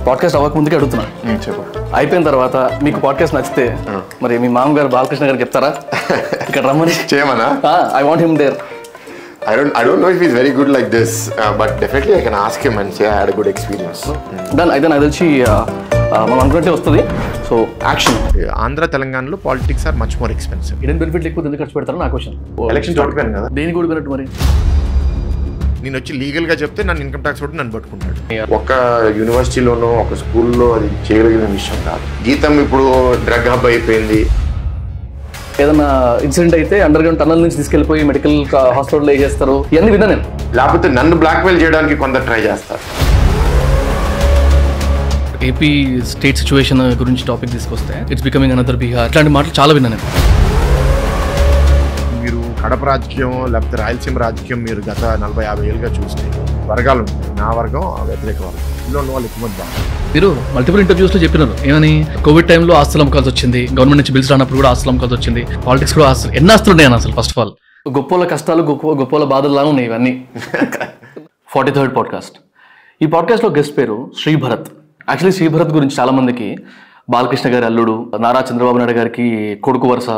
Podcast అవ్వక ముందుకే అడుగుతున్నా. చెప్పు. అయిపోయిన తర్వాత మీకు పాడ్కాస్ట్ నచ్చితే మరి మీ మామగారు బాలకృష్ణ గారికి చెప్తారా ఇక్కడ రమ్మని చేయమనా? I want him there. I don't know if he's very good like this, but definitely I can ask him and say I had a good experience. Then అయితే నాకు తెలిసి మనం అనుకుంటే వస్తుంది. So action. ఆంధ్ర తెలంగాణలో politics are much more expensive. ఇడెన్ benefit ఎక్కువ ఎందుకు ఖర్చు పెడతారో నా క్వశ్చన్. ఎలక్షన్ ఓడిపోయాను కదా, దేనికి ఓడిపోయినట్టు మరి? నేను వచ్చి లీగల్గా చెప్తే నన్ను ఇన్కమ్ ట్యాక్స్ ఒకటి నన్ను పట్టుకుంటాడు. ఒక యూనివర్సిటీలోనో ఒక స్కూల్లో అది చేయగలిగిన విషయం కాదు. గీతం ఇప్పుడు డ్రగ్ హబ్ అయిపోయింది. ఏదైనా ఇన్సిడెంట్ అయితే అండర్ గ్రౌండ్ టనల్ నుంచి తీసుకెళ్లిపోయి మెడికల్ హాస్పిటల్ వేసేస్తారు. ఇవన్నీ విన్నా నేను. లేకపోతే నన్ను బ్లాక్మెయిల్ చేయడానికి కొందరు ట్రై చేస్తారు. ఏపీ స్టేట్ సిచ్యువేషన్ గురించి టాపిక్ తీసుకొస్తే ఇట్స్ బికమింగ్ అనదర్ బీహార్, ఇట్లాంటి మాటలు చాలా విన్నా నేను. మీరు కడప రాజకీయం లేకపోతే రాయలసీమ రాజకీయం మీరు గత 40-50 ఏళ్ళుగా చూస్తే వర్గాలు ఉంటాయి. నా వర్గం వ్యతిరేక వర్గం. ఇందులో ఉన్న వాళ్ళు ఎక్కువ మంది బాగుంది. మీరు మల్టిపుల్ ఇంటర్వ్యూస్లో చెప్పినారు ఏమని, కోవిడ్ టైంలో ఆస్తులు అమ్మకాల్సి వచ్చింది, గవర్నమెంట్ నుంచి బిల్స్ రానప్పుడు కూడా ఆస్తులు అమ్మకాల్సి వచ్చింది, పాలిటిక్స్ కూడా ఆస్తులు. ఎన్ని ఆస్తులు ఉన్నాయి అసలు? ఫస్ట్ ఆఫ్ ఆల్ గొప్పల కష్టాలు గొప్పల బాధల్లా ఉన్నాయి ఇవన్నీ. 43rd podcast. ఈ పాడ్కాస్ట్లో గెస్ట్ పేరు శ్రీభరత్. యాక్చువల్లీ శ్రీభరత్ గురించి చాలా మందికి బాలకృష్ణ గారి అల్లుడు, నారా చంద్రబాబు నాయుడు గారికి కొడుకు వరుస,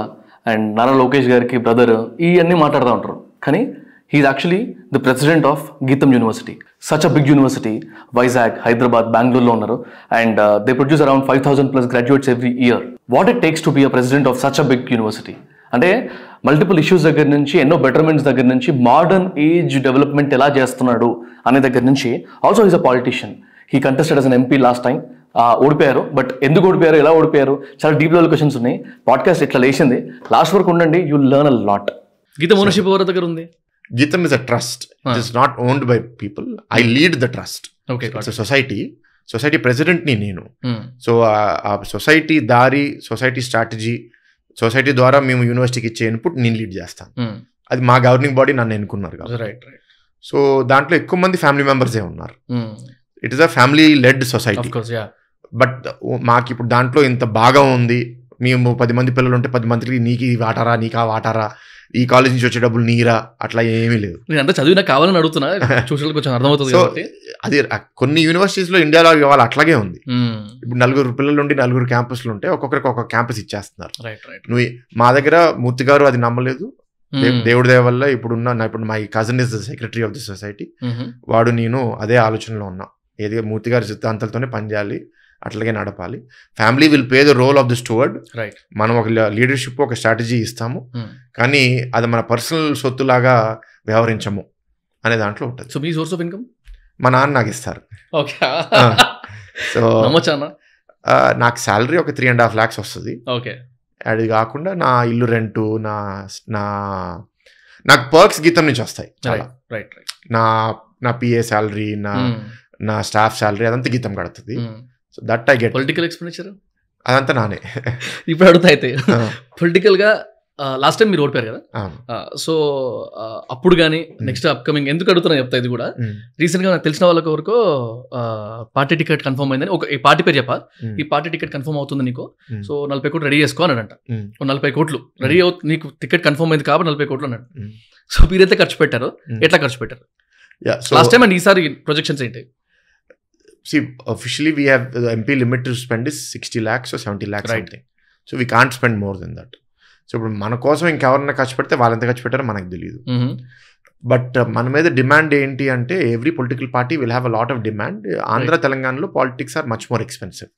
అండ్ నారా లోకేష్ గారికి బ్రదర్, ఇవన్నీ మాట్లాడుతూ ఉంటారు. కానీ he's actually the president of Geetham University, such a big university. Vizag, Hyderabad, Bangalore lo unnaru, and they produce around 5,000 plus graduates every year. What it takes to be a president of such a big university? అంటే multiple issues దగ్గర నుంచి, ఎన్నో betterments దగ్గర నుంచి, modern age development ఎలా చేస్తున్నాడు అనే దగ్గర నుంచి. Also is a politician. He contested as an MP last time. ఓడిపోయారు. బట్ ఎందుకు ఓడిపోయారు, ఎలా ఓడిపోయారు, చాలా డీప్ లెవెల్ క్వశ్చన్స్ ఉన్నాయి. పాడ్కాస్ట్ ఇట్లా లేచింది. లాస్ట్ వరకు ఉండండి, యూ లెర్న్ అ లాట్. గీతం ఓనర్షిప్ ఎవరి దగ్గర ఉంది? Geetham is a trust. It is not owned by people. I lead the trust. Okay, it's a society. Society president ni nenu. So society dari, society strategy, society ద్వారా మేము యూనివర్సిటీకి ఇచ్చే input నేను lead చేస్తాను. అది మా గవర్నింగ్ బాడీ నన్ను ఎన్నుకున్నారు కదా. సో దాంట్లో ఎక్కువ మంది ఫ్యామిలీ మెంబర్సే ఉన్నారు. It is a family led society. But మాకు ఇప్పుడు దాంట్లో ఇంత బాగా ఉంది. మేము 10 మంది పిల్లలు ఉంటే 10 మందికి నీకు వాటారా, నీకా వాటారా, ఈ కాలేజ్ నుంచి వచ్చే డబ్బులు నీరా, అట్లా ఏమీ లేదు. నేను అంతా చదివినా కావాలని అడుగుతున్నా, చూసాలి కొంచెం అర్థమవుతుంది. అది కొన్ని యూనివర్సిటీస్లో ఇండియాలో ఇవాళ అట్లాగే ఉంది. ఇప్పుడు 4 పిల్లలు ఉండి 4 క్యాంపస్లు ఉంటే ఒక్కొక్కరికి ఒక్కొక్క క్యాంపస్ ఇచ్చేస్తున్నారు. నువ్వు మా దగ్గర మూర్తి గారు అది నమ్మలేదు. దేవుడి దయ వల్ల ఇప్పుడు my cousin is the secretary of the society. వాడు నేను అదే ఆలోచనలో ఉన్నా. ఏది మూర్తి గారి సిద్ధాంతాలతోనే పనిచేయాలి, అట్లాగే నడపాలి. Family will pay the role of the steward. మనం ఒక లీడర్షిప్, ఒక స్ట్రాటజీ ఇస్తాము, కానీ అది మన పర్సనల్ సొత్తులాగా వ్యవహరించము అనే దాంట్లో ఉంటుంది. So me source of income? మా నాన్న నాకు ఇస్తారు. సో నాకు శాలరీ ఒక 3.5 lakhs వస్తుంది. అది కాకుండా నా ఇల్లు రెంటు, నాకు పర్క్స్ గీతం నుంచి వస్తాయి చాలా. నా పిఏ శాలరీ, నా స్టాఫ్ శాలరీ అదంతా గీతం కడుతుంది. So that I get. Political expenditure అదంతా నానే. ఇప్పుడు అడుగుతా అయితే పొలిటికల్గా లాస్ట్ టైం మీరు ఓడిపోయారు కదా, సో అప్పుడు కానీ నెక్స్ట్ అప్కమింగ్ ఎందుకు అడుగుతున్నా చెప్తా. ఇది కూడా రీసెంట్గా నాకు తెలిసిన వాళ్ళకి వరకు పార్టీ టికెట్ కన్ఫర్మ్ అయిందని, ఈ పార్టీ పేరు చెప్పా, ఈ పార్టీ టికెట్ కన్ఫర్మ్ అవుతుంది నీకు, సో 40 కోట్లు రెడీ చేసుకో అన్నాడంట. 40 కోట్లు రెడీ అవుతుంది నీకు, టికెట్ కన్ఫర్మ్ అయింది కాబట్టి 40 కోట్లు అన్నాడు. సో మీరైతే ఖర్చు పెట్టారు, ఎట్లా ఖర్చు పెట్టారు లాస్ట్ టైం అండ్ ఈసారి ప్రొజెక్షన్స్ ఏంటి? See, officially we have the MP limit to spend is 60 lakhs or 70 lakhs something. So we can't spend more than that. So ఇప్పుడు మన కోసం ఇంకెవరన్నా ఖర్చు పెడితే వాళ్ళు ఎంత ఖర్చు పెట్టారో మనకు తెలియదు. బట్ మన మీద డిమాండ్ ఏంటి అంటే every political party will have a lot of demand. Andhra తెలంగాణలో politics are much more expensive.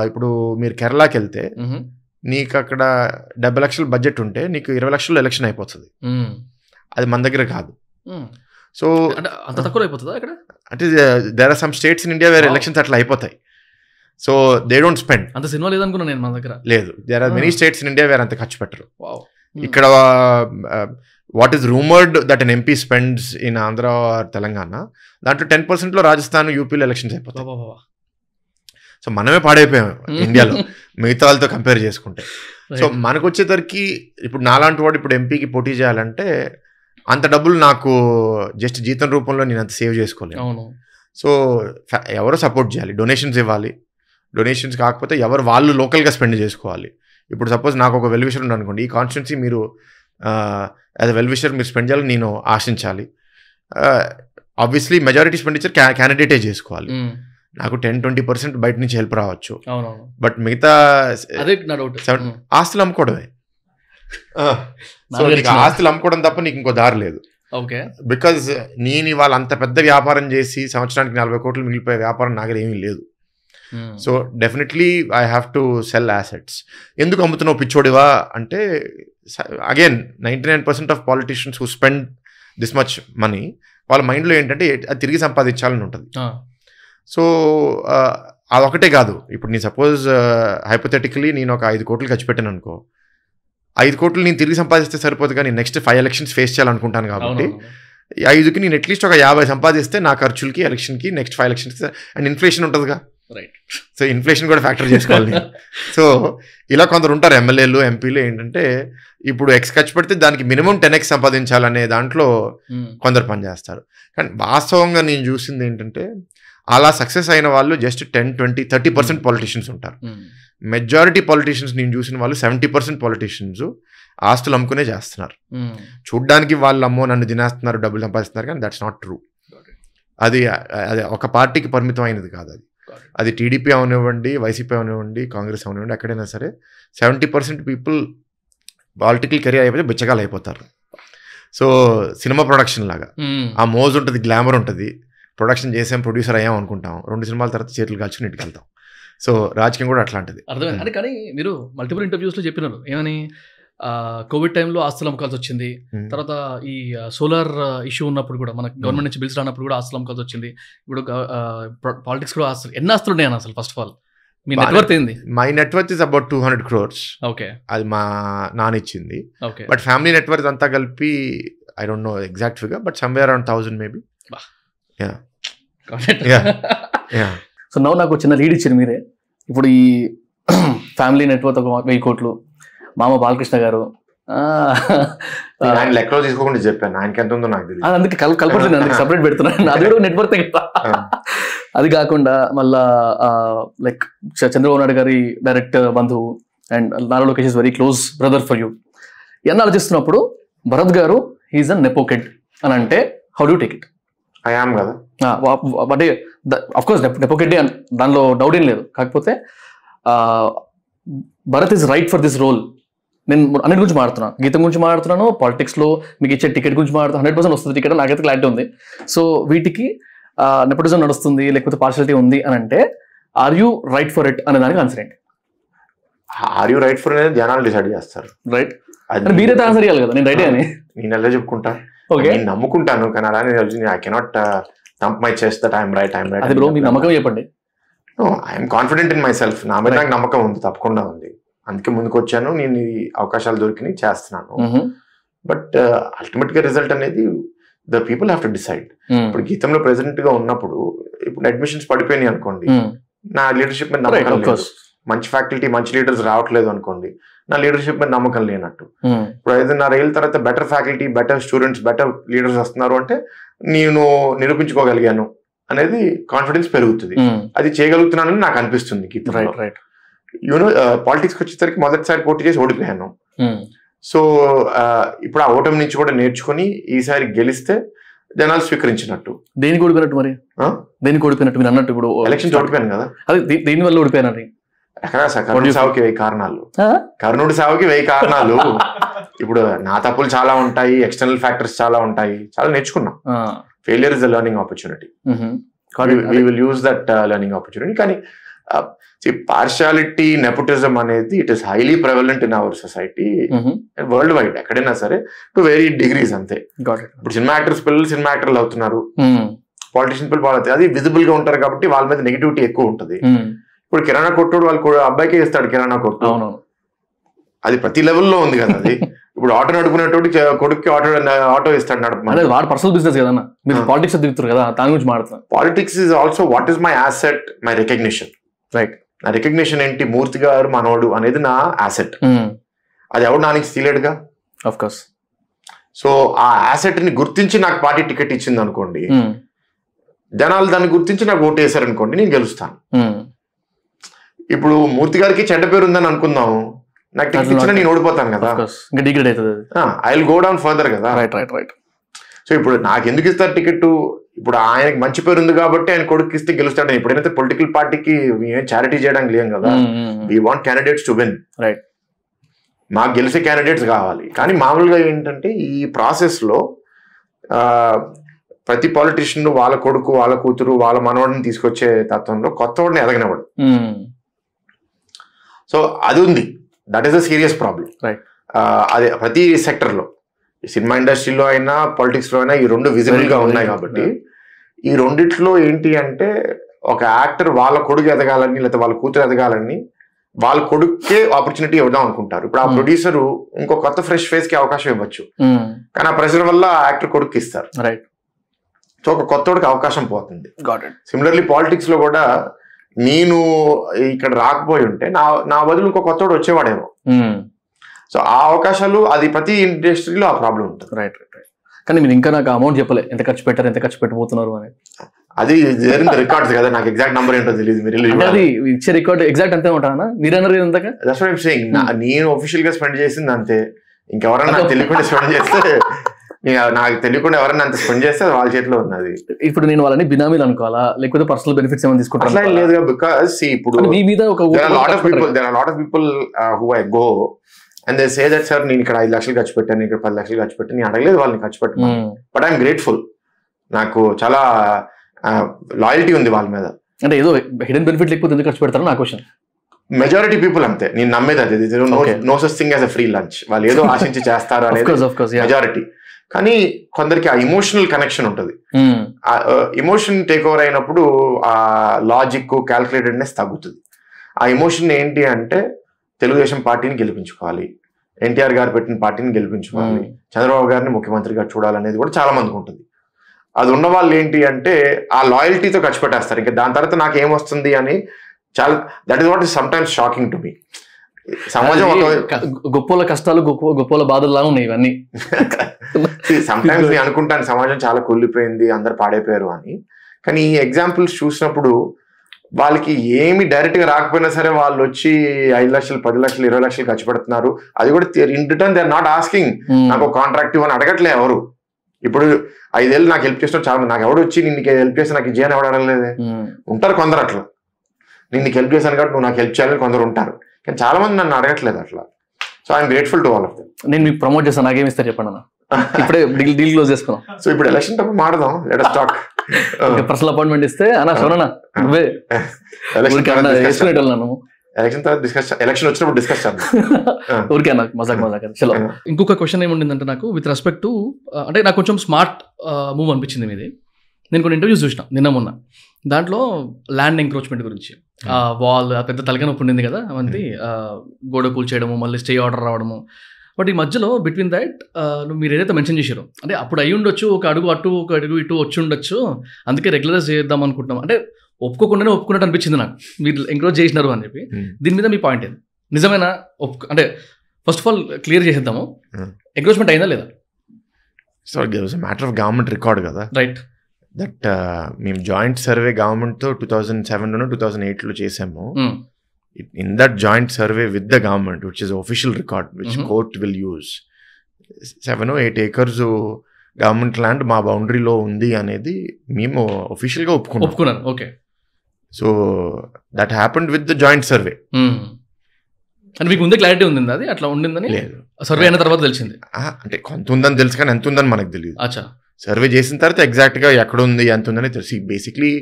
ఇప్పుడు మీరు కేరళకి వెళ్తే నీకు అక్కడ 70 లక్షల బడ్జెట్ ఉంటే నీకు 20 లక్షల్లో ఎలక్షన్ అయిపోతుంది. అది మన దగ్గర కాదు. సో అంత తక్కువ అయిపోతుందా అక్కడ? అంటే there are some states in India where elections అట్లా అయిపోతాయి. So they don't spend. అంత సినిమా లేదనుకున్నా నేను మన దగ్గర. లేదు, there are many states in India where అంత ఖర్చు పెట్టరు. ఇక్కడ what is rumoured that an MP spends in Andhra Telangana, దాంట్లో 10%లో రాజస్థాన్, యూపీలో ఎలక్షన్స్ అయిపోతాయి. సో మనమే పాడైపోయాం ఇండియాలో మిగతా వాళ్ళతో కంపేర్ చేసుకుంటే. సో మనకు వచ్చేసరికి ఇప్పుడు నాలాంటి వాడు ఇప్పుడు ఎంపీకి పోటీ చేయాలంటే అంత డబ్బులు నాకు జస్ట్ జీతం రూపంలో నేను అంత సేవ్ చేసుకోలేను. సో ఎవరో సపోర్ట్ చేయాలి, డొనేషన్స్ ఇవ్వాలి. డొనేషన్స్ కాకపోతే ఎవరు వాళ్ళు లోకల్గా స్పెండ్ చేసుకోవాలి. ఇప్పుడు సపోజ్ నాకు ఒక వెల్ విషర్ ఉంది అనుకోండి, ఈ కాన్స్టిట్యున్సీ మీరు యాజ్ అ వెల్ విషర్ మీరు స్పెండ్ చేయాలని నేను ఆశించాలి. ఆబ్వియస్లీ మెజారిటీ ఎక్స్పెండిచర్ క్యాండిడేటే చేసుకోవాలి. నాకు 10-20% బయట నుంచి హెల్ప్ రావచ్చు, అవునవును, బట్ మిగతా అదే నా డౌట్. ఆస్తులు అమ్ముకోవడమే. సో నీకు ఆస్తులు అమ్ముకోవడం తప్ప నీకు ఇంకో దారి లేదు. ఓకే, బికాజ్ నేను ఇవాళ అంత పెద్ద వ్యాపారం చేసి సంవత్సరానికి 40 కోట్లు మిగిలిపోయే వ్యాపారం నా దగ్గర ఏమీ లేదు. So definitely I have to cell assets. ఎందుకు అమ్ముతున్నావు పిచ్చోడివా అంటే, again 99% of politicians who spend this much money వాళ్ళ మైండ్లో ఏంటంటే అది తిరిగి సంపాదించాలని ఉంటుంది. సో అదొకటే కాదు, ఇప్పుడు నేను సపోజ్ హైపోథెటికలీ నేను ఒక 5 కోట్లు ఖర్చు పెట్టాను అనుకో, 5 కోట్లు నేను తిరిగి సంపాదిస్తే సరిపోదు, కానీ నెక్స్ట్ 5 ఎలక్షన్స్ ఫేస్ చేయాలనుకుంటాను కాబట్టి 5కి నేను అట్లీస్ట్ ఒక 50 సంపాదిస్తే నా ఖర్చులకి, ఎలక్షన్కి, నెక్స్ట్ 5 ఎలక్షన్స్కి, అండ్ ఇన్ఫ్లేషన్ ఉంటుందిగా. రైట్. సో ఇన్ఫ్లేషన్ కూడా ఫ్యాక్టర్ చేసుకోవాలి. సో ఇలా కొందరు ఉంటారు ఎమ్మెల్యేలు, ఎంపీలు ఏంటంటే ఇప్పుడు X ఖర్చు పెడితే దానికి మినిమం 10x సంపాదించాలనే దాంట్లో కొందరు పనిచేస్తారు. కానీ వాస్తవంగా నేను చూసింది ఏంటంటే అలా సక్సెస్ అయిన వాళ్ళు జస్ట్ 10-20-30% పాలిటీషియన్స్ ఉంటారు. మెజారిటీ పాలిటీషియన్స్ నేను చూసిన వాళ్ళు 70% పాలిటీషియన్స్ ఆస్తులు అమ్ముకునే చేస్తున్నారు. చూడ్డానికి వాళ్ళు అమ్మో నన్ను తినేస్తున్నారు, డబ్బులు సంపాదిస్తున్నారు, కానీ దట్స్ నాట్ ట్రూ. అది ఒక పార్టీకి పరిమితం అయినది కాదు. అది టీడీపీ అవనివ్వండి, వైసీపీ అవనివ్వండి, కాంగ్రెస్ అవనివ్వండి, ఎక్కడైనా సరే 70% పీపుల్ పాలిటికల్ కెరీర్ అయిపోతే బిచ్చగాలు అయిపోతారు. సో సినిమా ప్రొడక్షన్ లాగా ఆ మోజ్ ఉంటుంది, గ్లామర్ ఉంటుంది, ప్రొడక్షన్ చేసాం, ప్రొడ్యూసర్ అయ్యాం అనుకుంటాం, 2 సినిమాల తర్వాత చేతులు కాల్చుకుని ఇంటికి వెళ్తాం. సో రాజకీయం కూడా అట్లాంటిది. అర్థమైంది. అంటే కానీ మీరు మల్టిపుల్ ఇంటర్వ్యూస్లో చెప్పినారు ఏమని, కోవిడ్ టైంలో ఆస్తులు అమ్మకాల్సి వచ్చింది, తర్వాత ఈ సోలార్ ఇష్యూ ఉన్నప్పుడు కూడా మనకు గవర్నమెంట్ నుంచి బిల్స్ రానప్పుడు కూడా ఆస్తులు అమ్మకాల్సి వచ్చింది. ఇప్పుడు పాలిటిక్స్ కూడా ఆస్తులు, ఎన్ని ఆస్తులు ఉన్నాయి అసలు? ఫస్ట్ ఆఫ్ ఆల్ మీ నెట్వర్త్ ఏంది? My net worth is about 200 crores. Okay, అది మా నాన్న ఇచ్చింది. ఓకే, బట్ ఫ్యామిలీ నెట్వర్క్ అంతా కలిపి I don't know exact figure, but somewhere around 1000 maybe. So నవ్వు నాకు చిన్న లీడ్ ఇచ్చారు మీరే. ఇప్పుడు ఈ ఫ్యామిలీ నెట్వర్క్ ఒక 1000 కోట్లు, మామ బాలకృష్ణ గారు, ఆయన లెక్కలో తీసుకోకుండా చెప్పాను, ఆయనకి ఎంత ఉందో నాకు తెలియదు, అందుకే కలపట్లేదు, అందుకే సపరేట్ పెడుతున్నాను. అది కూడా నెట్వర్క్ కదా. అది కాకుండా మళ్ళా లైక్ చంద్రబాబు నాయుడు గారి డైరెక్ట్ బంధువు and Nara Lokesh is very close brother for you. ఇవన్నీ ఆలోచిస్తున్నప్పుడు భరత్ గారు హీఈస్ అ నెపో కిడ్ అని అంటే how do take it? I am కదా, అంటే అఫ్కోర్స్ నెపో కిడ్ దానిలో డౌట్ ఏం లేదు. కాకపోతే Bharat is right for this role. నేను అన్నిటి గురించి మాట్లాడుతున్నాను, గీతం గురించి మాట్లాడుతున్నాను, పాలిటిక్స్లో మీకు ఇచ్చే టికెట్ గురించి మాట్లాడుతున్నాను. 100% వస్తుంది టికెట్, నాకైతే క్లారిటీ ఉంది. సో వీటికి నెపోటిజం నడుస్తుంది లేకపోతే పార్షియాలిటీ ఉంది అని అంటే are you right for it అనే దానికి ఆన్సర్ ఏంటి? ఆర్ యూ రైట్ ఫర్ అనేది జనాలు డిసైడ్ చేస్తారు. రైట్, మీరైతే ఆన్సర్ ఇవ్వాలి కదా. నేను రైటే అని నేను ఎలా చెప్పుకుంటా, ఓకే, నేను నమ్ముకుంటాను, కానీ అలానే I cannot thumb my chest that I'm right. అది బ్రో మీ నమ్మకం చెప్పండి. I'm confident in my self, నా మీద నాకు నమ్మకం ఉంది, తప్పకుండా ఉంది, అందుకే ముందుకు వచ్చాను. నేను ఈ అవకాశాలు దొరికినాయి, చేస్తున్నాను. బట్ అల్టిమేట్ గా రిజల్ట్ అనేది the people have to decide. ఇప్పుడు గీతంలో ప్రెసిడెంట్ గా ఉన్నప్పుడు ఇప్పుడు అడ్మిషన్స్ పడిపోయినాయి అనుకోండి, నా లీడర్షిప్ మీద నమ్మకం లేదు. మంచి ఫ్యాకల్టీ, మంచి లీడర్స్ రావట్లేదు అనుకోండి, నా లీడర్షిప్ మీద నమ్మకం లేనట్టు. ఇప్పుడు 5.5 ఏళ్ళ తర్వాత better faculty, better students, better leaders వస్తున్నారు అంటే నేను నిరూపించుకోగలిగాను అనేది కాన్ఫిడెన్స్ పెరుగుతుంది. అది చేయగలుగుతున్నానని నాకు అనిపిస్తుంది గీతంలో. యూనో పాలిటిక్స్కి వచ్చేసరికి మొదటిసారి పోటీ చేసి ఓడిపోయాను. సో ఇప్పుడు ఆ ఓటమి నుంచి కూడా నేర్చుకుని ఈసారి గెలిస్తే జనాలు స్వీకరించినట్టు. దేనికి ఓడిపోయినట్టు? మరి దేనికి ఓడిపోయినట్టు మీరు అన్నట్టు? ఇప్పుడు ఎలక్షన్స్ ఓడిపోయాను కదా, అది దేని వల్ల ఓడిపోయానని? కర్ణుడి సావుకి 1000 కారణాలు, కర్ణుడి సావుకి 1000 కారణాలు. ఇప్పుడు నా తప్పులు చాలా ఉంటాయి, ఎక్స్టర్నల్ ఫ్యాక్టర్స్ చాలా ఉంటాయి, చాలా నేర్చుకున్నాం. Failure is the learning opportunity, we will use that learning opportunity. కానీ పార్షియాలిటీ, నెపోటిజం అనేది it is highly prevalent in our society and world wide, ఎక్కడైనా సరే టు వెరీ డిగ్రీస్ అంతే. ఇప్పుడు సినిమా యాక్టర్స్ పిల్లలు సినిమా యాక్టర్లు అవుతున్నారు, పాలిటిషియన్ పిల్లలు అవుతాయి, అది విజిబుల్ గా ఉంటారు కాబట్టి వాళ్ళ మీద నెగిటివిటీ ఎక్కువ ఉంటుంది. ఇప్పుడు కిరాణా కొట్టుడు వాళ్ళు అబ్బాయికే ఇస్తాడు కిరాణా కొట్టు, అది ప్రతి లెవెల్లో ఉంది కదా. అది ఇప్పుడు ఆటో నడుపుకునేటోటి కొడుక్కి ఆటో ఇస్తాడు నడపమని, వాడు పర్సనల్ బిజినెస్ కదా. మీరు పాలిటిక్స్ దిగుతారు కదా, దాని గురించి మాట్లాడుతున్నారు. Politics is also what is my asset, my recognition. Right, నా రికగ్నిషన్ ఏంటి? మూర్తి గారు మనోడు అనేది నా అసెట్. అది ఎవడు నా నుంచి తీలేడుగా, ఆఫ్ కోర్స్. సో ఆ అసెట్ ని గుర్తించి నాకు పార్టీ టికెట్ ఇచ్చింది అనుకోండి, జనాలు దాన్ని గుర్తించి నాకు ఓటు వేశారు అనుకోండి, నేను గెలుస్తాను. ఇప్పుడు మూర్తి గారికి చెడ్డ పేరు ఉందని అనుకుందాం, నాకు టికెట్ ఇచ్చినా నేను ఓడిపోతాను కదా, I will go down further కదా. Right right right. సో ఇప్పుడు నాకు ఎందుకు ఇస్తారు టికెట్? ఇప్పుడు ఆయనకి మంచి పేరు ఉంది కాబట్టి ఆయన కొడుకు ఇస్తే గెలుస్తాడు. ఎప్పుడైతే పొలిటికల్ పార్టీకి ఏం చారిటీ చేయడానికి లేం కదా. We want candidates to win. Right. మాకు గెలిచే క్యాండిడేట్స్ కావాలి. కానీ మామూలుగా ఏంటంటే ఈ ప్రాసెస్ లో ప్రతి పాలిటిషియన్ వాళ్ళ కొడుకు, వాళ్ళ కూతురు, వాళ్ళ మనవాడిని తీసుకొచ్చే తత్వంలో కొత్త వాడిని ఎదగనివాడు. సో అది ఉంది. That is a serious problem. అదే ప్రతి సెక్టర్ లో, సినిమా ఇండస్ట్రీలో అయినా పాలిటిక్స్ లో అయినా ఈ రెండు విజిబుల్ గా ఉన్నాయి. కాబట్టి ఈ రెండిట్లో ఏంటి అంటే ఒక యాక్టర్ వాళ్ళ కొడుకు ఎదగాలని లేకపోతే వాళ్ళ కూతురు ఎదగాలని వాళ్ళ కొడుకే ఆపర్చునిటీ ఇవ్వడం అనుకుంటారు. ఇప్పుడు ఆ ప్రొడ్యూసర్ ఇంకో కొత్త ఫ్రెష్ ఫేస్ కి అవకాశం ఇవ్వచ్చు, కానీ ఆ ప్రెషర్ వల్ల యాక్టర్ కొడుకు ఇస్తారు. సో ఒక కొత్తోడికి అవకాశం పోతుంది. సిమిలర్లీ పాలిటిక్స్ లో కూడా నేను ఇక్కడ రాకపోయి ఉంటే నా బదులు ఇంకో కొత్తోడు వచ్చేవాడేమో. సో ఆ అవకాశాలు అది ప్రతి ఇండస్ట్రీలో ఆ ప్రాబ్లం ఉంటుంది. రైట్. కానీ మీరు ఇంకా నాకు అమౌంట్ చెప్పలే, ఎంత ఖర్చు పెట్టారు, ఎంత ఖర్చు పెట్టబోతున్నారు అని. అది రికార్డ్స్ కదా, నాకు ఎగ్జాక్ట్ నంబర్ ఏంటో తెలియదు. మీరు అది ఇచ్చే రికార్డ్ ఎగ్జాక్ట్ అంతే ఉంటానా? మీరన్నారు ఎంతగా? That's what I am saying. నేను ఆఫీషియల్ గా స్పెండ్ చేసింది అంతే. ఇంకెవరన్నా నాకు తెలియకుండా స్పెండ్ చేస్తే, నాకు తెలియకుండా ఎవరైనా అంత స్పెండ్ చేస్తే వాళ్ళ చేతిలో ఉన్నది. ఇప్పుడు నేను వాళ్ళని బినామీలు అనుకోవాలా, లేకపోతే పర్సనల్ బెనిఫిట్స్ ఏమైనా తీసుకుంటారా? లేదు, బికాస్ ఇప్పుడు మీ మీద ఒక lot of people who I go and they say that sir నేను ఇక్కడ 5 లక్షలు ఖర్చు పెట్టాను, ఇక్కడ 10 లక్షలు ఖర్చు పెట్టాను. నేను అడగలేదు వాళ్ళని ఖర్చు పెట్టాను, బట్ ఐఎమ్ గ్రేట్ఫుల్. నాకు చాలా లాయల్టీ ఉంది వాళ్ళ మీద. అంటే ఏదో హిడెన్ బెనిఫిట్ లేకపోతే ఎందుకు ఖర్చు పెడతారు నా క్వశ్చన్. మెజారిటీ పీపుల్ అంతే, నేను నమ్మేది అది. No such thing as a free lunch. వాళ్ళు ఏదో ఆశించి చేస్తారు అనేది మెజారిటీ. కానీ కొందరికి ఆ ఇమోషనల్ కనెక్షన్ ఉంటుంది. ఇమోషన్ టేక్ ఓవర్ అయినప్పుడు ఆ లాజిక్, క్యాల్కులేటెడ్నెస్ తగ్గుతుంది. ఆ ఇమోషన్ ఏంటి అంటే తెలుగుదేశం పార్టీని గెలిపించుకోవాలి, ఎన్టీఆర్ గారు పెట్టిన పార్టీని గెలిపించుకోవాలి, చంద్రబాబు గారిని ముఖ్యమంత్రిగా చూడాలనేది కూడా చాలా మందికి ఉంటుంది. అది ఉన్న వాళ్ళు ఏంటి అంటే ఆ లాయల్టీతో ఖర్చు పెట్టేస్తారు. ఇంకా దాని తర్వాత నాకు ఏమొస్తుంది అని చాలా. That is what is sometimes shocking to me. సమాజం గొప్పల కష్టాలు, గొప్పల బాధలు ఉన్నాయి ఇవన్నీ. సమ్ టైమ్స్ నేను అనుకుంటాను సమాజం చాలా కూలిపోయింది, అందరు పాడైపోయారు అని. కానీ ఈ ఎగ్జాంపుల్స్ చూసినప్పుడు వాళ్ళకి ఏమి డైరెక్ట్ గా రాకపోయినా సరే వాళ్ళు వచ్చి 5 లక్షలు, 10 లక్షలు, 20 లక్షలు ఖర్చు పెడుతున్నారు. అది కూడా in return they are not asking నాకు కాంట్రాక్ట్ అని అడగట్లే ఎవరు. ఇప్పుడు 5 ఏళ్ళు నాకు హెల్ప్ చేసిన చాలా, నాకు ఎవడు వచ్చి నిన్ను హెల్ప్ చేసి నాకు చేయని ఎవడు అడగలేదే. ఉంటారు కొందరు అట్లా, నేను నీకు హెల్ప్ చేశాను కాబట్టి నువ్వు నాకు హెల్ప్ చేయాలని కొందరు ఉంటారు. కానీ చాలా మంది నన్ను అడగట్లేదు అట్లా. So I'm grateful to all of them. నేను మీకు ప్రమోట్ చేస్తాను, నాకేమి ఇస్తారు చెప్పండి అన్న. ఇప్పుడే డీల్ క్లోజ్ చేసుకున్నాం. సో ఇప్పుడు ఎలక్షన్ టప్పుడు మాడదాం, let us talk. Personal appointment ఇస్తే అన్న శోనన్నా నువ్వే వేసుకునేటోళ్ళను. ఎలక్షన్ తర్వాత డిస్కస్, ఎలక్షన్ వచ్చినప్పుడు డిస్కస్ చేద్దాం. ఊరికే అన్న మజాక్. చలో, ఇంకొక క్వశ్చన్ ఏముండిందంటే నాకు విత్ రెస్పెక్ట్ టు, అంటే నాకు కొంచెం స్మార్ట్ మూవ్ అనిపించింది మీది. నేను కొన్ని ఇంటర్వ్యూస్ చూసిన నిన్న మొన్న. దాంట్లో ల్యాండ్ ఎంక్రోచ్మెంట్ గురించి, వాల్ పెద్ద తలకాయ నొప్పి ఉండింది కదా, అవంతి గోడ కూల్చేయడము, మళ్ళీ స్టే ఆర్డర్ రావడము. బట్ ఈ మధ్యలో బిట్వీన్ దాట్ మీరు ఏదైతే మెన్షన్ చేశారో, అంటే అప్పుడు అయ్యి ఉండొచ్చు, ఒక అడుగు అటు ఒక అడుగు ఇటు వచ్చి ఉండొచ్చు, అందుకే రెగ్యులరైజ్ చేద్దాం అనుకుంటున్నాం. అంటే ఒప్పుకోకుండానే ఒప్పుకున్నట్టు అనిపించింది నాకు, మీరు ఎంకరేజ్ చేసినారు అని చెప్పి. దీని మీద మీ పాయింట్ ఏంది? నిజమేనా? అంటే ఫస్ట్ ఆఫ్ ఆల్ క్లియర్ చేసేద్దాము, ఎంకరేజ్మెంట్ అయిందా లేదా? So it was a matter of government record కదా. రైట్. దట్ మేము జాయింట్ సర్వే గవర్నమెంట్తో 2007 2008 చేసాము. In that joint survey with the government, which is official record, which court will use, 7 or 8 acres government land మా బౌండరీలో ఉంది అనేది మేము official గా ఒప్పుకున్నాం. Okay. So that happened with the joint survey. అంటే మీకు ముందే క్లారిటీ ఉంది అది అట్లా ఉండిందని? లేదు, సర్వే అయిన తర్వాత తెలిసింది. అంటే కొంత ఉందని తెలుసు కానీ ఎంత ఉందని మనకు తెలియదు. అచ్చా. సర్వే చేసిన తర్వాత ఎగ్జాక్ట్ గా ఎక్కడ ఉంది ఎంత ఉందని తెలిసి, బేసిక్లీ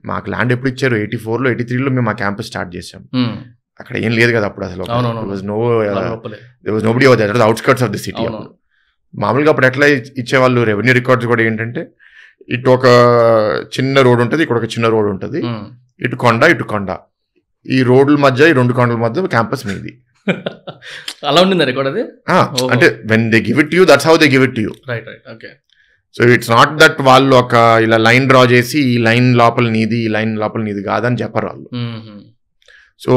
మాకు ల్యాండ్ ఎప్పుడు ఇచ్చారు 84లో 83లో మేము మా క్యాంపస్ స్టార్ట్ చేసాం. అక్కడ ఏం లేదు కదా అప్పుడు అసలు. Nobody outskirts of the city. మామూలుగా అప్పుడు ఎట్లా ఇచ్చేవాళ్ళు, రెవెన్యూ రికార్డ్స్ కూడా ఏంటంటే ఇటు ఒక చిన్న రోడ్ ఉంటుంది, ఇక్కడ ఒక చిన్న రోడ్ ఉంటుంది, ఇటు కొండ, ఈ రోడ్ల మధ్య, ఈ 2 కొండల మధ్య క్యాంపస్ మీది. అలా ఉండింది రికార్డ్ అది. అంటే when they give it to you, that's how they give it to you. Right. Okay. So it's not that వాళ్ళు ఒక ఇలా లైన్ డ్రా చేసి ఈ లైన్ లోపల నీది, ఈ లైన్ లోపల నీది కాదని చెప్పరు వాళ్ళు. సో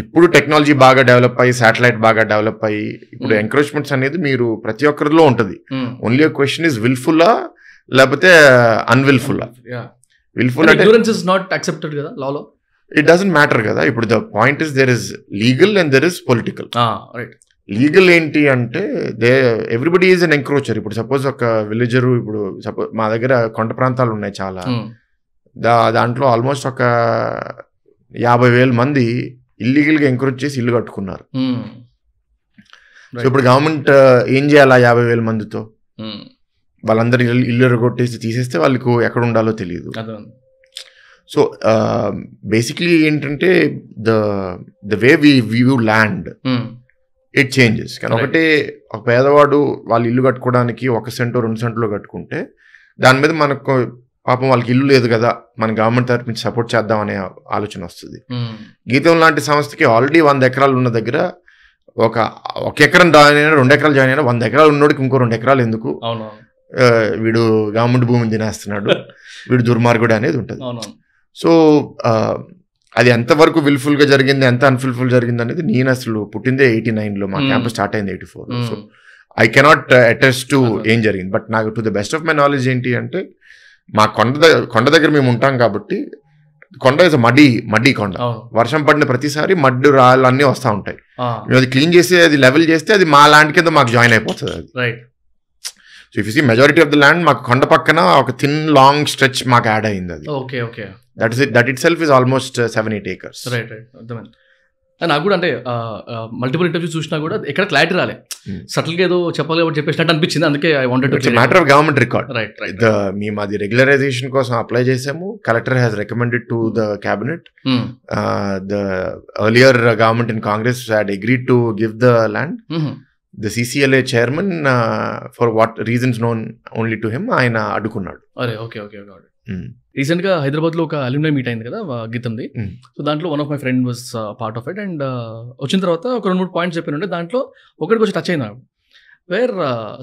ఇప్పుడు టెక్నాలజీ బాగా డెవలప్ అయ్యి, శాటిలైట్ బాగా డెవలప్ అయ్యి, ఇప్పుడు ఎంకరేజ్మెంట్స్ అనేది మీరు ప్రతి ఒక్కరిలో ఉంటుంది. ఓన్లీ క్వశ్చన్ ఇస్ విల్ఫుల్లా లేకపోతే అన్విల్ఫుల్లా. విల్ఫుల్ అంటే ఇట్ డజంట్ మ్యాటర్ కదా. ఇప్పుడు the point is there is legal and there is political. Right. Legal ఏంటి అంటే ఎవ్రీబడి ఈజ్ అన్ ఎంక్రోచర్. ఇప్పుడు సపోజ్ ఒక విలేజరు, ఇప్పుడు సపోజ్ మా దగ్గర కొండ ప్రాంతాలు ఉన్నాయి చాలా, దాంట్లో ఆల్మోస్ట్ ఒక 50,000 మంది ఇల్లీగల్గా ఎంక్రోచ్ చేసి ఇల్లు కట్టుకున్నారు. సో ఇప్పుడు గవర్నమెంట్ ఏం చేయాలి 50,000 మందితో? వాళ్ళందరూ ఇల్లు ఎరగొట్టేసి తీసేస్తే వాళ్ళకు ఎక్కడ ఉండాలో తెలియదు. సో బేసిక్లీ ఏంటంటే the way we view land it changes. కానీ ఒకటే ఒక పేదవాడు వాళ్ళు ఇల్లు కట్టుకోవడానికి 1 సెంటు 2 సెంట్లో కట్టుకుంటే దాని మీద మనకు పాపం వాళ్ళకి ఇల్లు లేదు కదా, మన గవర్నమెంట్ తరఫు నుంచి సపోర్ట్ చేద్దాం అనే ఆలోచన వస్తుంది. గీతం లాంటి సంస్థకి ఆల్రెడీ 100 ఎకరాలు ఉన్న దగ్గర ఒక ఎకరం జాయిన్ అయినా 2 ఎకరాలు జాయిన్ అయినా 100 ఎకరాలు ఉన్నోడికి ఇంకో 2 ఎకరాలు ఎందుకు, వీడు గవర్నమెంట్ భూమిని తినేస్తున్నాడు, వీడు దుర్మార్గుడు అనేది ఉంటుంది. సో అది ఎంతవరకు విల్ఫుల్గా జరిగింది, ఎంత అన్ఫుల్ఫుల్ జరిగింది అనేది నేను అసలు పుట్టిందే 89లో, మా క్యాంపస్ స్టార్ట్ అయింది 84లో. So I cannot attest to ఏం జరిగింది. బట్ నాకు to the best of my knowledge ఏంటి అంటే, మా కొండ దగ్గర మేము ఉంటాం కాబట్టి, కొండ ఇస్ మడ్డీ కొండ. వర్షం పడిన ప్రతిసారి మడ్డు రాళ్ళు అన్నీ వస్తూ ఉంటాయి. మేము అది క్లీన్ చేసి అది లెవెల్ చేస్తే అది మా ల్యాండ్ కింద మాకు జాయిన్ అయిపోతుంది అది. So if you see majority of the land మాకు కొండ పక్కన ఒక థిన్ లాంగ్ స్ట్రెచ్ మాకు యాడ్ అయింది. అది that itself is almost 7-8 acres. నాకు కూడా అంటే మల్టిపుల్ ఇంటర్వ్యూస్ చూసినా కూడా ఎక్కడ క్లారిటీ రాలే, సటిల్గా ఏదో చెప్పాలి చెప్పేసినట్టు అనిపించింది. అందుకే I wanted to matter of government record. మేము అది రెగ్యులరైజేషన్ కోసం అప్లై చేసాము. Collector has recommended to the cabinet. The earlier government in Congress had agreed to give the land. The CCLA chairman for what reasons known only to him ఆయన అడ్డుకున్నాడు. Recent గా హైదరాబాద్ లో ఒక aluminium meet అయింది కదా గీతంది. So దాంట్లో one of my friend was part of it. And వచ్చిన తర్వాత ఒక 2-3 పాయింట్స్ చెప్పినంటే దాంట్లో ఒకటి కొంచెం టచ్ అయింది నాకు. Where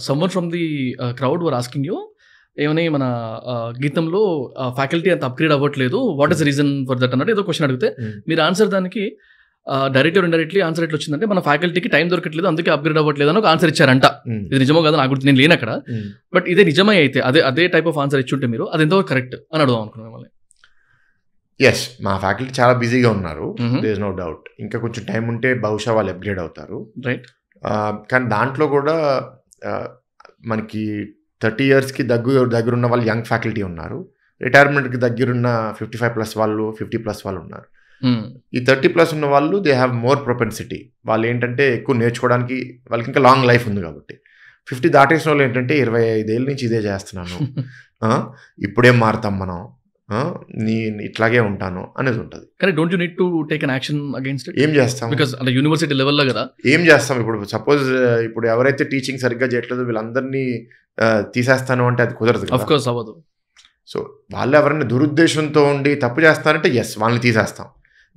someone from the crowd were asking you ఏమని, మన గీతంలో ఫ్యాకల్టీ అంత అప్గ్రేడ్ అవ్వట్లేదు, what is reason for that అన్నట్టు ఏదో క్వశ్చన్ అడిగితే మీరు ఆన్సర్ దానికి డైరెక్ట్ ఇండైరెక్ట్లీ ఆన్సర్ ఎట్లా వచ్చిందంటే, మన ఫ్యాకల్టీకి టైం దొరకట్లేదు అందుకే అప్గ్రేడ్ అవ్వట్లేదు అని ఒక ఆన్సర్ ఇచ్చారంట. ఇది నిజమో కదా నాకు నేను లేను అక్కడ, బట్ ఇదే నిజమే అయితే అదే టైప్ ఆఫ్ ఆన్సర్ ఇచ్చుంటే మీరు అది ఎంతవరకు కరెక్ట్ అని అడుగుదాం అనుకున్నాను మిమ్మల్ని. ఎస్, మా ఫ్యాకల్టీ చాలా బిజీగా ఉన్నారు, దేర్ ఇస్ నో డౌట్. ఇంకా కొంచెం టైం ఉంటే బహుశా వాళ్ళు అప్గ్రేడ్ అవుతారు. రైట్. కానీ దాంట్లో కూడా మనకి 30 yearsకి దగ్గరున్న వాళ్ళు యంగ్ ఫ్యాకల్టీ ఉన్నారు, రిటైర్మెంట్కి దగ్గరున్న 55+ వాళ్ళు 50+ వాళ్ళు ఉన్నారు. ఈ 30+ ఉన్న వాళ్ళు దే హ్యావ్ మోర్ ప్రొపెన్సిటీ. వాళ్ళు ఏంటంటే ఎక్కువ నేర్చుకోవడానికి వాళ్ళకి ఇంకా లాంగ్ లైఫ్ ఉంది కాబట్టి. 50 దాటేసిన వాళ్ళు ఏంటంటే 25 ఏళ్ళ నుంచి ఇదే చేస్తున్నాను, ఇప్పుడేం మారుతాం మనం, నేను ఇట్లాగే ఉంటాను అనేది ఉంటుంది. కానీ don't you need to take an action against it? ఏం చేస్తాం, బికాజ్ అంటే యూనివర్సిటీ లెవెల్లో కదా ఏం చేస్తాం. ఇప్పుడు సపోజ్ ఇప్పుడు ఎవరైతే టీచింగ్ సరిగ్గా చేయట్లేదు వీళ్ళందరినీ తీసేస్తాను అంటే అది కుదరదు. ఆఫ్ కోర్స్ అవ్వదు. సో వాళ్ళు ఎవరైనా దురుద్దేశంతో ఉండి తప్పు చేస్తారంటే ఎస్ వాళ్ళని తీసేస్తాం.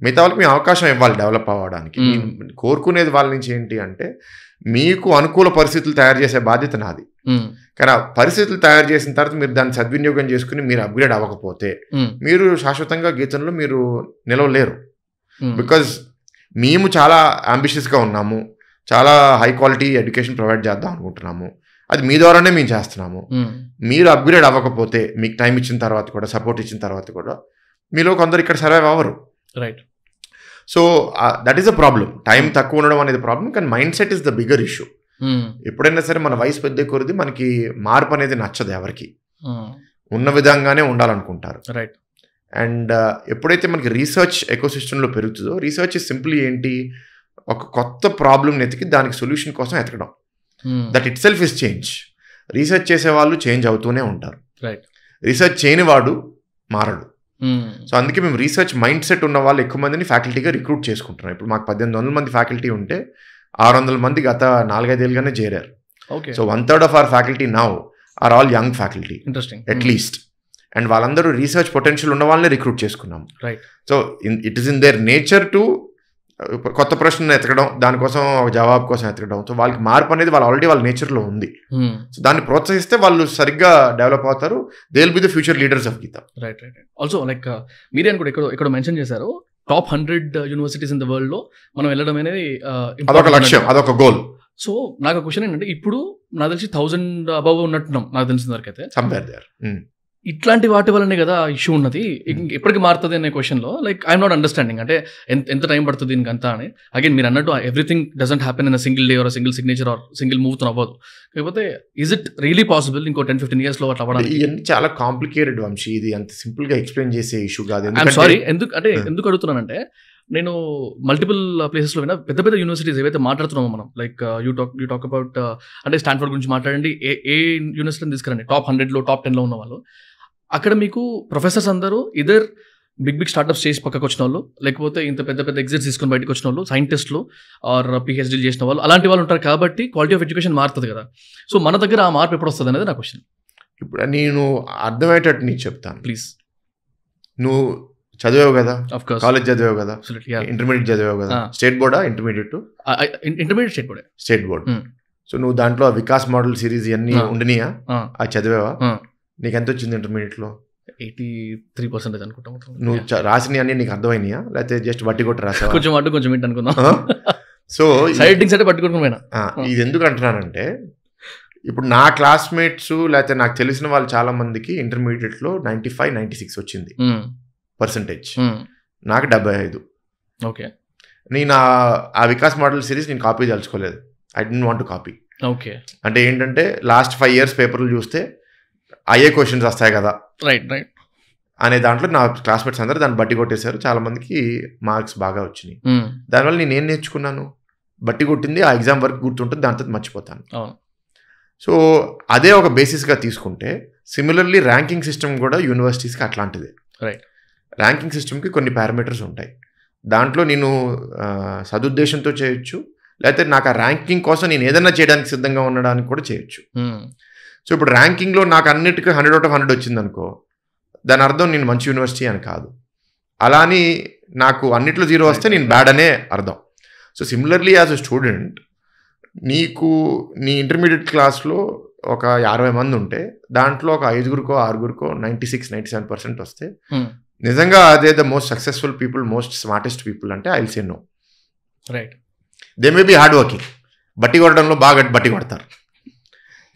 మిగతా వాళ్ళకి మేము అవకాశం ఇవ్వాలి డెవలప్ అవ్వడానికి. కోరుకునేది వాళ్ళ నుంచి ఏంటి అంటే, మీకు అనుకూల పరిస్థితులు తయారు చేసే బాధ్యత నాది. కానీ ఆ పరిస్థితులు తయారు చేసిన తర్వాత మీరు దాన్ని సద్వినియోగం చేసుకుని మీరు అప్గ్రేడ్ అవ్వకపోతే మీరు శాశ్వతంగా గీతంలో మీరు నిలవలేరు. బికాజ్ మేము చాలా అంబిషియస్గా ఉన్నాము, చాలా హై క్వాలిటీ ఎడ్యుకేషన్ ప్రొవైడ్ చేద్దాం అనుకుంటున్నాము, అది మీ ద్వారానే మేము చేస్తున్నాము. మీరు అప్గ్రేడ్ అవ్వకపోతే మీకు టైం ఇచ్చిన తర్వాత కూడా, సపోర్ట్ ఇచ్చిన తర్వాత కూడా మీలో కొందరు ఇక్కడ సర్వైవ్ అవ్వరు. Right. So that is a problem. Time తక్కువ ఉండడం అనేది ప్రాబ్లం, కానీ mind set is the bigger issue. ఎప్పుడైనా సరే మన వయసు పెద్ద కొద్ది మనకి మార్పు అనేది నచ్చదు ఎవరికి, ఉన్న విధంగానే ఉండాలనుకుంటారు. రైట్. అండ్ ఎప్పుడైతే మనకి రీసెర్చ్ ఎకోసిస్టంలో పెరుగుతుందో, రీసెర్చ్ సింప్లీ ఏంటి, ఒక కొత్త ప్రాబ్లం ఎతికి దానికి సొల్యూషన్ కోసం ఎతకడం. That itself is change. Research చేసే వాళ్ళు చేంజ్ అవుతూనే ఉంటారు, రీసెర్చ్ చేయని వాడు మారడు. సో అందుకే మేము రీసెర్చ్ మైండ్ సెట్ ఉన్న వాళ్ళు ఎక్కువ మందిని ఫ్యాకల్టీగా రిక్రూట్ చేసుకుంటున్నాం. ఇప్పుడు మాకు 1800 మంది ఫ్యాకల్టీ ఉంటే 600 మంది గత 4-5 ఏళ్ళుగానే చేరారు. So 1/3 of our faculty now are all young faculty at least. And వాళ్ళందరూ రీసెర్చ్ పొటెన్షియల్ ఉన్న వాళ్ళని రిక్రూట్ చేసుకున్నాం. So it is in their nature to కొత్త ప్రశ్న ఎతకడం, దానికోసం జవాబు కోసం ఎతకడం. సో వాళ్ళకి మార్పు అనేది ఆల్రెడీ వాళ్ళ నేచర్లో ఉంది. సో దాన్ని ప్రోత్సహిస్తే వాళ్ళు సరిగ్గా డెవలప్ అవుతారు. They will be the future leaders of Gita. Right. Also like మీరే కూడా ఇక్కడ మెన్షన్ చేశారు, top 100 universities in the world లో మనం వెళ్ళడం అనేది అదొక లక్ష్యం, అదొక గోల్. సో నాకు క్వశ్చన్ ఏంటంటే, ఇప్పుడు నాకు తెలిసి 1000 అబవ్ ఉన్నట్టున్నాం నాకు తెలిసిన వరకు అయితే. ఇట్లాంటి వాటి వల్లనే కదా ఇష్యూ ఉన్నది. ఎప్పటికి మారుతుంది అనే క్వశ్చన్లో లైక్ ఐఎమ్ నాట్ అండర్స్టాండింగ్. అంటే ఎంత టైం పడుతుంది దీనికి అంతా అని. అగైన్ మీరు అన్నట్టు everything doesn't happen in single day or single signature or single మూవ్తో అవ్వదు. కాకపోతే ఈజ్ ఇట్ రియలీ పాసిబుల్ ఇంకో 10-15 years అట్లా అవ్వడానికి? ఇవన్నీ చాలా కాంప్లికేటెడ్ వంశీ, ఇది అంత సింపుల్ గా ఎక్స్ప్లెయిన్ చేసే ఇష్యూ కాదు. సారీ, ఎందుకు అడుగుతున్నానంటే నేను మల్టిపుల్ ప్లేసెస్లో విన్నా, పెద్ద పెద్ద యూనివర్సిటీస్ ఏవైతే మాట్లాడుతున్నామో మనం, లైక్ యూ టాక్ అబౌట్ అంటే స్టాన్ఫోర్డ్ గురించి మాట్లాడండి, ఏ యూనివర్సిటీని తీసుకురండి, టాప్ 100లో టాప్ 10లో ఉన్న వాళ్ళు, అక్కడ మీకు ప్రొఫెసర్స్ అందరూ ఇదర్ బిగ్ స్టార్ట్అప్స్ చేసి పక్కకు వచ్చిన వాళ్ళు, లేకపోతే ఇంత పెద్ద పెద్ద ఎగ్జిట్స్ తీసుకొని బయటకు వచ్చిన వాళ్ళు, సైంటిస్టులు ఆర్ పిహెచ్డీలు చేసిన వాళ్ళు, అలాంటి వాళ్ళు ఉంటారు. కాబట్టి క్వాలిటీ ఆఫ్ ఎడ్యుకేషన్ మారుతుంది కదా. సో మన దగ్గర ఆ మార్పు ఎప్పుడు వస్తుంది అనేది నా క్వశ్చన్. ఇప్పుడు నేను అర్థమయ్యేటట్టు నీకు చెప్తాను ప్లీజ్. నువ్వు చదివావు కదా, ఆఫ్ కోర్స్ కాలేజ్ చదివావు కదా, ఇంటర్మీడియట్ చదివావు కదా, స్టేట్ బోర్డా intermediate? Intermediate state board. So నువ్వు దాంట్లో వికాస్ మోడల్ సిరీస్ ఇవన్నీ ఉండనియా, అది చదివావా? నీకు ఎంత వచ్చింది ఇంటర్మీడియట్ లో? 83% అనుకుంటా. నువ్వు రాసిన అన్ని నీకు అర్థమైనాయా, లేకపోతే జస్ట్ బట్టి కొట్టి రాసావా? కొంచెం అడ్డు కొంచెం ఏంటి అనుకున్నా. సో సైడింగ్స్ అంటే పట్టుకుంటున్నా. ఇది ఎందుకు అంటున్నానంటే, ఇప్పుడు నా క్లాస్మేట్స్ లేకపోతే నాకు తెలిసిన వాళ్ళు చాలా మందికి ఇంటర్మీడియట్ లో 95-96 వచ్చింది పర్సెంటేజ్, నాకు 75. ఓకే. నేను ఆ వికాస్ మోడల్ సిరీస్ నేను కాపీ తెలుసుకోలేదు. I don't want to copy. Okay. అంటే ఏంటంటే లాస్ట్ 5 years పేపర్లు చూస్తే అయ్యే క్వశ్చన్స్ వస్తాయి కదా, రైట్ అనే దాంట్లో నా క్లాస్మేట్స్ అందరూ దాన్ని బట్టి కొట్టేశారు. చాలా మందికి మార్క్స్ బాగా వచ్చినాయి. దానివల్ల నేను ఏం నేర్చుకున్నాను, బట్టి కొట్టింది ఆ ఎగ్జామ్ వరకు గుర్తుంటుంది, దాంతో మర్చిపోతాను. సో అదే ఒక బేసిస్గా తీసుకుంటే, సిమిలర్లీ ర్యాంకింగ్ సిస్టమ్ కూడా యూనివర్సిటీస్కి అట్లాంటిదే. రైట్. ర్యాంకింగ్ సిస్టమ్కి కొన్ని పారామీటర్స్ ఉంటాయి. దాంట్లో నేను సదుద్దేశంతో చేయొచ్చు, లేకపోతే నాకు ఆ ర్యాంకింగ్ కోసం నేను ఏదైనా చేయడానికి సిద్ధంగా ఉండడానికి కూడా చేయొచ్చు. సో ఇప్పుడు ర్యాంకింగ్లో నాకు అన్నిటికీ 100 out of 100 వచ్చిందనుకో, దాని అర్థం నేను మంచి యూనివర్సిటీ అని కాదు. అలా అని నాకు అన్నిట్లో 0 వస్తే నేను బ్యాడ్ అనే అర్థం. So similarly as a student, నీకు నీ ఇంటర్మీడియట్ క్లాస్లో ఒక 50 మంది ఉంటే, దాంట్లో ఒక 5-6 96-97% వస్తే, నిజంగా అదే the most successful people, most smartest people అంటే I will say no. Right. They may be hard working, బట్టి కొట్టడంలో బాగా బట్టి కొడతారు,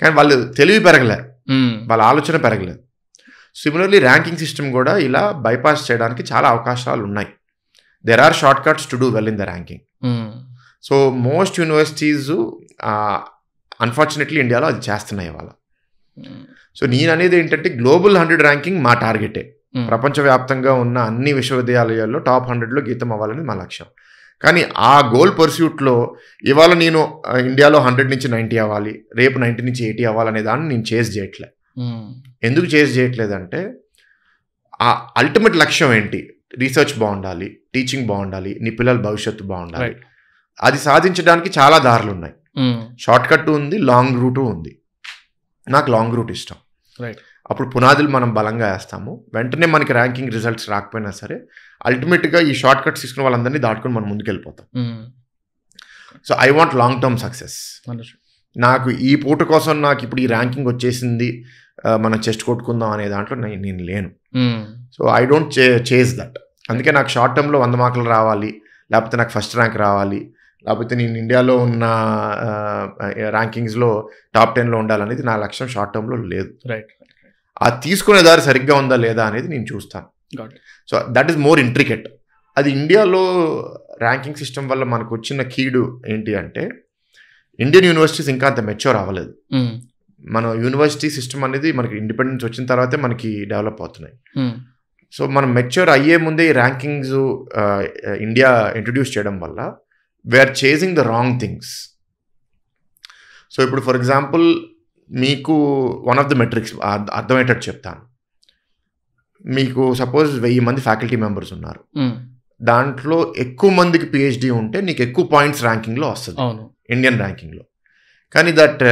కానీ వాళ్ళు తెలివి పెరగలేదు, వాళ్ళ ఆలోచన పెరగలేదు. సిమిలర్లీ ర్యాంకింగ్ సిస్టమ్ కూడా ఇలా బైపాస్ చేయడానికి చాలా అవకాశాలు ఉన్నాయి. There are short cuts to do well in the ranking. So most universities unfortunately ఇండియాలో అది చేస్తున్నాయి ఇవాళ. సో నేను అనేది ఏంటంటే, గ్లోబల్ 100 ర్యాంకింగ్ మా టార్గెటే. ప్రపంచవ్యాప్తంగా ఉన్న అన్ని విశ్వవిద్యాలయాల్లో టాప్ 100లో గీతం అవ్వాలని మా లక్ష్యం. కానీ ఆ గోల్ పర్స్యూట్లో ఇవాళ నేను ఇండియాలో 100 నుంచి 90 అవ్వాలి, రేపు 90 నుంచి 80 అవ్వాలనే దాన్ని నేను చేజ్ చేయట్లే. ఎందుకు చేజ్ చేయట్లేదంటే, ఆ అల్టిమేట్ లక్ష్యం ఏంటి? రీసెర్చ్ బాగుండాలి, టీచింగ్ బాగుండాలి, నీ పిల్లల భవిష్యత్తు బాగుండాలి. అది సాధించడానికి చాలా దారులు ఉన్నాయి. షార్ట్ కట్ ఉంది, లాంగ్ రూటు ఉంది. నాకు లాంగ్ రూట్ ఇష్టం. అప్పుడు పునాదులు మనం బలంగా వేస్తాము, వెంటనే మనకి ర్యాంకింగ్ రిజల్ట్స్ రాకపోయినా సరే అల్టిమేట్గా ఈ షార్ట్ కట్స్ తీసుకున్న వాళ్ళందరినీ దాటుకొని మనం ముందుకు వెళ్ళిపోతాం. So I want long term success. నాకు ఈ పూట కోసం నాకు ఇప్పుడు ఈ ర్యాంకింగ్ వచ్చేసింది, మనం చెస్ట్ కొట్టుకుందాం అనే దాంట్లో నేను లేను. So I don't chase that. అందుకే నాకు షార్ట్ టర్మ్లో 100 మార్కులు రావాలి, లేకపోతే నాకు ఫస్ట్ ర్యాంక్ రావాలి, లేకపోతే నేను ఇండియాలో ఉన్న ర్యాంకింగ్స్లో టాప్ 10లో ఉండాలనేది నా లక్ష్యం షార్ట్ టర్మ్లో లేదు. రైట్. ఆ తీసుకునే దారి సరిగ్గా ఉందా లేదా అనేది నేను చూస్తాను. So that is more ఇంట్రికెట్. అది ఇండియాలో ర్యాంకింగ్ సిస్టమ్ వల్ల మనకు వచ్చిన కీడు ఏంటి అంటే, ఇండియన్ యూనివర్సిటీస్ ఇంకా అంత మెచ్యూర్ అవ్వలేదు. మన యూనివర్సిటీ సిస్టమ్ అనేది మనకి ఇండిపెండెన్స్ వచ్చిన తర్వాతే మనకి డెవలప్ అవుతున్నాయి. సో మనం మెచ్యూర్ అయ్యే ముందే ఈ ర్యాంకింగ్స్ ఇండియా ఇంట్రడ్యూస్ చేయడం వల్ల we're chasing the wrong things. So ఇప్పుడు ఫర్ ఎగ్జాంపుల్ మీకు వన్ ఆఫ్ ద మెట్రిక్స్ అర్థమయ్యేటట్టు చెప్తాను. మీకు సపోజ్ 1000 మంది ఫ్యాకల్టీ మెంబర్స్ ఉన్నారు, దాంట్లో ఎక్కువ మందికి పిహెచ్డి ఉంటే నీకు ఎక్కువ పాయింట్స్ ర్యాంకింగ్లో వస్తుంది, ఇండియన్ ర్యాంకింగ్లో. కానీ that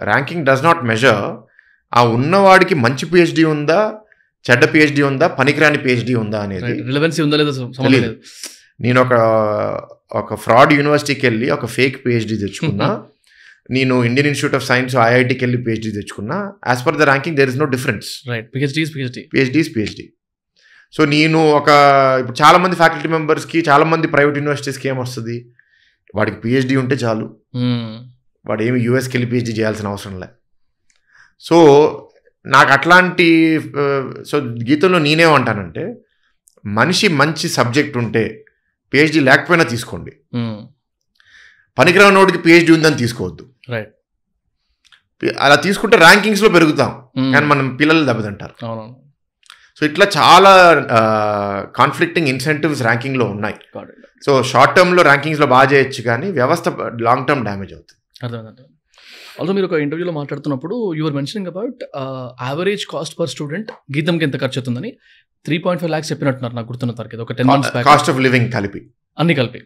ranking does not measure ఆ ఉన్నవాడికి మంచి పిహెచ్డి ఉందా, చెడ్డ పిహెచ్డి ఉందా, పనికిరాని పిహెచ్డి ఉందా అనేది. రిలవెన్సీ ఉందా లేదా. నేను ఒక ఫ్రాడ్ యూనివర్సిటీకి వెళ్ళి ఒక ఫేక్ పిహెచ్డి తెచ్చుకున్నా, నేను ఇండియన్ ఇన్స్టిట్యూట్ ఆఫ్ సైన్స్ ఐఐటికి వెళ్ళి పిహెచ్డి తెచ్చుకున్నా, as per the ranking there is no difference. PhD. So నేను ఇప్పుడు చాలా మంది ఫ్యాకల్టీ మెంబర్స్కి, చాలా మంది ప్రైవేట్ యూనివర్సిటీస్కి ఏమొస్తుంది, వాడికి పిహెచ్డి ఉంటే చాలు, వాడు ఏమి యూఎస్కి వెళ్ళి పిహెచ్డి చేయాల్సిన అవసరం లే. సో నాకు అట్లాంటి సో గీతంలో నేనేమంటానంటే మనిషి మంచి సబ్జెక్ట్ ఉంటే పిహెచ్డి లేకపోయినా తీసుకోండి, పనికిరానోడికి పిహెచ్డి ఉందని తీసుకోవద్దు. రైట్. అలా తీసుకుంటే ర్యాంకింగ్స్లో పెరుగుతాం, కానీ మనం పిల్లలు దెబ్బతింటారు. అవునవును. సో ఇట్లా చాలా కాన్ఫ్లిక్టింగ్ ఇన్సెంటివ్స్ ర్యాంకింగ్లో ఉన్నాయి. సో షార్ట్ టర్మ్లో ర్యాంకింగ్స్లో బాగా చేయొచ్చు, కానీ వ్యవస్థ లాంగ్ టర్మ్ డ్యామేజ్ అవుతుంది. అర్థమైంది. ఆల్సో మీరు ఒక ఇంటర్వ్యూలో మాట్లాడుతున్నప్పుడు your mentioning about average cost per student గీతంకి ఎంత ఖర్చు అవుతుందని 3.5 lakhs చెప్పినట్టున్నారు నాకు గుర్తున్న తరగతి. ఒక 10 months back. Cost of living కలిపి అన్ని కలిపి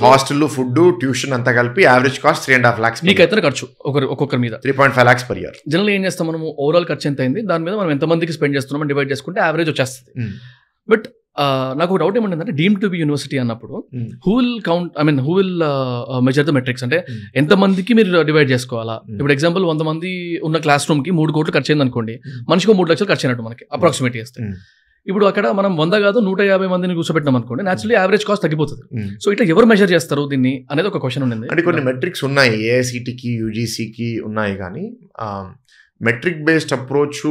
హాస్టల్, ఫుడ్, ట్యూషన్ అంతా కలిపి యావరేజ్ కాస్ట్ 3.5 lakhs. మీకైతే ఖర్చు ఒక్కొక్కరి మీద 3.5 lakhs per year. జనరల్ ఏం చేస్తాం మనము, ఓవరాల్ ఖర్చు ఎంత అయింది దాని మీద మనం ఎంతమందికి స్పెండ్ చేస్తున్నాం డివైడ్ చేసుకుంటే యావరేజ్ వచ్చేస్తుంది. బట్ నాకు ఒక డౌట్ ఏమంటుందంటే డీమ్ టు బి యూనివర్సిటీ అన్నప్పుడు who will count, I mean who will measure the metrics, అంటే ఎంతమందికి మీరు డివైడ్ చేసుకోవాలా? ఇప్పుడు ఎగ్జాంపుల్ 100 మంది ఉన్న క్లాస్ రూమ్ కి 3 కోట్లు ఖర్చు అయింది అనుకోండి, మనిషికి 3 లక్షలు ఖర్చు అయినట్టు మనకి అప్రాక్సిమేట్ చేస్తే. ఇప్పుడు అక్కడ మనం 100 కాదు 150 మందిని కూర్చోబెట్టినాం అనుకోండి, నేచురల్లీ యావరేజ్ కాస్ట్ తగ్గిపోతుంది. సో ఇట్లా ఎవరు మెజర్ చేస్తారు దీన్ని అనేది ఒక క్వశ్చన్ ఉండింది. అంటే కొన్ని మెట్రిక్స్ ఉన్నాయి, ఏఐసిటికి యూజీసీకి ఉన్నాయి, కానీ మెట్రిక్ బేస్డ్ అప్రోచ్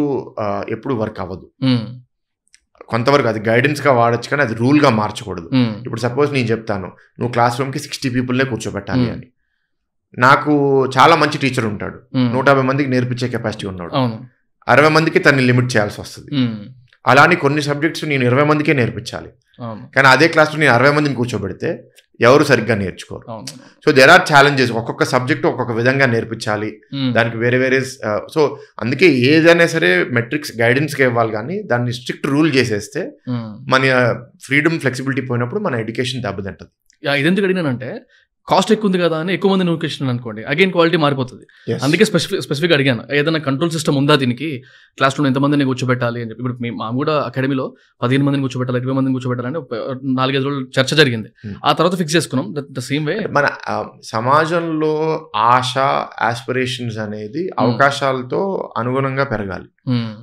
ఎప్పుడు వర్క్ అవ్వదు. కొంతవరకు అది గైడెన్స్గా వాడచ్చు, కానీ అది రూల్గా మార్చకూడదు. ఇప్పుడు సపోజ్ నేను చెప్తాను నువ్వు క్లాస్ రూమ్కి 60 పీపుల్నే కూర్చోబెట్టాలి అని, నాకు చాలా మంచి టీచర్ ఉంటాడు, 150 మందికి నేర్పించే కెపాసిటీ ఉన్నాడు, 60 మందికి తనని లిమిట్ చేయాల్సి వస్తుంది. అలానే కొన్ని సబ్జెక్ట్స్ నేను 20 మందికే నేర్పించాలి, కానీ అదే క్లాస్లో నేను 60 మందిని కూర్చోబెడితే ఎవరు సరిగ్గా నేర్చుకోరు. సో దేర్ ఆర్ ఛాలెంజెస్, ఒక్కొక్క సబ్జెక్ట్ ఒక్కొక్క విధంగా నేర్పించాలి, దానికి వేరే వేరే. సో అందుకే ఏదైనా సరే మెట్రిక్స్ గైడెన్స్గా ఇవ్వాలి, కానీ దాన్ని స్ట్రిక్ట్ రూల్ చేసేస్తే మన ఫ్రీడమ్ ఫ్లెక్సిబిలిటీ పోయినప్పుడు మన ఎడ్యుకేషన్ దెబ్బతింటది. ఇదెందుకు అడిగినానంటే కాస్ట్ ఎక్కువ ఉంది కదా అని ఎక్కువ మంది నోటిఫికేషన్ అనుకోండి, అగైన్ క్వాలిటీ మారిపోతుంది. అందుకే స్పెసిఫిక్ అడిగాను, ఏదైనా కంట్రోల్ సిస్టమ్ ఉందా దీనికి, క్లాస్ లో ఎంతమందిని కూర్చోబెట్టాలి అని చెప్పి. ఇప్పుడు మేము కూడా అకాడమీలో 15 మందిని కూర్చోబెట్టాలి, 20 మందిని కూర్చోబెట్టాలని 4-5 రోజులు చర్చ జరిగింది. ఆ తర్వాత ఫిక్స్ చేసుకున్నాం ద సేమ్ వే. మన సమాజంలో ఆశ, ఆస్పిరేషన్స్ అనేది అవకాశాలతో అనుగుణంగా పెరగాలి.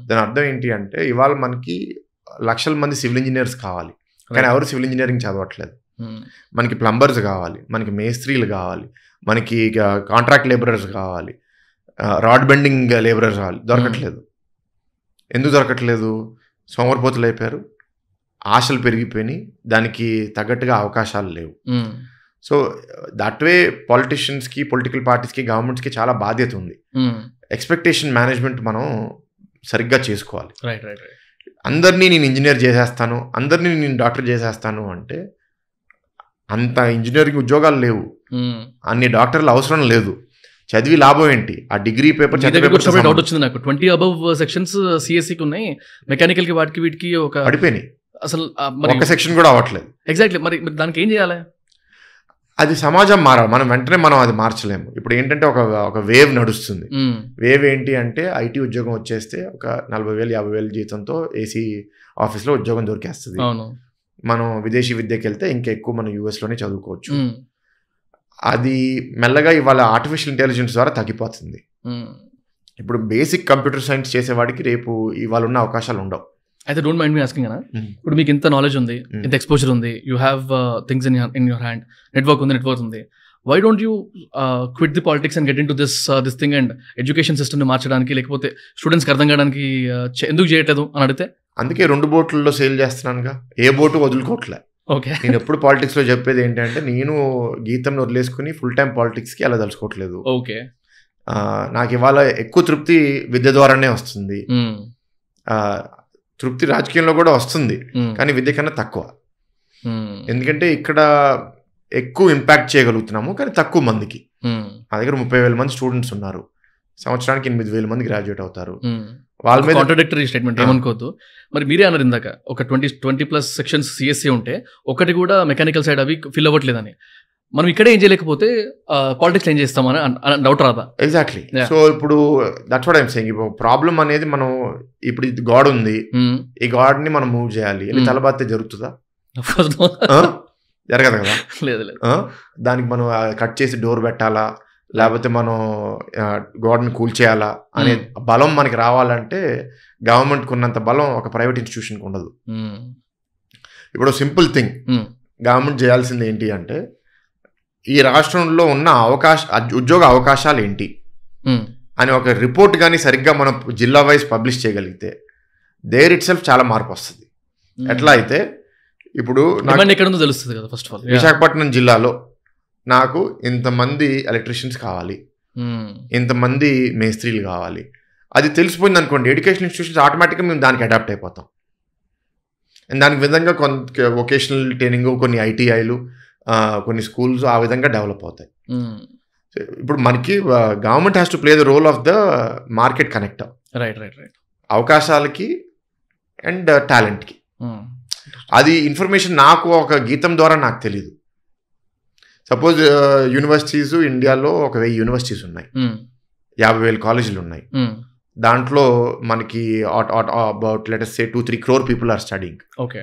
దాని అర్థం ఏంటి అంటే ఇవాళ మనకి లక్షల మంది సివిల్ ఇంజనీర్స్ కావాలి, కానీ ఎవరు సివిల్ ఇంజనీరింగ్ చదవట్లేదు. మనకి ప్లంబర్స్ కావాలి, మనకి మేస్త్రీలు కావాలి, మనకి కాంట్రాక్ట్ లేబరర్స్ కావాలి, రాడ్ బెండింగ్ లేబరర్స్ కావాలి, దొరకట్లేదు. ఎందుకు దొరకట్లేదు? సోమరిపోతులు అయిపోయారు, ఆశలు పెరిగిపోయినాయి, దానికి తగ్గట్టుగా అవకాశాలు లేవు. సో దట్ వే పాలిటిషియన్స్కి, పొలిటికల్ పార్టీస్కి, గవర్నమెంట్స్కి చాలా బాధ్యత ఉంది. ఎక్స్పెక్టేషన్ మేనేజ్మెంట్ మనం సరిగ్గా చేసుకోవాలి. అందరినీ నేను ఇంజనీర్ చేసేస్తాను, అందరినీ నేను డాక్టర్ చేసేస్తాను అంటే అంత ఇంజనీరింగ్ ఉద్యోగాలు లేవు, అన్ని డాక్టర్లు అవసరం లేదు. చదివి లాభం ఏంటి? ఆ డిగ్రీ పేపర్ డౌట్ వచ్చింది నాకు. 20 above సెక్షన్స్ సిఎస్సికి ఉన్నాయి, మెకానికల్ కి వాటికి వీటికి ఒక పడిపోయినాయి, అసలు ఒక సెక్షన్ కూడా అవ్వట్లేదు. ఎగ్జాక్ట్లీ. మరి దానికి ఏం చేయాలి? అది సమాజం మారాలి, మనం వెంటనే మనం అది మార్చలేము. ఇప్పుడు ఏంటంటే ఒక వేవ్ నడుస్తుంది. వేవ్ ఏంటి అంటే ఐటీ ఉద్యోగం వచ్చేస్తే ఒక 40,000 50,000 జీతంతో ఏసీ ఆఫీస్లో ఉద్యోగం దొరికేస్తుంది. మనం విదేశీ విద్యకి వెళ్తే ఇంకా ఎక్కువ మనం యూఎస్లోనే చదువుకోవచ్చు. అది మెల్లగా ఇవాళ ఆర్టిఫిషియల్ ఇంటెలిజెన్స్ ద్వారా తగ్గిపోతుంది. ఇప్పుడు బేసిక్ కంప్యూటర్ సైన్స్ చేసేవాడికి రేపు ఇవాళ ఉన్న అవకాశాలు ఉండవు. అయితే డోంట్ మైండ్ మీ ఆస్కింగ్ అన్న, ఇప్పుడు మీకు ఇంత నాలెడ్జ్ ఉంది, ఇంత ఎక్స్పోజర్ ఉంది, you have things in your hand, network ఉంది, why don't you quit the politics and get into this thing and education సిస్టమ్ని మార్చడానికి, లేకపోతే స్టూడెంట్స్కి అర్థం కావడానికి ఎందుకు చేయట్లేదు అని అడిగితే? అందుకే 2 బోట్లలో సేల్ చేస్తున్నానుగా, ఏ బోటు వదులుకోవట్లే. ఓకే. నేను ఎప్పుడు పాలిటిక్స్లో చెప్పేది ఏంటంటే నేను గీతంను వదిలేసుకుని ఫుల్ టైం పాలిటిక్స్కి అలా తలుచుకోవట్లేదు. ఓకే. నాకు ఇవాళ ఎక్కువ తృప్తి విద్య ద్వారానే వస్తుంది. తృప్తి రాజకీయంలో కూడా వస్తుంది, కానీ విద్య కన్నా తక్కువ. ఎందుకంటే ఇక్కడ ఎక్కువ ఇంపాక్ట్ చేయగలుగుతున్నాము, కానీ తక్కువ మందికి. మా దగ్గర 30,000 మంది స్టూడెంట్స్ ఉన్నారు, సంవత్సరానికి 8,000 మంది గ్రాడ్యుయేట్ అవుతారు. వాళ్ళ మీద కాంట్రాడిక్టరీ స్టేట్మెంట్ ఏమనుకోవద్దు. మరి మీరే అన్నారు ఇందాక ఒక 20+ సెక్షన్స్ సిఎస్సి ఉంటే ఒకటి కూడా మెకానికల్ సైడ్ అవి ఫిల్ అవ్వట్లేదని. మనం ఇక్కడే ఏం చేయలేకపోతే పాలిటిక్స్ ఏం చేస్తామని డౌట్ రాదా? ఎగ్జాక్ట్లీ. సో ఇప్పుడు దట్స్ వాట్ ఐఎమ్ సేయింగ్. ఇప్పుడు ప్రాబ్లం అనేది మనం ఇప్పుడు ఇది గాడ్ ఉంది, ఈ గాడ్ ని మనం మూవ్ చేయాలి అని తలబాతే జరుగుతుందా? జరగదు కదా. లేదు. దానికి మనం కట్ చేసి డోర్ పెట్టాలా, లేకపోతే మనం గాడ్ని కూల్ చేయాలా అనే బలం మనకి రావాలంటే గవర్నమెంట్కి ఉన్నంత బలం ఒక ప్రైవేట్ ఇన్స్టిట్యూషన్కి ఉండదు. ఇప్పుడు సింపుల్ థింగ్ గవర్నమెంట్ చేయాల్సింది ఏంటి అంటే ఈ రాష్ట్రంలో ఉన్న ఉద్యోగ అవకాశాలు ఏంటి అని ఒక రిపోర్ట్ కానీ సరిగ్గా మనం జిల్లా వైజ్ పబ్లిష్ చేయగలిగితే దేర్ ఇట్ సెల్ఫ్ చాలా మార్పు వస్తుంది. ఎట్లా అయితే ఇప్పుడు ఎక్కడ ఉందో తెలుస్తుంది కదా. ఫస్ట్ ఆఫ్ ఆల్ విశాఖపట్నం జిల్లాలో నాకు ఇంతమంది ఎలక్ట్రీషియన్స్ కావాలి, ఇంతమంది మేస్త్రీలు కావాలి, అది తెలిసిపోయింది అనుకోండి, ఎడ్యుకేషన్ ఇన్స్టిట్యూషన్స్ ఆటోమేటిక్గా మేము దానికి అడాప్ట్ అయిపోతాం. దానికి విధంగా కొంత వొకేషనల్ ట్రైనింగ్, కొన్ని ఐటీఐలు, కొన్ని స్కూల్స్ ఆ విధంగా డెవలప్ అవుతాయి. ఇప్పుడు మనకి government has to play the role of the market connector. అవకాశాలకి అండ్ టాలెంట్కి. అది ఇన్ఫర్మేషన్ నాకు ఒక గీతం ద్వారా నాకు తెలీదు. సపోజ్ యూనివర్సిటీస్ ఇండియాలో 1000 యూనివర్సిటీస్ ఉన్నాయి, 50,000 కాలేజీలు ఉన్నాయి. దాంట్లో మనకి about let's say 2-3 crore people are studying. Okay.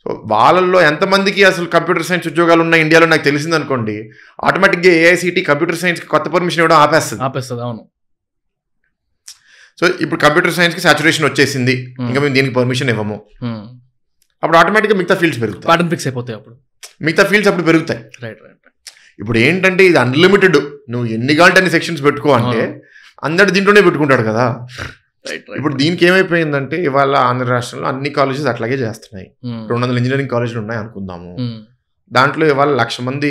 So వాళ్ళల్లో ఎంతమందికి అసలు కంప్యూటర్ సైన్స్ ఉద్యోగాలు ఉన్నాయి ఇండియాలో నాకు తెలిసింది అనుకోండి, ఆటోమేటిక్గా ఏఐసిటి కంప్యూటర్ సైన్స్కి కొత్త పర్మిషన్ ఇవ్వడం ఆపేస్తుంది. అవును. సో ఇప్పుడు కంప్యూటర్ సైన్స్కి సాచురేషన్ వచ్చేసింది, ఇంకా మేము దీనికి పర్మిషన్ ఇవ్వము. అప్పుడు ఆటోమేటిక్గా మిగతా ఫీల్డ్స్ పెరుగుతాయి, ప్యాటర్న్ ఫిక్స్ అయిపోతాయి. అప్పుడు మిగతా ఫీల్డ్స్ అప్పుడు పెరుగుతాయి. ఇప్పుడు ఏంటంటే ఇది అన్లిమిటెడ్, నువ్వు ఎన్ని కావాలంటే అన్ని సెక్షన్స్ పెట్టుకో అంటే అందరు దీంట్లోనే పెట్టుకుంటాడు కదా. ఇప్పుడు దీనికి ఏమైపోయిందంటే ఇవాళ ఆంధ్ర రాష్ట్రంలో అన్ని కాలేజెస్ అట్లాగే చేస్తున్నాయి. 200 ఇంజనీరింగ్ కాలేజీలు ఉన్నాయి అనుకుందాము. దాంట్లో ఇవాళ 1,00,000 మంది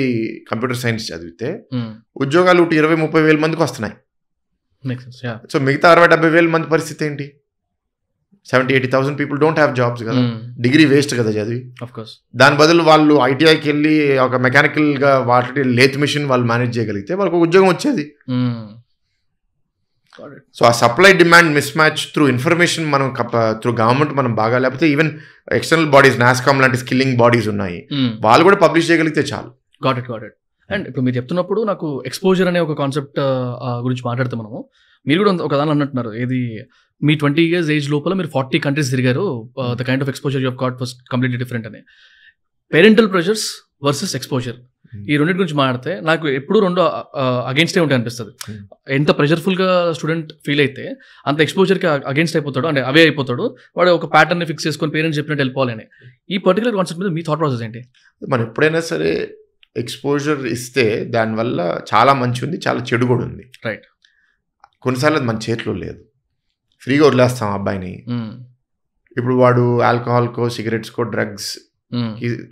కంప్యూటర్ సైన్స్ చదివితే ఉద్యోగాలు 20-30 వేల మందికి వస్తున్నాయి. సో మిగతా 60-70 వేల మంది పరిస్థితి ఏంటి? 70,000-80,000 పీపుల్ డోంట్ హ్యావ్ జాబ్స్ కదా. డిగ్రీ వేస్ట్ కదా చదివి. దాని బదులు వాళ్ళు ఐటీఐకి వెళ్ళి ఒక మెకానికల్గా వాటి లేత్ మిషన్ వాళ్ళు మేనేజ్ చేయగలిగితే వాళ్ళకి ఒక ఉద్యోగం వచ్చేది. సో ఆ supply demand miss match through information మనం త్రూ గవర్నమెంట్ మనం బాగా, లేకపోతే ఈవెన్ ఎక్స్టర్నల్ బాడీస్, నాస్కామ్ లాంటి స్కిల్లింగ్ బాడీస్ ఉన్నాయి, వాళ్ళు కూడా పబ్లిష్ చేయగలిగితే చాలు. Got it. అండ్ ఇప్పుడు మీరు చెప్తున్నప్పుడు నాకు ఎక్స్పోజర్ అనే ఒక కాన్సెప్ట్ గురించి మాట్లాడితే మనము, మీరు కూడా ఒక దాని అన్నట్టున్నారు, ఏది మీ 20 years ఏజ్ లోపల మీరు 40 countries తిరిగారు, the kind of exposure you have got was completely different అని. పేరెంటల్ ప్రెషర్స్ వర్సెస్ ఎక్స్పోజర్, ఈ రెండింటి గురించి మాట్లాడితే నాకు ఎప్పుడు రెండు అగేన్స్టే ఉంటాయి అనిపిస్తుంది. ఎంత ప్రెషర్ఫుల్గా స్టూడెంట్ ఫీల్ అయితే అంత ఎక్స్పోజర్కి అగేన్స్ట్ అయిపోతాడు, అంటే అవే అయిపోతాడు. వాడు ఒక ప్యాటర్న్ని ఫిక్స్ చేసుకొని పేరెంట్స్ చెప్పినట్టు వెళ్ళిపోవాలని. ఈ పర్టికులర్ కాన్సెప్ట్ మీద మీ థాట్ ప్రాసెస్ ఏంటి? మనం ఎప్పుడైనా సరే ఎక్స్పోజర్ ఇస్తే దానివల్ల చాలా మంచి ఉంది, చాలా చెడు కూడా ఉంది. రైట్. కొన్నిసార్లు అది మన చేతిలో లేదు, ఫ్రీగా వదిలేస్తాం అబ్బాయిని. ఇప్పుడు వాడు ఆల్కహాల్కో, సిగరెట్స్కో, డ్రగ్స్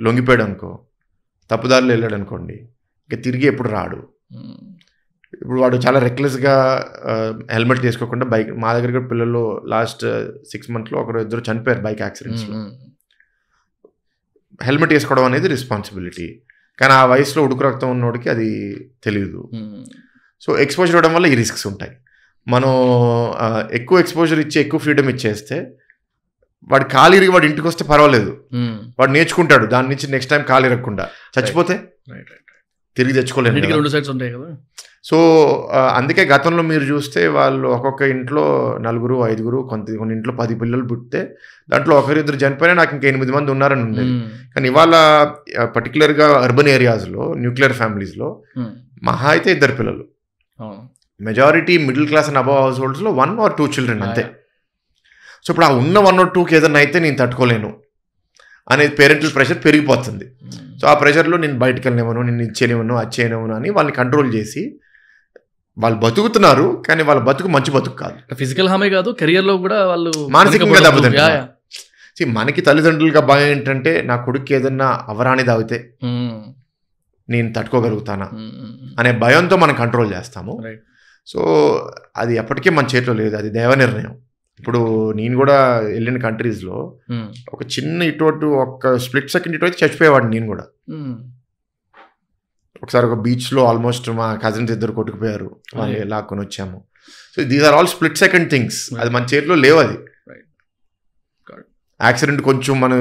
లొంగిపోయాడు అనుకో, తప్పుదారులు వెళ్ళాడు అనుకోండి, ఇంకా తిరిగి ఎప్పుడు రాడు. ఇప్పుడు వాడు చాలా రెక్లెస్గా హెల్మెట్ తీసుకోకుండా బైక్, మా దగ్గర కూడా పిల్లలు లాస్ట్ 6 months ఒకరు ఇద్దరు చనిపోయారు బైక్ యాక్సిడెంట్స్లో. హెల్మెట్ వేసుకోవడం అనేది రెస్పాన్సిబిలిటీ, కానీ ఆ వయసులో ఉడుకు రక్తం ఉన్నోడికి అది తెలియదు. సో ఎక్స్పోజర్ ఇవ్వడం వల్ల ఈ రిస్క్స్ ఉంటాయి. మనం ఎక్కువ ఎక్స్పోజర్ ఇచ్చి ఎక్కువ ఫ్రీడమ్ ఇచ్చేస్తే వాడు కాలు ఇరిగి వాడు ఇంటికి వస్తే పర్వాలేదు, వాడు నేర్చుకుంటాడు దాని నుంచి. నెక్స్ట్ టైం కాలు ఇరగకుండా చచ్చిపోతే తిరిగి తెచ్చుకోలేదు. సో అందుకే గతంలో మీరు చూస్తే వాళ్ళు ఒక్కొక్క ఇంట్లో 4-5, కొన్ని ఇంట్లో 10 పిల్లలు పుట్టితే దాంట్లో 1-2 చనిపోయినా నాకు ఇంకా 8 మంది ఉన్నారని ఉండేది. కానీ ఇవాళ పర్టికులర్గా అర్బన్ ఏరియాస్లో న్యూక్లియర్ ఫ్యామిలీస్లో మహా అయితే 2 పిల్లలు, majority middle class and above హౌస్ హోల్డ్స్లో 1 or 2 children అంతే. సో ఇప్పుడు ఆ ఉన్న 1 or 2కి ఏదన్నా అయితే నేను తట్టుకోలేను అనేది పేరెంటల్ ప్రెషర్ పెరిగిపోతుంది. సో ఆ ప్రెషర్లో నేను బయటకు వెళ్ళనివ్వను, నేను ఇచ్చేనివ్వను, వచ్చేనివ్వను అని వాళ్ళని కంట్రోల్ చేసి వాళ్ళు బతుకుతున్నారు. కానీ వాళ్ళ బతుకు మంచి బతుకు కాదు, ఫిజికల్ హామే కాదు, కెరియర్లో కూడా వాళ్ళు మానసికంగా దెబ్బతింటారు. మనకి తల్లిదండ్రులుగా భయం ఏంటంటే నా కొడుకు ఏదన్నా అవరాని తాగితే నేను తట్టుకోగలుగుతానా అనే భయంతో మనం కంట్రోల్ చేస్తాము. సో అది ఎప్పటికీ మన చేతిలో లేదు, అది దైవ నిర్ణయం. ఇప్పుడు నేను కూడా వెళ్ళిన కంట్రీస్లో ఒక చిన్న ఇటు ఒక స్ప్లిట్ సెకండ్ ఇటు అయితే చచ్చిపోయేవాడు నేను కూడా. ఒకసారి ఒక బీచ్లో ఆల్మోస్ట్ మా కజిన్స్ 2 కొట్టుకుపోయారు, వాళ్ళు లాక్కొని వచ్చాము. So these are all split second things, అది మన చేతిలో లేవు. అది యాక్సిడెంట్ కొంచెం మనం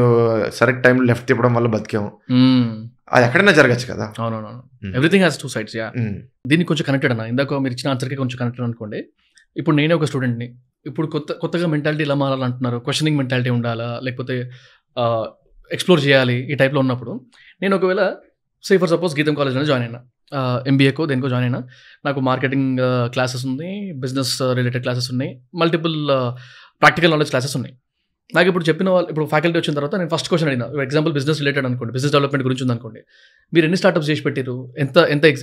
సరైన టైంలో లెఫ్ట్ తిప్పడం వల్ల బతికాము, అది ఎక్కడైనా జరగచ్చు కదా. అవునవును, ఎవ్రీథింగ్ హ్యాస్ 2 sides. దీనికి కొంచెం కనెక్టెడ్ అన్న, ఇందాక మీరు ఇచ్చిన ఆన్సర్కి కొంచెం కనెక్టెడ్ అనుకోండి. ఇప్పుడు నేనే ఒక స్టూడెంట్ని, ఇప్పుడు కొత్తగా మెంటాలిటీ ఎలా మారాలంటున్నారు, క్వశ్చనింగ్ మెంటాలిటీ ఉండాలా లేకపోతే ఎక్స్ప్లోర్ చేయాలి, ఈ టైప్లో ఉన్నప్పుడు నేను ఒకవేళ సే ఫర్ సపోజ్ గీతం కాలేజ్లో జాయిన్ అయినా, ఎంబీఏకో దేనికో జాయిన్ అయినా, నాకు మార్కెటింగ్ క్లాసెస్ ఉన్నాయి, బిజినెస్ రిలేటెడ్ క్లాసెస్ ఉన్నాయి, మల్టిపుల్ ప్రాక్టికల్ నాలెడ్జ్ క్లాసెస్ ఉన్నాయి. నాకు ఇప్పుడు చెప్పిన వాళ్ళు ఇప్పుడు ఫ్యాకల్టీ వచ్చిన తర్వాత నేను ఫస్ట్ క్వశ్చన్ అడిగిన ఎగ్జాంపుల్ బిజినెస్ రిలేటెడ్ అనుకోండి, బిజినెస్ డెవలప్మెంట్ గురించి ఉందనుకోండి, మీరు ఎన్ని స్టార్ట్అప్స్ చేసి పెట్టారు,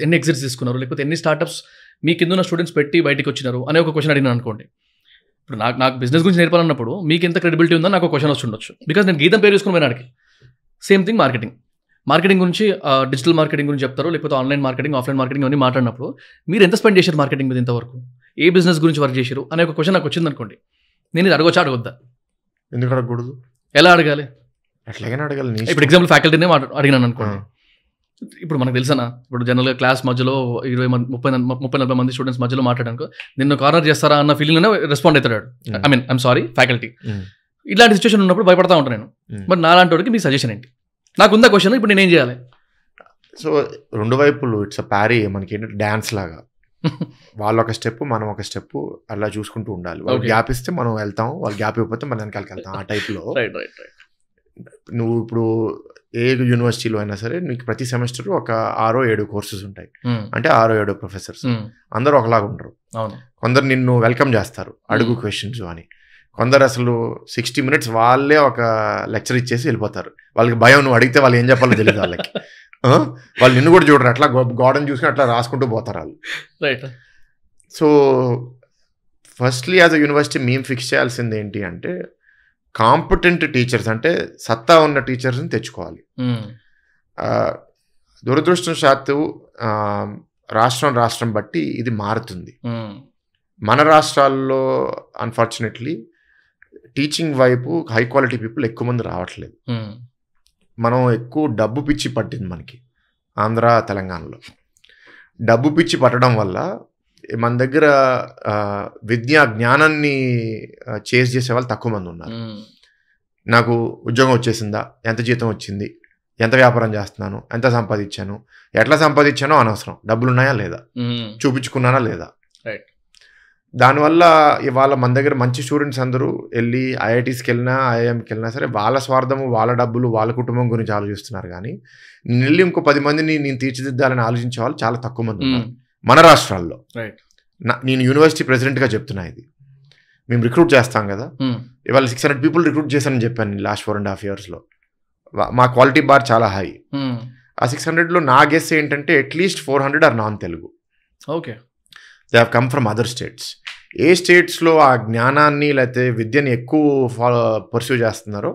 ఎన్ని ఎగ్జిట్స్ తీసుకున్నారు, లేకపోతే ఎన్ని స్టార్ట్అప్స్ మీ కింద ఉన్న స్టూడెంట్స్ పెట్టి బయటికి వచ్చినారు అనే ఒక క్వశ్చన్ అడిగినాను అనుకోండి. ఇప్పుడు నాకు బిజినెస్ గురించి నేర్పాలన్నప్పుడు మీకు ఎంత క్రెడిబిలిటీ ఉందో నాకు ఒక క్వశ్చన్ వచ్చి ఉండొచ్చు, బికాస్ నేను గీతం పేరు తీసుకుని పోయినాడికి. సేమ్ థింగ్ మార్కెటింగ్ గురించి, డిజిటల్ మార్కెటింగ్ గురించి చెప్తారు, లేకపోతే ఆన్లైన్ మార్కెటింగ్, ఆఫ్లైన్ మార్కెటింగ్ అన్ని మాట్లాడినప్పుడు మీరు ఎంత స్పెండ్ చేశారు మార్కెటింగ్ మీద ఇంతవరకు, ఏ బిజినెస్ గురించి వర్క్ చేశారు అనే ఒక క్వశ్చన్ నాకు వచ్చింది అనుకోండి, నేను ఇది అడగొద్దా? ఎందుకు అడగకూడదు? ఎలా అడగాలి? ఎట్లాగైనా అడగాలి. ఇప్పుడు ఎగ్జాంపుల్ ఫ్యాకల్టీనే అడిగినాను అనుకోండి, ఇప్పుడు మనకు తెలుసా, ఇప్పుడు జనరల్గా క్లాస్ మధ్యలో 30-40 మంది స్టూడెంట్స్ మధ్యలో మాట్లాడాను, నిన్ను కార్నర్ చేస్తారా అన్న ఫీలింగ్లోనే రెస్పాండ్ అవుతాడు. I mean I'm sorry faculty. ఇలాంటి సిచ్యువేషన్ ఉన్నప్పుడు భయపడతా ఉంటాను నేను. మరి నాలాంటి వాడికి మీ సజెషన్ ఏంటి? నాకు ఉందా క్వశ్చన్, ఇప్పుడు నేనేం చేయాలి? సో రెండు వైపులు ఇట్స్ అ ప్యారీ, మనకి ఏంటంటే డ్యాన్స్ లాగా, వాళ్ళు ఒక స్టెప్ మనం ఒక స్టెప్ అలా చూసుకుంటూ ఉండాలి. వాళ్ళు గ్యాప్ ఇస్తే మనం వెళ్తాం, వాళ్ళు గ్యాప్ ఇవ్వకపోతే మనం వెనకాలకి వెళ్తాం. ఆ టైప్లో నువ్వు ఇప్పుడు ఏ యూనివర్సిటీలో అయినా సరే నీకు ప్రతి సెమిస్టర్ ఒక 6-7 కోర్సెస్ ఉంటాయి. అంటే 6-7 ప్రొఫెసర్స్, అందరూ ఒకలాగా ఉండరు. కొందరు నిన్ను వెల్కమ్ చేస్తారు, అడుగు క్వశ్చన్స్ అని. కొందరు అసలు 60 minutes వాళ్ళే ఒక లెక్చర్ ఇచ్చేసి వెళ్ళిపోతారు. వాళ్ళకి భయం, నువ్వు అడిగితే వాళ్ళు ఏం చెప్పాలో తెలియదు వాళ్ళకి. వాళ్ళు నిన్ను కూడా చూడరు, అట్లా గోడను చూసుకుని అట్లా రాసుకుంటూ పోతారు వాళ్ళు. Right. So firstly as a university మేము ఫిక్స్ చేయాల్సింది ఏంటి అంటే, కాంపిటెంట్ టీచర్స్, అంటే సత్తా ఉన్న టీచర్స్ని తెచ్చుకోవాలి. దురదృష్టవశాత్తు రాష్ట్రం బట్టి ఇది మారుతుంది. మన రాష్ట్రాల్లో అన్ఫార్చునేట్లీ టీచింగ్ వైపు హై క్వాలిటీ పీపుల్ ఎక్కువ మంది రావట్లేదు. మనం ఎక్కువ డబ్బు పిచ్చి పట్టింది మనకి ఆంధ్ర తెలంగాణలో. డబ్బు పిచ్చి పట్టడం వల్ల మన దగ్గర విద్యా జ్ఞానాన్ని చేసి చేసే వాళ్ళు తక్కువ మంది ఉన్నారు. నాకు ఉద్యోగం వచ్చేసిందా, ఎంత జీతం వచ్చింది, ఎంత వ్యాపారం చేస్తున్నాను, ఎంత సంపాదించాను, ఎట్లా సంపాదించానో అనవసరం, డబ్బులు ఉన్నాయా లేదా, చూపించుకున్నానా లేదా. దానివల్ల ఇవాళ మన దగ్గర మంచి స్టూడెంట్స్ అందరూ వెళ్ళి ఐఐటీస్కి వెళ్ళినా ఐఐఎంకి వెళ్ళినా సరే వాళ్ళ స్వార్థము, వాళ్ళ డబ్బులు, వాళ్ళ కుటుంబం గురించి ఆలోచిస్తున్నారు. కానీ నేను వెళ్ళి ఇంకో 10 మందిని నేను తీర్చిదిద్దాలని ఆలోచించే వాళ్ళు చాలా తక్కువ మంది ఉన్నారు మన రాష్ట్రాల్లో. నేను యూనివర్సిటీ ప్రెసిడెంట్గా చెప్తున్నా, ఇది మేము రిక్రూట్ చేస్తాం కదా, ఇవాళ 600 people రిక్రూట్ చేశానని చెప్పాను లాస్ట్ 4.5 yearsలో. మా క్వాలిటీ బార్ చాలా హై. ఆ 600లో నా గెస్ ఏంటంటే at least 400 are non Telugu. Okay, they have come from other states. ఏ స్టేట్స్లో ఆ జ్ఞానాన్ని లేకపోతే విద్యని ఎక్కువ పర్స్యూ చేస్తున్నారో,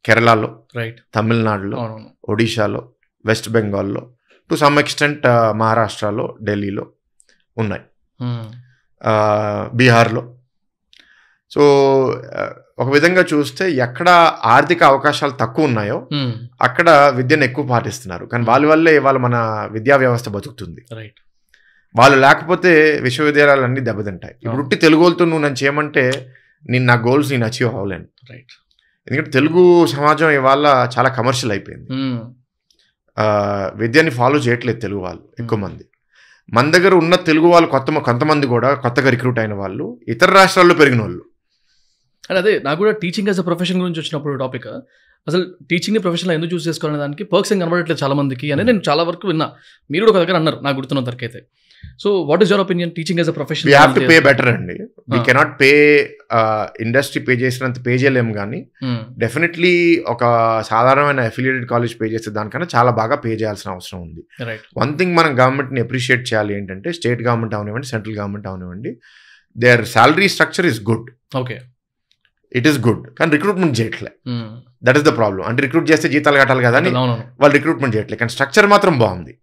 కేరళలో, తమిళనాడులో, ఒడిశాలో, వెస్ట్ బెంగాల్లో, టు సమ్ ఎక్స్టెంట్ మహారాష్ట్రలో, ఢిల్లీలో ఉన్నాయి, బీహార్లో. సో ఒక విధంగా చూస్తే ఎక్కడ ఆర్థిక అవకాశాలు తక్కువ ఉన్నాయో అక్కడ విద్యను ఎక్కువ పాటిస్తున్నారు. కానీ వాళ్ళ వల్లే ఇవాళ మన విద్యా వ్యవస్థ బతుకుతుంది. వాళ్ళు లేకపోతే విశ్వవిద్యాలయాలు అన్నీ దెబ్బతింటాయి. ఇప్పుడు తెలుగు వాళ్ళతో నువ్వు నన్ను చేయమంటే నా గోల్స్ నేను అచీవ్ అవ్వలేను. ఎందుకంటే తెలుగు సమాజం ఇవాళ చాలా కమర్షియల్ అయిపోయింది. విద్యని ఫాలో చేయట్లేదు తెలుగు వాళ్ళు ఎక్కువ మంది. మన దగ్గర ఉన్న తెలుగు వాళ్ళు కొంతమంది కూడా కొత్తగా రిక్రూట్ అయిన వాళ్ళు ఇతర రాష్ట్రాల్లో పెరిగిన వాళ్ళు. అండ్ అదే నాకు కూడా టీచింగ్ యాజ్ అ ప్రొఫెషన్ గురించి వచ్చినప్పుడు టాపిక్, అసలు టీచింగ్ని ప్రొఫెషన్లో ఎందుకు చూస్ చేసుకోవాలనే దానికి పర్క్స్ ఏం కనబడట్లేదు చాలా మందికి అని నేను చాలా వరకు విన్నా. మీరు కూడా ఒక దగ్గర అన్నారు నాకు గుర్తున్న వరకు అయితే. So what is your opinion teaching as a profession? We have to pay better అండి. We cannot pay, industry pay చేసినంత పే చేయలేము. కానీ డెఫినెట్లీ ఒక సాధారణమైన అఫిలియేటెడ్ కాలేజ్ పే చేసే దానికన్నా చాలా బాగా పే చేయాల్సిన అవసరం ఉంది. వన్ థింగ్ మనం గవర్నమెంట్ని అప్రిషియేట్ చేయాలి ఏంటంటే, స్టేట్ గవర్నమెంట్ అవనివ్వండి, సెంట్రల్ గవర్నమెంట్ అవనివ్వండి, their salary structure is good. Okay, it is good. కానీ రిక్రూట్మెంట్ చేయట్లే. That is the problem. అంటే రిక్రూట్ చేస్తే జీతాలు కట్టాలి కదా అని వాళ్ళు రిక్రూట్మెంట్ చేయట్లేదు. కానీ స్ట్రక్చర్ మాత్రం బాగుంది.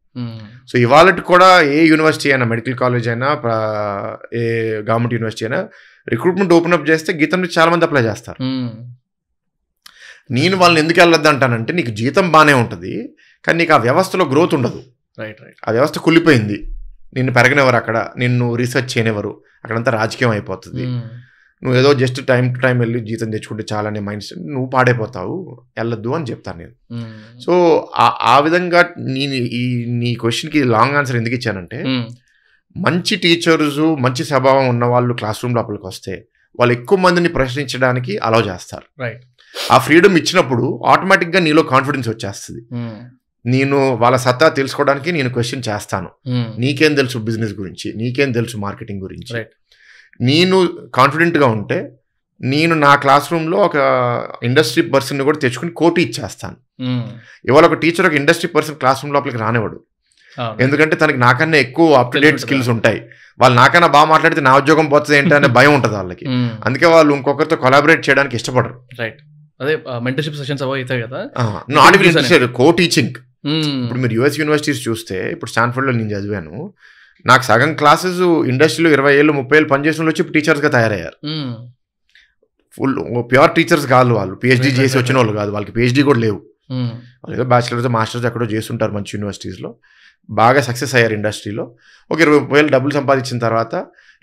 సో ఇవాళకి కూడా ఏ యూనివర్సిటీ అయినా, మెడికల్ కాలేజ్ అయినా, ఏ గవర్నమెంట్ యూనివర్సిటీ అయినా రిక్రూట్మెంట్ ఓపెన్ అప్ చేస్తే గీతం నుంచి చాలా మంది అప్లై చేస్తారు. నేను వాళ్ళని ఎందుకు వెళ్ళొద్దు అంటానంటే, నీకు జీతం బాగానే ఉంటుంది కానీ నీకు ఆ వ్యవస్థలో గ్రోత్ ఉండదు. ఆ వ్యవస్థ కుళ్ళిపోయింది. నిన్ను పెరగనివ్వరు, అక్కడ నిన్ను రీసెర్చ్ చేయనివ్వరు, అక్కడంతా రాజకీయం అయిపోతుంది. నువ్వు ఏదో జస్ట్ టైం టు టైం వెళ్ళి జీతం తెచ్చుకుంటే చాలనే మైండ్ సెట్, నువ్వు పాడైపోతావు, వెళ్ళొద్దు అని చెప్తాను నేను. సో ఆ విధంగా నీ క్వశ్చన్కి లాంగ్ ఆన్సర్ ఎందుకు ఇచ్చానంటే, మంచి టీచర్స్, మంచి స్వభావం ఉన్న వాళ్ళు క్లాస్ రూమ్ లోపలికి వస్తే వాళ్ళు ఎక్కువ మందిని ప్రశ్నించడానికి అలౌ చేస్తారు. ఆ ఫ్రీడమ్ ఇచ్చినప్పుడు ఆటోమేటిక్గా నీలో కాన్ఫిడెన్స్ వచ్చేస్తుంది. నేను వాళ్ళ సత్తా తెలుసుకోవడానికి నేను క్వశ్చన్ చేస్తాను. నీకేం తెలుసు బిజినెస్ గురించి, నీకేం తెలుసు మార్కెటింగ్ గురించి. నేను కాన్ఫిడెంట్గా ఉంటే నేను నా క్లాస్ రూమ్లో ఒక ఇండస్ట్రీ పర్సన్ కూడా తెచ్చుకుని కోటి ఇచ్చేస్తాను. ఇవాళ ఒక టీచర్ ఒక ఇండస్ట్రీ పర్సన్ క్లాస్ రూమ్ లోపలికి రానివాడు, ఎందుకంటే తనకి నాకన్నా ఎక్కువ అప్ టు డేట్ స్కిల్స్ ఉంటాయి. వాళ్ళు నాకన్నా బాగా మాట్లాడితే నా ఉద్యోగం పోతుంది ఏంటి అనే భయం ఉంటుంది వాళ్ళకి. అందుకే వాళ్ళు ఇంకొకరితో కొలాబరేట్ చేయడానికి ఇష్టపడరు. రైట్, అదే మెంటర్షిప్ సెషన్స్ అవి అవుతాయి కదా. Not even co teaching. ఇప్పుడు మీరు యూఎస్ యూనివర్సిటీస్ చూస్తే, ఇప్పుడు స్టాన్ఫర్డ్లో నేను చదివాను, నాకు సగం క్లాసెస్ ఇండస్ట్రీలో 20 ఏళ్ళు 30 ఏళ్ళు పనిచేసిన వాళ్ళు వచ్చి ఇప్పుడు టీచర్స్గా తయారయ్యారు. ఫుల్ ప్యూర్ టీచర్స్ కాదు వాళ్ళు, పిహెచ్డీ చేసి వచ్చిన వాళ్ళు కాదు, వాళ్ళకి పిహెచ్డీ కూడా లేవు. వాళ్ళు ఏదో బ్యాచిలర్స్ మాస్టర్స్ ఎక్కడో చేస్తుంటారు మంచి యూనివర్సిటీస్లో, బాగా సక్సెస్ అయ్యారు ఇండస్ట్రీలో. ఒక 20,000 డబ్బులు సంపాదించిన తర్వాత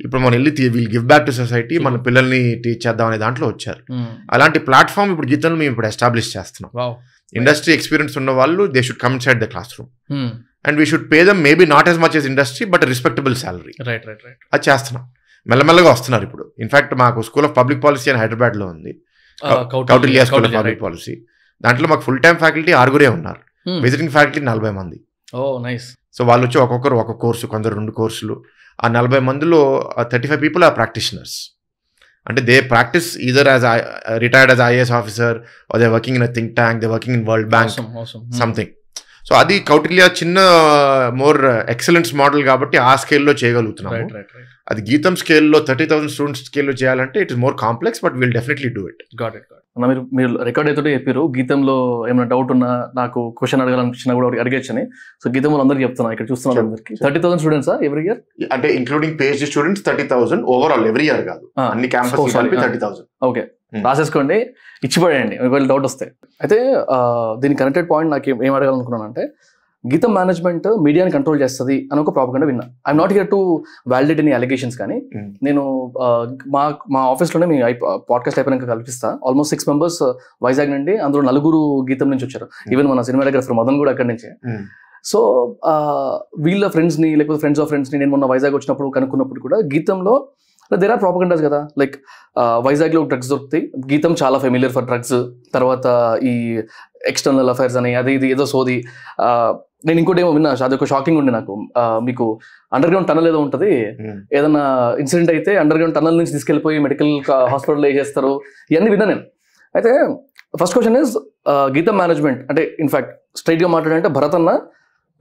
ఇప్పుడు మనం వెళ్ళి we'll give back to society, మన పిల్లల్ని టీచ్ చేద్దాం అనే దాంట్లో వచ్చారు. అలాంటి ప్లాట్ఫామ్ ఇప్పుడు గీతంలో మేము ఇప్పుడు ఎస్టాబ్లిష్ చేస్తున్నాం. ఇండస్ట్రీ ఎక్స్పీరియన్స్ ఉన్న వాళ్ళు they should come inside the classroom and we should pay them maybe not as much as industry but respectable salary. అది చేస్తున్నాం, మెల్లమెల్లగా వస్తున్నారు. ఇప్పుడు ఇన్ఫాక్ట్ మాకు స్కూల్ ఆఫ్ పబ్లిక్ పాలసీ అని హైదరాబాద్లో ఉంది, Kautilya school of public policy. దాంట్లో మాకు ఫుల్ టైం ఫ్యాకల్టీ 6 ఉన్నారు, విజిటింగ్ ఫ్యాకల్టీ 40 మంది. సో వాళ్ళు వచ్చి ఒక్కొక్కరు ఒక కోర్సు, కొందరు 2 కోర్సులు. ఆ 40 మందిలో 35 పీపుల్ ఆర్ ప్రాక్టీషనర్స్. అంటే they practice either as retired as IAS officer, or they working in a think tank, they working in World Bank, something. So అది కౌటిల్య చిన్న మోర్ ఎక్సలెన్స్ మోడల్ కాబట్టి ఆ స్కేల్లో చేయగలుగుతున్నాము. అది గీతం స్కేల్లో 30,000 స్టూడెంట్స్ స్కేల్లో చేయాలంటే it is more complex, but will definitely do it. మీరు రికార్డ్ అయితే చెప్పారు, గీతంలో ఏమైనా డౌట్ ఉన్నా, నాకు క్వశ్చన్ అడగాలనిపించినా కూడా అడిగచ్చని. సో గీతంలో అందరికి చెప్తున్నా, ఇక్కడ చూస్తున్నారు అందరికి 30,000 స్టూడెంట్స్ ఎవ్రీ ఇయర్, అంటే including PhD students 30,000 overall every year కాదు, అన్ని క్యాంపస్ 30,000. ఓకే, రాసేసుకోండి, ఇచ్చిపడేయండి ఒకవేళ డౌట్ వస్తే. అయితే దీని కనెక్టెడ్ పాయింట్ నాకు ఏం అడగాలనుకున్నాను అంటే, గీతం మేనేజ్మెంట్ మీడియాని కంట్రోల్ చేస్తుంది అని ఒక ప్రాపగండా విన్నా. I'm not here to validate any allegations, కానీ నేను మా ఆఫీస్లోనే మీ పాడ్కాస్ట్ అయిపోయినాక కల్పిస్తా. ఆల్మోస్ట్ 6 మెంబర్స్ వైజాగ్ నుండి, అందులో 4 గీతం నుంచి వచ్చారు. ఈవెన్ మన సినిమాటోగ్రఫర్ మదన్ కూడా అక్కడి నుంచే. సో వీళ్ళ ఫ్రెండ్స్ని, లేకపోతే ఫ్రెండ్స్ ఆఫ్ ఫ్రెండ్స్ని నేను మొన్న వైజాగ్ వచ్చినప్పుడు కనుక్కున్నప్పుడు కూడా గీతంలో దేర్ ఆర్ ప్రాపగండాస్ కదా. లైక్ వైజాగ్లో డ్రగ్స్ దొరుకుతాయి, గీతం చాలా ఫెమిలియర్ ఫర్ డ్రగ్స్, తర్వాత ఈ ఎక్స్టర్నల్ అఫైర్స్ అని అది ఇది ఏదో సోది. నేను ఇంకోటి ఏమో విన్నా, అది ఒక షాకింగ్ ఉండే నాకు. మీకు అండర్ గ్రౌండ్ టనల్ ఏదో ఉంటుంది, ఏదన్నా ఇన్సిడెంట్ అయితే అండర్ గ్రౌండ్ టనల్ నుంచి తీసుకెళ్ళిపోయి మెడికల్ హాస్పిటల్లో వేసేస్తారు, ఇవన్నీ విన్నా నేను. అయితే ఫస్ట్ క్వశ్చన్ ఇస్, గీతం మేనేజ్మెంట్ అంటే ఇన్ఫాక్ట్ స్ట్రైట్గా మాట్లాడంటే భరత్ అన్న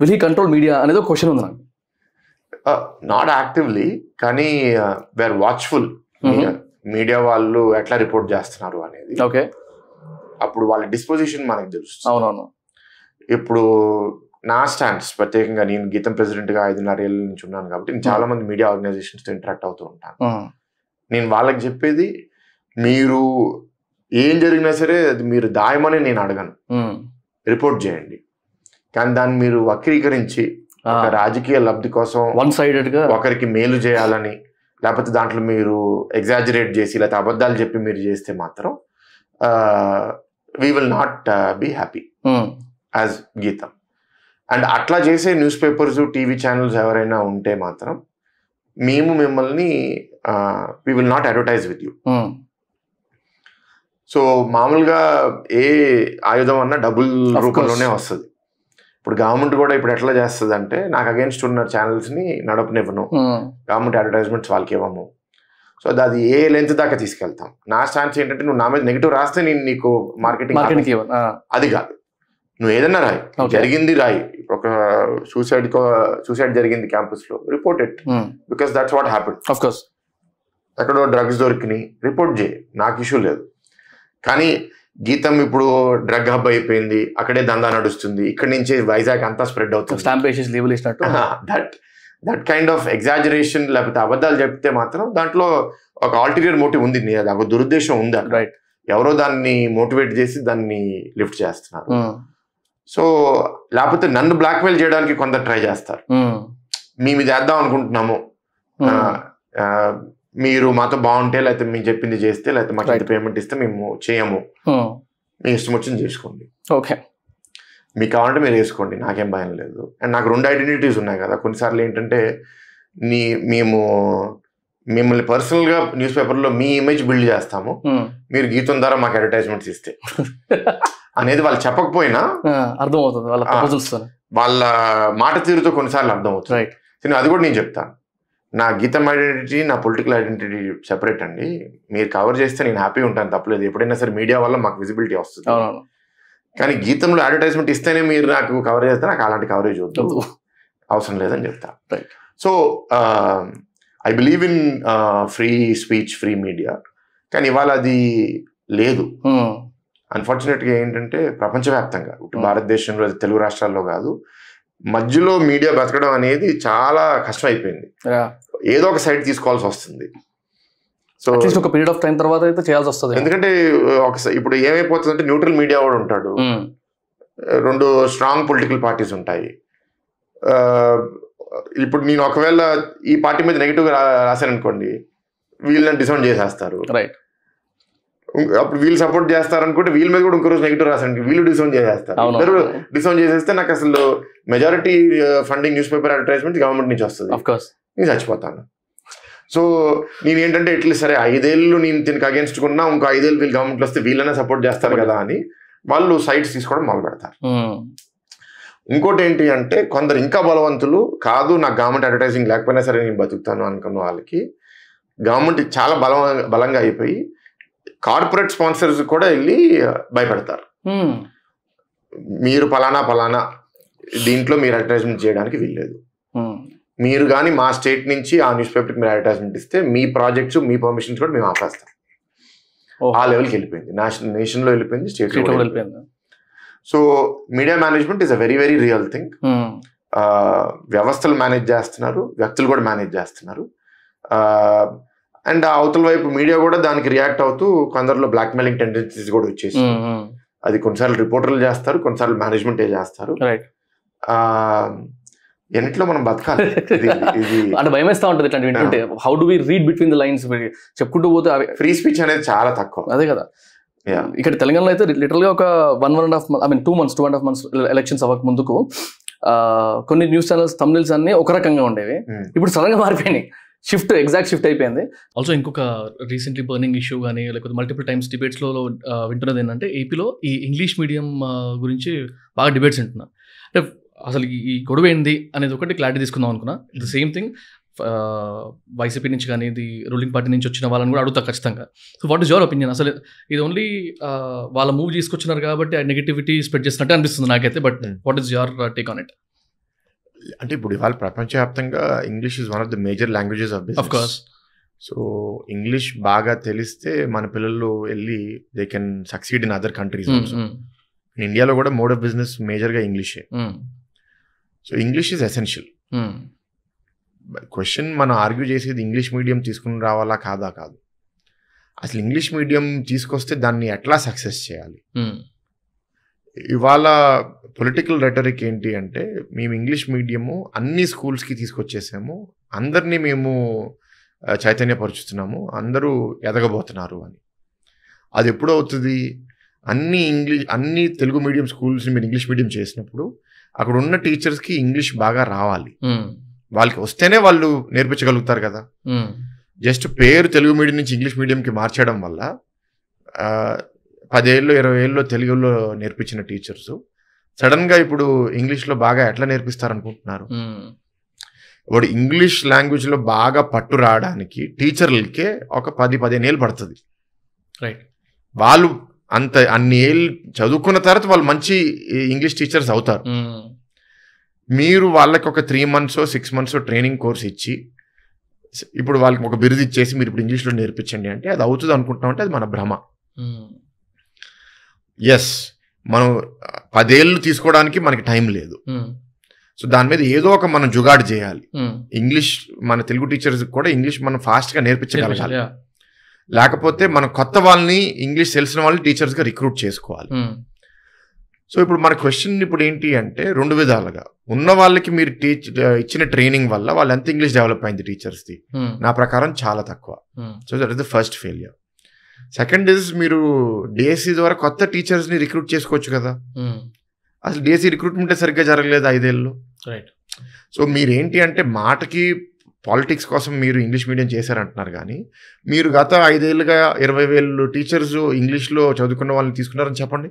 విల్ హీ కంట్రోల్ మీడియా అనేది ఒక క్వశ్చన్ ఉంది నాకు. నాట్ యాక్టివ్లీ, కానీ వేర్ వాచ్ఫుల్. మీడియా వాళ్ళు ఎట్లా రిపోర్ట్ చేస్తున్నారు అనేది, ఓకే, అప్పుడు వాళ్ళ డిస్పోజిషన్ మనకు తెలుస్తుంది. అవునవును. ఇప్పుడు నా స్టాండ్స్ ప్రత్యేకంగా, నేను గీతం ప్రెసిడెంట్గా 5.5 ఏళ్ళ నుంచి ఉన్నాను కాబట్టి నేను చాలా మంది మీడియా ఆర్గనైజేషన్స్తో ఇంటరాక్ట్ అవుతూ ఉంటాను. నేను వాళ్ళకి చెప్పేది, మీరు ఏం జరిగినా సరే అది మీరు దాయమని నేను అడగను, రిపోర్ట్ చేయండి. కానీ దాన్ని మీరు వక్రీకరించి ఒక రాజకీయ లబ్ధి కోసం వన్ సైడెడ్గా ఒకరికి మేలు చేయాలని, లేకపోతే దాంట్లో మీరు ఎగ్జాజరేట్ చేసి లేకపోతే అబద్ధాలు చెప్పి మీరు చేస్తే మాత్రం we will not be happy as Gitam. And అట్లా చేసే న్యూస్ పేపర్స్, టీవీ ఛానల్స్ ఎవరైనా ఉంటే మాత్రం మేము మిమ్మల్ని we will not advertise with you. So మామూలుగా ఏ ఆయుధం అన్నా డబుల్ రూపంలోనే వస్తుంది. ఇప్పుడు గవర్నమెంట్ కూడా ఇప్పుడు ఎట్లా చేస్తుంది అంటే, నాకు అగేన్స్ట్ ఉన్న ఛానల్స్ని నడపనివ్వను, గవర్నమెంట్ అడ్వర్టైజ్మెంట్స్ వాళ్ళకి ఇవ్వము. సో అది ఏ లెంత్ దాకా తీసుకెళ్తాం. నా స్టాన్స్ ఏంటంటే, నువ్వు నా మీద నెగిటివ్ రాస్తే నేను నీకు మార్కెటింగ్, అది కాదు, నువ్వు ఏదన్నా రాయి, జరిగింది రాయి. ఒక సూసైడ్ జరిగింది క్యాంపస్లో, report it, because that's what happened. Of course ఎక్కడో డ్రగ్స్ దొరికినాయి, రిపోర్ట్ చేయి, నాకు ఇష్యూ లేదు. కానీ గీతం ఇప్పుడు డ్రగ్ హబ్ అయిపోయింది, అక్కడే దందా నడుస్తుంది, ఇక్కడి నుంచి వైజాగ్ అంతా స్ప్రెడ్ అవుతుంది, దట్ కైండ్ ఆఫ్ ఎగ్జాజరేషన్ లేకపోతే అబద్ధాలు చెప్తే మాత్రం దాంట్లో ఒక ఆల్టీరియర్ మోటివ్ ఉంది, ఒక దురుద్దేశం ఉంది. రైట్, ఎవరో దాన్ని మోటివేట్ చేసి దాన్ని లిఫ్ట్ చేస్తున్నారు. సో లేకపోతే నన్ను బ్లాక్మెయిల్ చేయడానికి కొందరు ట్రై చేస్తారు, మేము ఇది వేద్దాం అనుకుంటున్నాము, మీరు మాతో బాగుంటే, లేకపోతే మేము చెప్పింది చేస్తే, లేకపోతే మాకు ఎంత పేమెంట్ ఇస్తే మేము చేయము, మీ ఇష్టం వచ్చింది చేసుకోండి, ఓకే, మీకు కావాలంటే మీరు వేసుకోండి, నాకేం భయం లేదు. అండ్ నాకు 2 ఐడెంటిటీస్ ఉన్నాయి కదా. కొన్నిసార్లు ఏంటంటే, మేము మిమ్మల్ని పర్సనల్గా న్యూస్ పేపర్లో మీ ఇమేజ్ బిల్డ్ చేస్తాము, మీరు గీతం ద్వారా మాకు అడ్వర్టైజ్మెంట్స్ ఇస్తే అనేది వాళ్ళు చెప్పకపోయినా అర్థమవుతుంది, వాళ్ళ మాట తీరుతో కొన్నిసార్లు అర్థమవుతుంది. అది కూడా నేను చెప్తాను, నా గీతం ఐడెంటిటీ, నా పొలిటికల్ ఐడెంటిటీ సెపరేట్ అండి. మీరు కవర్ చేస్తే నేను హ్యాపీగా ఉంటాను, తప్పలేదు. ఎప్పుడైనా సరే మీడియా వల్ల మాకు విజిబిలిటీ వస్తుంది. కానీ గీతంలో అడ్వర్టైజ్మెంట్ ఇస్తేనే మీరు నాకు కవర్ చేస్తే నాకు అలాంటి కవరేజ్ వద్దు, అవసరం లేదని చెప్తా. So I believe in free speech, free media. కానీ ఇవాళ అది లేదు. అన్ఫార్చునేట్గా ఏంటంటే ప్రపంచవ్యాప్తంగా, ఇటు భారతదేశంలో, తెలుగు రాష్ట్రాల్లో కాదు, మధ్యలో మీడియా బతకడం అనేది చాలా కష్టం అయిపోయింది. ఏదో ఒక సైడ్ తీసుకోవాల్సి వస్తుంది. సో ఒక పీరియడ్ ఆఫ్ టైం తర్వాత అయితే చేయాల్సి వస్తుంది. ఎందుకంటే ఇప్పుడు ఏమైపోతుంది అంటే న్యూట్రల్ మీడియా కూడా ఉంటాడు, 2 స్ట్రాంగ్ పొలిటికల్ పార్టీస్ ఉంటాయి. ఇప్పుడు నేను ఒకవేళ ఈ పార్టీ మీద నెగిటివ్ రాశాను అనుకోండి, వీళ్ళని డిసౌండ్ చేసేస్తారు. రైట్. అప్పుడు వీళ్ళు సపోర్ట్ చేస్తారు అనుకుంటే వీళ్ళ మీద కూడా ఇంకో రోజు నెగిటివ్ రాశాను, వీళ్ళు డిసౌండ్ చేసేస్తారు. ఇద్దరు డిసౌండ్ చేసేస్తే నాకు అసలు majority funding news paper advertisement government నుంచి వస్తుంది. నేను చచ్చిపోతాను. సో నేను ఏంటంటే ఎట్లీస్ట్ సరే 5 ఏళ్ళు నేను దీనికి అగేన్స్ట్ కున్నా, ఇంకో 5 ఏళ్ళు వీళ్ళు గవర్నమెంట్లో వస్తే వీళ్ళనే సపోర్ట్ చేస్తారు కదా అని వాళ్ళు సైడ్స్ తీసుకోవడం మొదలు పెడతారు. ఇంకోటి ఏంటి అంటే కొందరు ఇంకా బలవంతులు, కాదు నాకు గవర్నమెంట్ అడ్వర్టైజింగ్ లేకపోయినా సరే నేను బతుకుతాను అనుకున్న వాళ్ళకి గవర్నమెంట్ చాలా బలంగా అయిపోయి కార్పొరేట్ స్పాన్సర్స్ కూడా వెళ్ళి భయపెడతారు. మీరు పలానా దీంట్లో మీరు అడ్వర్టైజ్మెంట్ చేయడానికి వీల్లేదు, మీరు కానీ మా స్టేట్ నుంచి ఆ న్యూస్ పేపర్కి మీరు అడ్వర్టైజ్మెంట్ ఇస్తే మీ ప్రాజెక్ట్స్, మీ పర్మిషన్స్ కూడా మేము ఆపేస్తాం. ఆ లెవెల్కి వెళ్ళిపోయింది, నేషన్లో వెళ్ళిపోయింది, స్టేట్లో వెళ్ళిపోయింది. So media management is a very very real thing. వ్యవస్థలు మేనేజ్ చేస్తున్నారు, వ్యక్తులు కూడా మేనేజ్ చేస్తున్నారు. అండ్ అవతల వైపు మీడియా కూడా దానికి రియాక్ట్ అవుతూ కొందరిలో బ్లాక్మెయిలింగ్ టెండెన్సీస్ కూడా వచ్చేసి, అది కొన్నిసార్లు రిపోర్టర్లు చేస్తారు, కొన్నిసార్లు మేనేజ్మెంటే చేస్తారు. ఎన్నిట్లో మనం బతకాలి అంటే భయం వేస్తా ఉంటుంది ఇట్లాంటి వింటుంటే. How do we read between the lines చెప్పుకుంటూ పోతే ఫ్రీ స్పీచ్ అనేది చాలా తక్కువ. అదే కదా. ఇక్కడ తెలంగాణలో అయితే లిటరల్ గా ఒక 1.5 months, 2.5 months ఎలక్షన్స్ అవ్వక ముందుకు కొన్ని న్యూస్ ఛానల్స్ థంబ్నెయిల్స్ అన్ని ఒక రకంగా ఉండేవి. ఇప్పుడు సడన్ గా మారిపోయినాయి, ఎగ్జాక్ట్ షిఫ్ట్ అయిపోయింది. ఆల్సో ఇంకొక రీసెంట్లీ బర్నింగ్ ఇష్యూ కానీ లేకపోతే మల్టిపుల్ టైమ్స్ డిబేట్స్లో వింటున్నది ఏంటంటే ఏపీలో ఈ ఇంగ్లీష్ మీడియం గురించి బాగా డిబేట్స్ వింటున్నా. అంటే అసలు ఈ గొడవ ఏంది అనేది ఒకటి క్లారిటీ తీసుకుందాం అనుకున్నా. ది సేమ్ థింగ్ వైసీపీ నుంచి కానీ ఇది రూలింగ్ పార్టీ నుంచి వచ్చిన వాళ్ళని కూడా అడుగుతా ఖచ్చితంగా. So what is your opinion? అసలు ఇది ఓన్లీ వాళ్ళ మూవ్ తీసుకొచ్చినారు కాబట్టి ఆ నెగిటివిటీ స్ప్రెడ్ చేసినట్టే అనిపిస్తుంది నాకైతే. But what is your take on it? అంటే ఇప్పుడు ఇవాళ ప్రపంచవ్యాప్తంగా English is one of the major languages of business. Of course. So English బాగా తెలిస్తే మన పిల్లలు వెళ్ళి they can succeed in other countries. ఇండియాలో కూడా మోడ్ ఆఫ్ బిజినెస్ మేజర్గా ఇంగ్లీషే. So English is essential. Question మనం ఆర్గ్యూ చేసేది ఇంగ్లీష్ మీడియం తీసుకుని రావాలా కాదా కాదు, అసలు ఇంగ్లీష్ మీడియం తీసుకొస్తే దాన్ని ఎట్లా సక్సెస్ చేయాలి. ఇవాళ పొలిటికల్ రెటరిక్ ఏంటి అంటే మేము ఇంగ్లీష్ మీడియము అన్ని స్కూల్స్కి తీసుకొచ్చేసాము, అందరినీ మేము చైతన్యపరుచుతున్నాము, అందరూ ఎదగబోతున్నారు అని. అది ఎప్పుడు అవుతుంది? అన్ని తెలుగు మీడియం స్కూల్స్ని మీరు ఇంగ్లీష్ మీడియం చేసినప్పుడు అక్కడ ఉన్న టీచర్స్కి ఇంగ్లీష్ బాగా రావాలి. వాళ్ళకి వస్తేనే వాళ్ళు నేర్పించగలుగుతారు కదా. జస్ట్ పేరు తెలుగు మీడియం నుంచి ఇంగ్లీష్ మీడియంకి మార్చడం వల్ల 10 ఏళ్ళు 20 ఏళ్ళు తెలుగులో నేర్పించిన టీచర్స్ సడన్గా ఇప్పుడు ఇంగ్లీష్లో బాగా ఎట్లా నేర్పిస్తారనుకుంటున్నారు? ఇప్పుడు ఇంగ్లీష్ లాంగ్వేజ్లో బాగా పట్టు రావడానికి టీచర్లకే ఒక 10-15 ఏళ్ళు పడుతుంది. రైట్. వాళ్ళు అన్ని ఏళ్ళు చదువుకున్న తర్వాత వాళ్ళు మంచి ఇంగ్లీష్ టీచర్స్ అవుతారు. మీరు వాళ్ళకి ఒక 3 months 6 months ట్రైనింగ్ కోర్స్ ఇచ్చి ఇప్పుడు వాళ్ళకి ఒక బిరుదు ఇచ్చేసి మీరు ఇప్పుడు ఇంగ్లీష్లో నేర్పించండి అంటే అది అవుతుంది అనుకుంటున్నాం అంటే అది మన భ్రమ. ఎస్, మనం 10 ఏళ్ళు తీసుకోవడానికి మనకి టైం లేదు. సో దాని మీద ఏదో ఒక మనం జుగాడు చేయాలి. ఇంగ్లీష్ మన తెలుగు టీచర్స్ కూడా ఇంగ్లీష్ మనం ఫాస్ట్గా నేర్పించగలగాలి. లేకపోతే మనం కొత్త వాళ్ళని ఇంగ్లీష్ తెలిసిన వాళ్ళని టీచర్స్గా రిక్రూట్ చేసుకోవాలి. సో ఇప్పుడు మన క్వశ్చన్ ఇప్పుడు ఏంటి అంటే 2 విధాలుగా ఉన్న వాళ్ళకి మీరు ఇచ్చిన ట్రైనింగ్ వల్ల వాళ్ళు ఎంత ఇంగ్లీష్ డెవలప్ అయింది టీచర్స్ది? నా ప్రకారం చాలా తక్కువ. So that is the first failure. Second is మీరు డిఎస్సి ద్వారా కొత్త టీచర్స్ని రిక్రూట్ చేసుకోవచ్చు కదా. అసలు డిఎస్సి రిక్రూట్మెంట్ సరిగ్గా జరగలేదు 5 ఏళ్ళు. రైట్. సో మీరేంటి అంటే మాటకి పాలిటిక్స్ కోసం మీరు ఇంగ్లీష్ మీడియం చేశారంటున్నారు, కానీ మీరు గత 5 ఏళ్ళుగా 20,000 టీచర్స్ ఇంగ్లీష్లో చదువుకున్న వాళ్ళని తీసుకున్నారని చెప్పండి.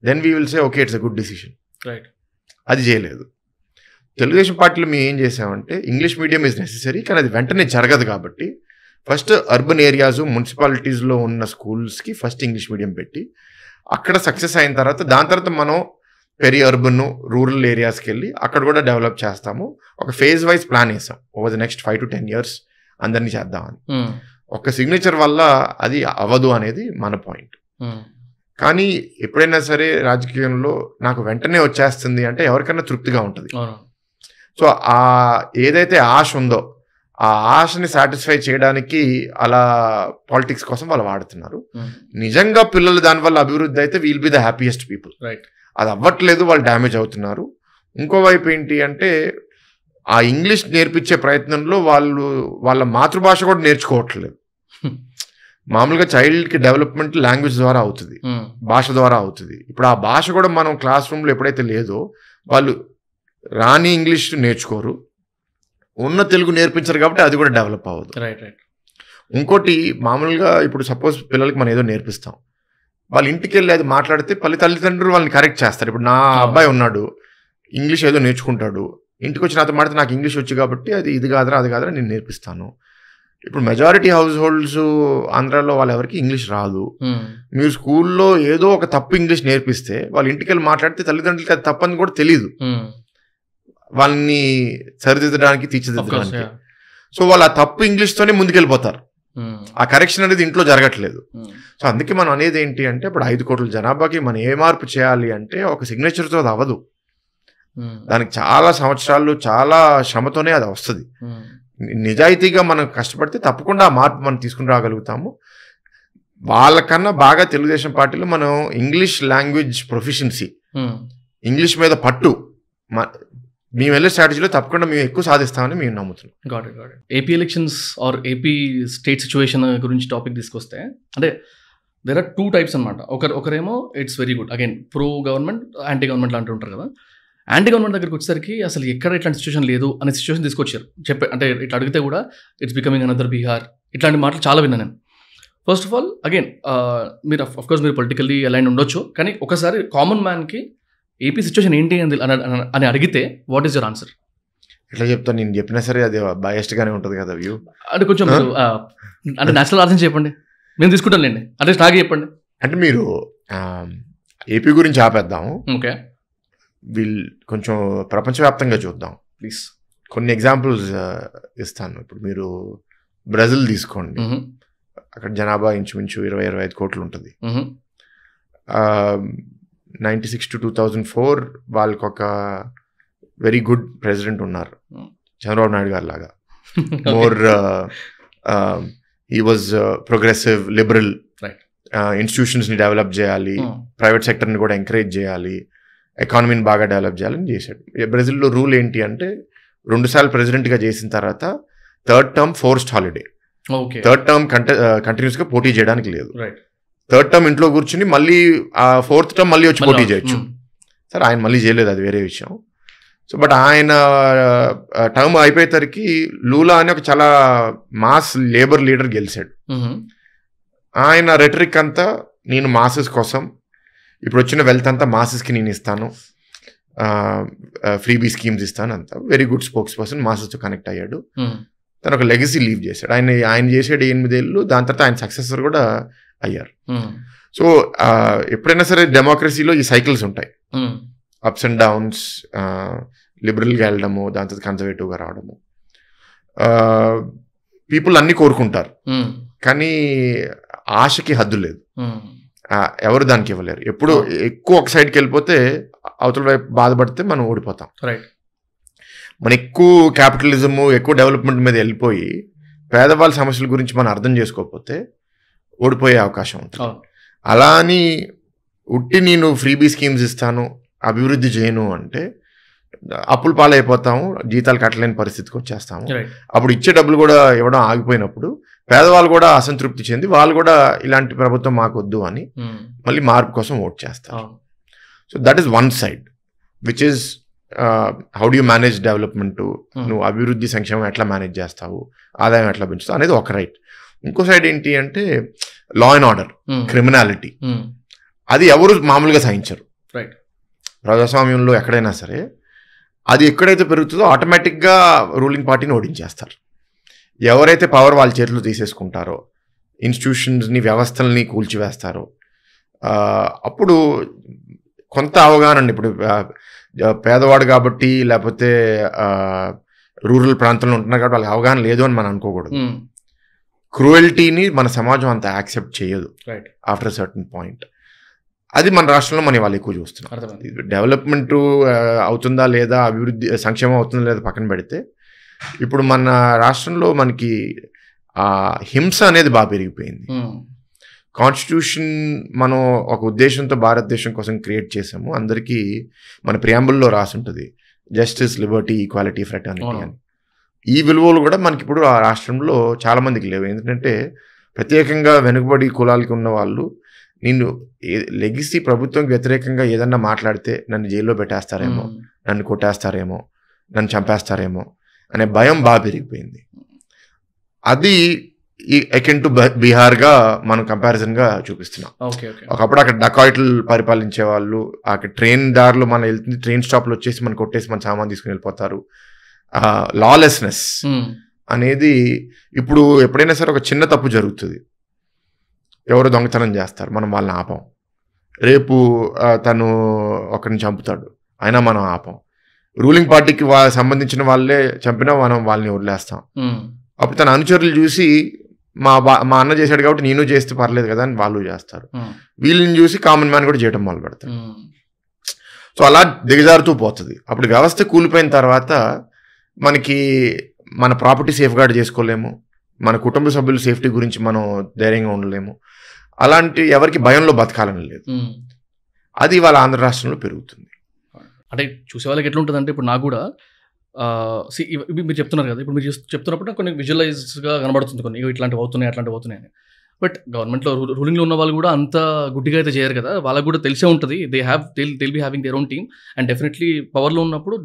Then we will say okay it's a good decision. Right. అది చేయలేదు. తెలుగుదేశం పార్టీలో మేము ఏం చేసామంటే ఇంగ్లీష్ మీడియం ఈజ్ నెసెసరీ, కానీ అది వెంటనే జరగదు కాబట్టి ఫస్ట్ అర్బన్ ఏరియాస్ మున్సిపాలిటీస్లో ఉన్న స్కూల్స్కి ఫస్ట్ ఇంగ్లీష్ మీడియం పెట్టి అక్కడ సక్సెస్ అయిన తర్వాత దాని తర్వాత మనం పెరి అర్బన్ రూరల్ ఏరియాస్కి వెళ్ళి అక్కడ కూడా డెవలప్ చేస్తాము. ఒక ఫేజ్ వైజ్ ప్లాన్ వేసాం over the next 5 to 10 years అందరినీ చేద్దామని. ఒక సిగ్నేచర్ వల్ల అది అవ్వదు అనేది మన పాయింట్. కానీ ఎప్పుడైనా సరే రాజకీయంలో నాకు వెంటనే వచ్చేస్తుంది అంటే ఎవరికైనా తృప్తిగా ఉంటుంది. సో ఆ ఏదైతే ఆశ ఉందో ఆ ఆశని సాటిస్ఫై చేయడానికి అలా పాలిటిక్స్ కోసం వాళ్ళు వాడుతున్నారు. నిజంగా పిల్లలు దానివల్ల అభివృద్ధి అయితే we'll be the happiest people. అది అవ్వట్లేదు, వాళ్ళు డ్యామేజ్ అవుతున్నారు. ఇంకోవైపు ఏంటి అంటే ఆ ఇంగ్లీష్ నేర్పించే ప్రయత్నంలో వాళ్ళు వాళ్ళ మాతృభాష కూడా నేర్చుకోవట్లేదు. మామూలుగా చైల్డ్కి డెవలప్మెంట్ లాంగ్వేజ్ ద్వారా అవుతుంది, భాష ద్వారా అవుతుంది. ఇప్పుడు ఆ భాష కూడా మనం క్లాస్ రూమ్లో ఎప్పుడైతే లేదో వాళ్ళు రాని ఇంగ్లీష్ నేర్చుకోరు, ఉన్న తెలుగు నేర్పించరు కాబట్టి అది కూడా డెవలప్ అవ్వదు. ఇంకోటి మామూలుగా ఇప్పుడు సపోజ్ పిల్లలకి మనం ఏదో నేర్పిస్తాం, వాళ్ళ ఇంటికి వెళ్ళి అది మాట్లాడితే తల్లిదండ్రులు వాళ్ళని కరెక్ట్ చేస్తారు. ఇప్పుడు నా అబ్బాయి ఉన్నాడు, ఇంగ్లీష్ ఏదో నేర్చుకుంటాడు, ఇంటికి వచ్చి నాతో మాట్లాడితే నాకు ఇంగ్లీష్ వచ్చు కాబట్టి అది ఇది కాదరా అది కాదరా నేను నేర్పిస్తాను. ఇప్పుడు మెజారిటీ హౌస్ హోల్డ్స్ ఆంధ్రాలో వాళ్ళు ఎవరికి ఇంగ్లీష్ రాదు. మీరు స్కూల్లో ఏదో ఒక తప్పు ఇంగ్లీష్ నేర్పిస్తే వాళ్ళ ఇంటికి వెళ్ళి మాట్లాడితే తల్లిదండ్రులకి అది తప్పని కూడా తెలియదు, వాళ్ళని సరిదిద్దడానికి తీర్చిదిద్దడానికి. సో వాళ్ళు ఆ తప్పు ఇంగ్లీష్తోనే ముందుకెళ్ళిపోతారు, ఆ కరెక్షన్ అనేది ఇంట్లో జరగట్లేదు. సో అందుకే మనం అనేది ఏంటి అంటే ఇప్పుడు 5 కోట్ల జనాభాకి మనం ఏ మార్పు చేయాలి అంటే ఒక సిగ్నేచర్తో అది అవ్వదు, దానికి చాలా సంవత్సరాలు చాలా శ్రమతోనే అది వస్తుంది. నిజాయితీగా మనం కష్టపడితే తప్పకుండా ఆ మార్పు మనం తీసుకుని రాగలుగుతాము. వాళ్ళకన్నా బాగా తెలుగుదేశం పార్టీలో మనం ఇంగ్లీష్ లాంగ్వేజ్ ప్రొఫిషియన్సీ, ఇంగ్లీష్ మీద పట్టు మేము వెళ్ళే స్ట్రాటజీలో తప్పకుండా మేము ఎక్కువ సాధిస్తామని మేము నమ్ముతున్నాం. AP elections are AP state situation గురించి టాపిక్ తీసుకొస్తే అంటే దేర్ ఆర్ 2 types అనమాట. ఒకరేమో it's very good, again pro government anti government లాంటి ఉంటారు కదా. యాంటీ గవర్నమెంట్ దగ్గరికి వచ్చేసరికి అసలు ఎక్కడ ఇట్లాంటి సిచ్యువేషన్ లేదు అనే సిచ్యువేషన్ తీసుకొచ్చారు. అంటే ఇట్లా అడిగితే కూడా ఇట్స్ బికమింగ్ అనదర్ బీహార్, ఇట్లాంటి మాటలు చాలా విన్నాను నేను. ఫస్ట్ ఆఫ్ ఆల్ అగైన్ మీరు అఫ్కోర్స్ మీరు పొలిటికల్లీ అలైన్ ఉండొచ్చు, కానీ ఒకసారి కామన్ మ్యాన్కి ఏపీ సిచ్యువేషన్ ఏంటి అని అడిగితే వాట్ ఈస్ యువర్ ఆన్సర్? ఎట్లా చెప్తాను, నేను చెప్పినా సరే అది బయాస్డ్గానే ఉంటుంది కదా వ్యూ. అంటే కొంచెం మీరు అంటే నేషనల్ ఆర్జన్ చెప్పండి, మేము తీసుకుంటాం లేండి, అంటే స్టాక్ చెప్పండి. అంటే మీరు ఏపీ గురించి ఆపేద్దాము, ఓకే, వీళ్ళు కొంచెం ప్రపంచవ్యాప్తంగా చూద్దాం ప్లీజ్. కొన్ని ఎగ్జాంపుల్స్ ఇస్తాను. ఇప్పుడు మీరు బ్రెజిల్ తీసుకోండి, అక్కడ జనాభా ఇంచుమించు 20-25 కోట్లు ఉంటుంది. 96 to 2004 వాళ్ళకి ఒక వెరీ గుడ్ ప్రెసిడెంట్ ఉన్నారు, చంద్రబాబు నాయుడు గారు లాగా. More he was progressive, liberal, ఇన్స్టిట్యూషన్స్ని డెవలప్ చేయాలి, ప్రైవేట్ సెక్టర్ని కూడా ఎంకరేజ్ చేయాలి, ఎకానమీని బాగా డెవలప్ చేయాలని చేశాడు. బ్రెజిల్లో రూల్ ఏంటి అంటే 2 సార్లు ప్రెసిడెంట్గా చేసిన తర్వాత 3rd term forced holiday, 3rd term కంటిన్యూస్గా పోటీ చేయడానికి లేదు. 3rd term ఇంట్లో కూర్చుని మళ్ళీ 4th term మళ్ళీ వచ్చి పోటీ చేయొచ్చు. సరే ఆయన మళ్ళీ చేయలేదు, అది వేరే విషయం. సో బట్ ఆయన టర్మ్ అయిపోయేసరికి లూలా అని ఒక చాలా మాస్ లేబర్ లీడర్ గెలిచాడు. ఆయన రెటరిక్ అంతా నేను మాసెస్ కోసం, ఇప్పుడు వచ్చిన వెల్త్ అంతా మాసెస్కి నేను ఇస్తాను, ఫ్రీబీ స్కీమ్స్ ఇస్తాను అంతా. వెరీ గుడ్ స్పోక్స్ పర్సన్, మాసెస్తో కనెక్ట్ అయ్యాడు. తను ఒక లెగసీ లీవ్ చేశాడు. ఆయన చేసాడు 8 ఏళ్ళు, దాని తర్వాత ఆయన సక్సెసర్ కూడా అయ్యారు. సో ఎప్పుడైనా సరే డెమోక్రసీలో ఈ సైకిల్స్ ఉంటాయి, అప్స్ అండ్ డౌన్స్, లిబరల్గా వెళ్ళడము, దాని తర్వాత కన్జర్వేటివ్గా రావడము. పీపుల్ అన్నీ కోరుకుంటారు, కానీ ఆశకి హద్దు లేదు, ఎవరు దానికి ఇవ్వలేరు. ఎప్పుడు ఎక్కువ ఒక సైడ్కి వెళ్ళిపోతే అవతల వైపు బాధపడితే మనం ఓడిపోతాం. మన ఎక్కువ క్యాపిటలిజము, ఎక్కువ డెవలప్మెంట్ మీద వెళ్ళిపోయి పేదవాళ్ళ సమస్యల గురించి మనం అర్థం చేసుకోకపోతే ఓడిపోయే అవకాశం ఉంటుంది. అలా అని ఉట్టి నేను ఫ్రీబీ స్కీమ్స్ ఇస్తాను, అభివృద్ధి చేయను అంటే అప్పులు పాలైపోతాము, జీతాలు కట్టలేని పరిస్థితికి వచ్చేస్తాము. అప్పుడు ఇచ్చే డబ్బులు కూడా ఇవ్వడం ఆగిపోయినప్పుడు పేదవాళ్ళు కూడా అసంతృప్తి చెంది వాళ్ళు కూడా ఇలాంటి ప్రభుత్వం మాకు వద్దు అని మళ్ళీ మార్పు కోసం ఓట్ చేస్తారు. So that is one side which is how do you manage development, నువ్వు అభివృద్ధి సంక్షేమం ఎట్లా మేనేజ్ చేస్తావు, ఆదాయం ఎట్లా పెంచుతావు అనేది ఒక రైట్. ఇంకో సైడ్ ఏంటి అంటే లా అండ్ ఆర్డర్, క్రిమినాలిటీ, అది ఎవరు మామూలుగా సహించరు. ప్రజాస్వామ్యంలో ఎక్కడైనా సరే అది ఎక్కడైతే పెరుగుతుందో ఆటోమేటిక్గా రూలింగ్ పార్టీని ఓడించేస్తారు. ఎవరైతే పవర్ వాళ్ళ చేతిలో తీసేసుకుంటారో, ఇన్స్టిట్యూషన్స్ని వ్యవస్థల్ని కూల్చివేస్తారో, అప్పుడు కొంత అవగాహన ఇప్పుడు పేదవాడు కాబట్టి లేకపోతే రూరల్ ప్రాంతంలో ఉంటున్నారు కాబట్టి వాళ్ళకి అవగాహన లేదు అని మనం అనుకోకూడదు. క్రూయల్టీని మన సమాజం అంత యాక్సెప్ట్ చేయదు ఆఫ్టర్ అ సర్టన్ పాయింట్. అది మన రాష్ట్రంలో మనం వాళ్ళు ఎక్కువ చూస్తున్నాం. డెవలప్మెంట్ అవుతుందా లేదా, అభివృద్ధి సంక్షేమం అవుతుందా లేదా పక్కన పెడితే, ఇప్పుడు మన రాష్ట్రంలో మనకి హింస అనేది బాగా పెరిగిపోయింది. కాన్స్టిట్యూషన్ మనం ఒక ఉద్దేశంతో భారతదేశం కోసం క్రియేట్ చేసాము. అందరికీ మన ప్రియాంబుల్లో రాసి ఉంటుంది జస్టిస్, లిబర్టీ, ఈక్వాలిటీ, ఫ్రెటర్నిటీ అని. ఈ విలువలు కూడా మనకి ఇప్పుడు ఆ రాష్ట్రంలో చాలా మందికి లేవు. ఎందుకంటే ప్రత్యేకంగా వెనుకబడి కులాలకి ఉన్న వాళ్ళు నేను లెగిసి ప్రభుత్వంకి వ్యతిరేకంగా ఏదన్నా మాట్లాడితే నన్ను జైల్లో పెట్టేస్తారేమో, నన్ను కొట్టేస్తారేమో, నన్ను చంపేస్తారేమో అనే భయం బాగా పెరిగిపోయింది. అది అకెన్ టు బీహార్గా మనం కంపారిజన్గా చూపిస్తున్నాం. ఒకప్పుడు అక్కడ డకాయిట్లు పరిపాలించే వాళ్ళు, అక్కడ ట్రైన్ దారిలో మనం వెళ్తుంది, ట్రైన్ స్టాప్లో వచ్చేసి మనం కొట్టేసి మన సామాన్ తీసుకుని వెళ్ళిపోతారు. లాలెస్నెస్ అనేది ఇప్పుడు ఎప్పుడైనా సరే ఒక చిన్న తప్పు జరుగుతుంది, ఎవరు దొంగతనం చేస్తారు, మనం వాళ్ళని ఆపం. రేపు తను ఒకరిని చంపుతాడు, అయినా మనం ఆపం. రూలింగ్ పార్టీకి సంబంధించిన వాళ్ళే చంపినా మనం వాళ్ళని వదిలేస్తాం. అప్పుడు తన అనుచరులు చూసి మా అన్న చేశాడు కాబట్టి నేను చేస్తే పర్లేదు కదా అని వాళ్ళు చేస్తారు. వీళ్ళని చూసి కామన్ మ్యాన్ కూడా చేయడం మొదలు పెడతారు. సో అలా దిగజారుతూ పోతుంది. అప్పుడు వ్యవస్థ కూలిపోయిన తర్వాత మనకి మన ప్రాపర్టీ సేఫ్ గార్డ్ చేసుకోలేము, మన కుటుంబ సభ్యుల సేఫ్టీ గురించి మనం ధైర్యంగా ఉండలేము. అలాంటి ఎవరికి భయంలో బతకాలని లేదు. అది వాళ్ళ ఆంధ్ర రాష్ట్రంలో పెరుగుతుంది. అంటే చూసే వాళ్ళకి ఎట్లా ఉంటుంది అంటే, ఇప్పుడు నాకు కూడా మీరు చెప్తున్నారు కదా, ఇప్పుడు మీరు చెప్తున్నప్పుడు కొన్ని విజువలైజ్గా కనబడుతుంది, కొన్ని ఇట్లాంటివి అవుతున్నాయి అట్లాంటివి అవుతున్నాయని. బట్ గవర్నమెంట్లో రూలింగ్లో ఉన్న వాళ్ళు కూడా అంత గుడ్డిగా అయితే చేయరు కదా, వాళ్ళకి కూడా తెలిసే ఉంటుంది. They'll be having their own team and definitely పవర్లో ఉన్నప్పుడు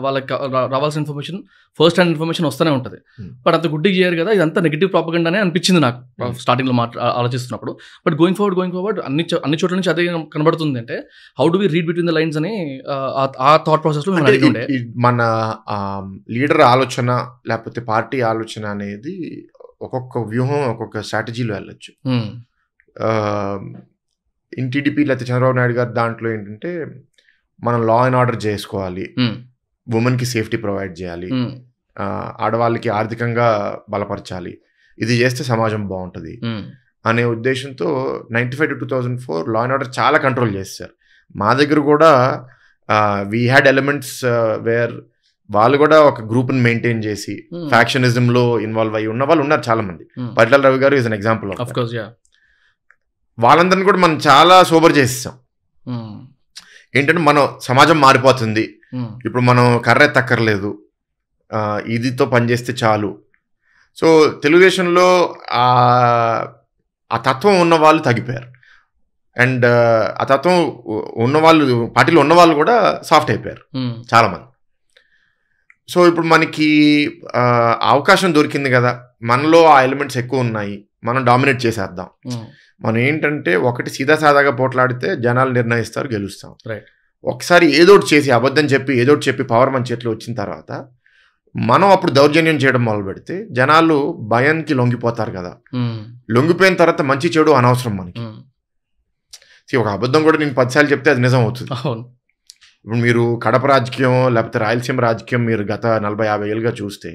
వాళ్ళకి రావాల్సిన ఇన్ఫర్మేషన్, ఫస్ట్ హ్యాండ్ ఇన్ఫర్మేషన్ వస్తూనే ఉంటుంది. బట్ అంత గుడ్డిగా చేయరు కదా, ఇదంతా నెగిటివ్ ప్రాపగండానే అనిపించింది నాకు స్టార్టింగ్లో ఆలోచిస్తున్నప్పుడు. బట్ గోయింగ్ ఫార్వర్డ్ అన్ని చోట్ల నుంచి అదే కనబడుతుంది. అంటే how do we read between the lines అని ఆ థాట్ ప్రాసెస్లో మన లీడర్ ఆలోచన లేకపోతే పార్టీ ఆలోచన అనేది ఒక్కొక్క వ్యూహం ఒక్కొక్క స్ట్రాటజీలో వెళ్ళచ్చు. ఇన్ టీడీపీ లేకపోతే చంద్రబాబు నాయుడు గారు దాంట్లో ఏంటంటే మనం లా అండ్ ఆర్డర్ చేసుకోవాలి, ఉమెన్కి సేఫ్టీ ప్రొవైడ్ చేయాలి, ఆడవాళ్ళకి ఆర్థికంగా బలపరచాలి, ఇది చేస్తే సమాజం బాగుంటుంది అనే ఉద్దేశంతో 95 to 2004 లా అండ్ ఆర్డర్ చాలా కంట్రోల్ చేస్తారు. మా దగ్గర కూడా వీ హ్యాడ్ ఎలిమెంట్స్ వేర్ వాళ్ళు కూడా ఒక గ్రూప్ని మెయింటైన్ చేసి ఫ్యాక్షనిజంలో ఇన్వాల్వ్ అయ్యి ఉన్న వాళ్ళు ఉన్నారు చాలా మంది. పరిటాల రవి గారు ఈజ్ అన్ ఎగ్జాంపుల్. వాళ్ళందరినీ కూడా మనం చాలా సోబర్ చేసేసాం. ఏంటంటే మనం సమాజం మారిపోతుంది, ఇప్పుడు మనం కర్ర ఎత్తక్కర్లేదు, ఇదితో పనిచేస్తే చాలు. సో తెలుగుదేశంలో ఆ తత్వం ఉన్న వాళ్ళు తగ్గిపోయారు, అండ్ ఆ తత్వం ఉన్నవాళ్ళు పార్టీలో ఉన్నవాళ్ళు కూడా సాఫ్ట్ అయిపోయారు చాలామంది. సో ఇప్పుడు మనకి అవకాశం దొరికింది కదా, మనలో ఆ ఎలిమెంట్స్ ఎక్కువ ఉన్నాయి, మనం డామినేట్ చేసేద్దాం. మనం ఏంటంటే ఒకటి సీదాసాదాగా పోట్లాడితే జనాలు నిర్ణయిస్తారు, గెలుస్తాం. ఒకసారి ఏదోటి చేసి అబద్ధం చెప్పి ఏదోటి చెప్పి పవర్ మన చేతిలో వచ్చిన తర్వాత మనం అప్పుడు దౌర్జన్యం చేయడం మొదలు పెడితే జనాలు భయానికి లొంగిపోతారు కదా. లొంగిపోయిన తర్వాత మంచి చెడు అనవసరం మనకి. ఒక అబద్ధం కూడా నేను 10 సార్లు చెప్తే అది నిజం అవుతుంది. ఇప్పుడు మీరు కడప రాజకీయం లేకపోతే రాయలసీమ రాజకీయం మీరు గత 40-50 ఏళ్ళుగా చూస్తే